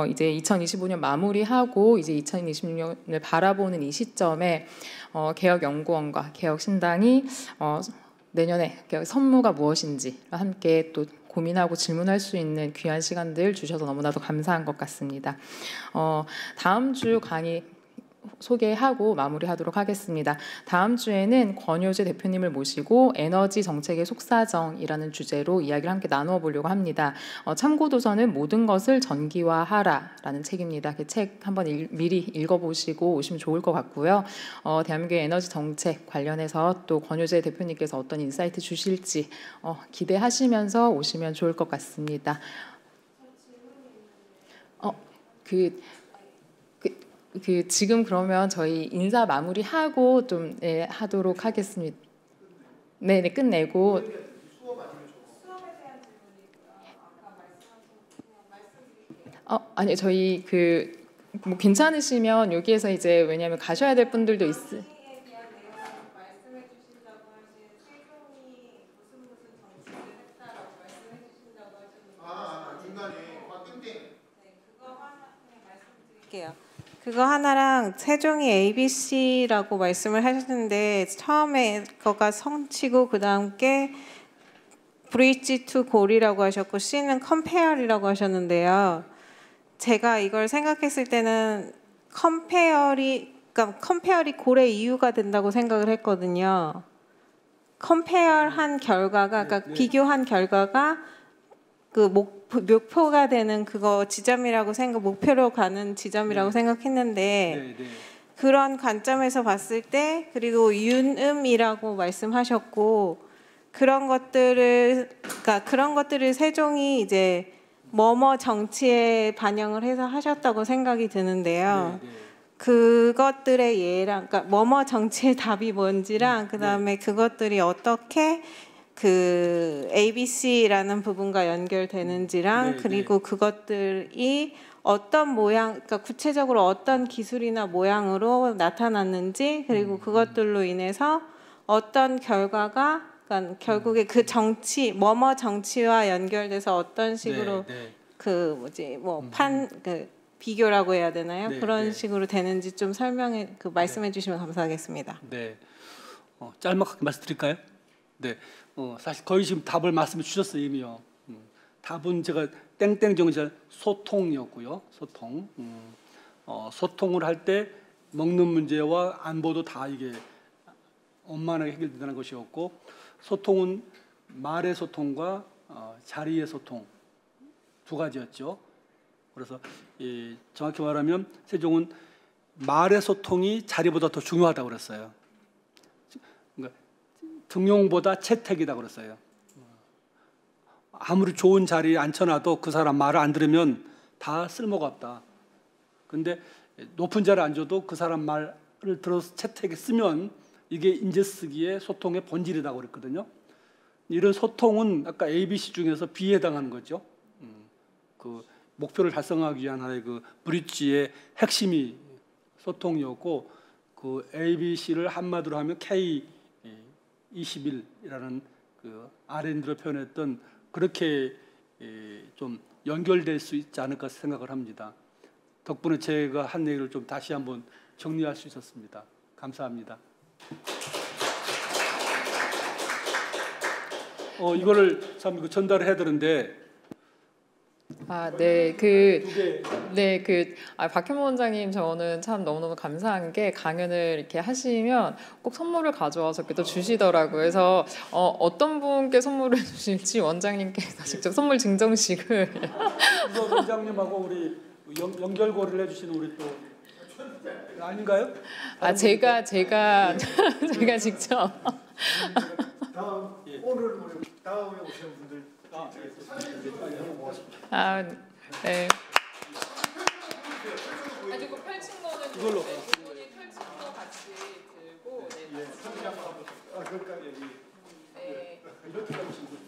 이제 2025년 마무리하고 이제 2026년을 바라보는 이 시점에 개혁연구원과 개혁신당이 내년에 선무가 무엇인지 함께 또 고민하고 질문할 수 있는 귀한 시간들 주셔서 너무나도 감사한 것 같습니다. 다음 주 강의 소개하고 마무리하도록 하겠습니다. 다음 주에는 권효재 대표님을 모시고 에너지 정책의 속사정이라는 주제로 이야기를 함께 나누어 보려고 합니다. 참고 도서는 모든 것을 전기화하라라는 책입니다. 그 책 한번 미리 읽어보시고 오시면 좋을 것 같고요. 대한민국의 에너지 정책 관련해서 또 권효재 대표님께서 어떤 인사이트 주실지 기대하시면서 오시면 좋을 것 같습니다. 지금 그러면 저희 인사 마무리하고 좀 하도록 하겠습니다. 네, 끝내고. 아니 저희 뭐 괜찮으시면 여기에서 이제 왜냐하면 가셔야 될 분들도 있으. 그거 하나랑 세종이 ABC라고 말씀을 하셨는데 처음에 그거가 성치고 그 다음 게 브릿지 투 골이라고 하셨고 C는 컴페어리라고 하셨는데요. 제가 이걸 생각했을 때는 컴페어리 골의 이유가 된다고 생각을 했거든요. 컴페어한 결과가 그러니까 비교한 결과가 그 목표가 되는 그거 지점이라고 목표로 가는 지점이라고 생각했는데 그런 관점에서 봤을 때 그리고 윤음이라고 말씀하셨고 그런 것들을 세종이 이제 뭐뭐 정치에 반영을 해서 하셨다고 생각이 드는데요. 그것들의 예랑 그러니까 뭐뭐 정치의 답이 뭔지랑 그다음에 그것들이 어떻게 그 ABC라는 부분과 연결되는지랑 그리고 그것들이 어떤 모양, 그러니까 구체적으로 어떤 기술이나 모양으로 나타났는지 그리고 그것들로 인해서 어떤 결과가 그러니까 결국에 그 정치, 뭐뭐 정치와 연결돼서 어떤 식으로 그 비교라고 해야 되나요? 네, 그런 네. 식으로 되는지 좀 말씀해 주시면 감사하겠습니다. 네, 짤막하게 말씀드릴까요? 네, 사실 거의 지금 답을 말씀해 주셨어요 이미요. 답은 제가 땡땡 정자 소통이었고요. 소통. 소통을 할 때 먹는 문제와 안보도 다 이게 원만하게 해결된다는 것이었고, 소통은 말의 소통과 자리의 소통 두 가지였죠. 그래서 정확히 말하면 세종은 말의 소통이 자리보다 더 중요하다고 그랬어요. 그러니까 등용보다 채택이다 그랬어요. 아무리 좋은 자리에 앉혀놔도 그 사람 말을 안 들으면 다 쓸모가 없다. 근데 높은 자리에 앉아도 그 사람 말을 들어서 채택에 쓰면 이게 인재쓰기의 소통의 본질이라고 그랬거든요. 이런 소통은 아까 ABC 중에서 B에 해당하는 거죠. 그 목표를 달성하기 위한 하나의 그 브릿지의 핵심이 소통이었고, 그 ABC를 한마디로 하면 K21이라는 그 R&D로 표현했던, 그렇게 좀 연결될 수 있지 않을까 생각을 합니다. 덕분에 제가 한 얘기를 좀 다시 한번 정리할 수 있었습니다. 감사합니다. 이거를 참 이거 전달을 해야 되는데. 박현모 원장님, 저는 참 너무너무 감사한 게 강연을 이렇게 하시면 꼭 선물을 가져와서 이렇게 또 주시더라고요. 그래서 어떤 분께 선물을 주실지 원장님께서 직접 선물 증정식을 우선 원장님하고 우리 연결고리를 해주시는 우리 또 아닌가요? 제가 직접 오늘 우리 다음에 오시는 분들 네. 아주 그 펼친 거는 이걸로 이분이 펼친 거 같이 들고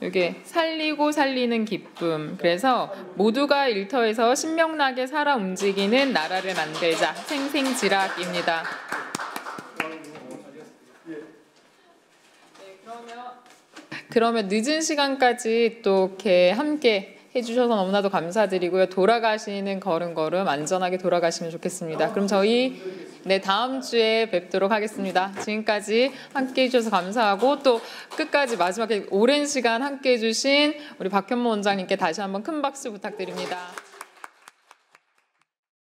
이게 살리고 살리는 기쁨. 그래서 모두가 일터에서 신명나게 살아 움직이는 나라를 만들자. 생생지락입니다. 그러면 늦은 시간까지 또 이렇게 함께 해주셔서 너무나도 감사드리고요. 돌아가시는 걸음걸음 안전하게 돌아가시면 좋겠습니다. 그럼 저희 다음 주에 뵙도록 하겠습니다. 지금까지 함께 해주셔서 감사하고, 또 끝까지 마지막에 오랜 시간 함께 해주신 우리 박현모 원장님께 다시 한번 큰 박수 부탁드립니다.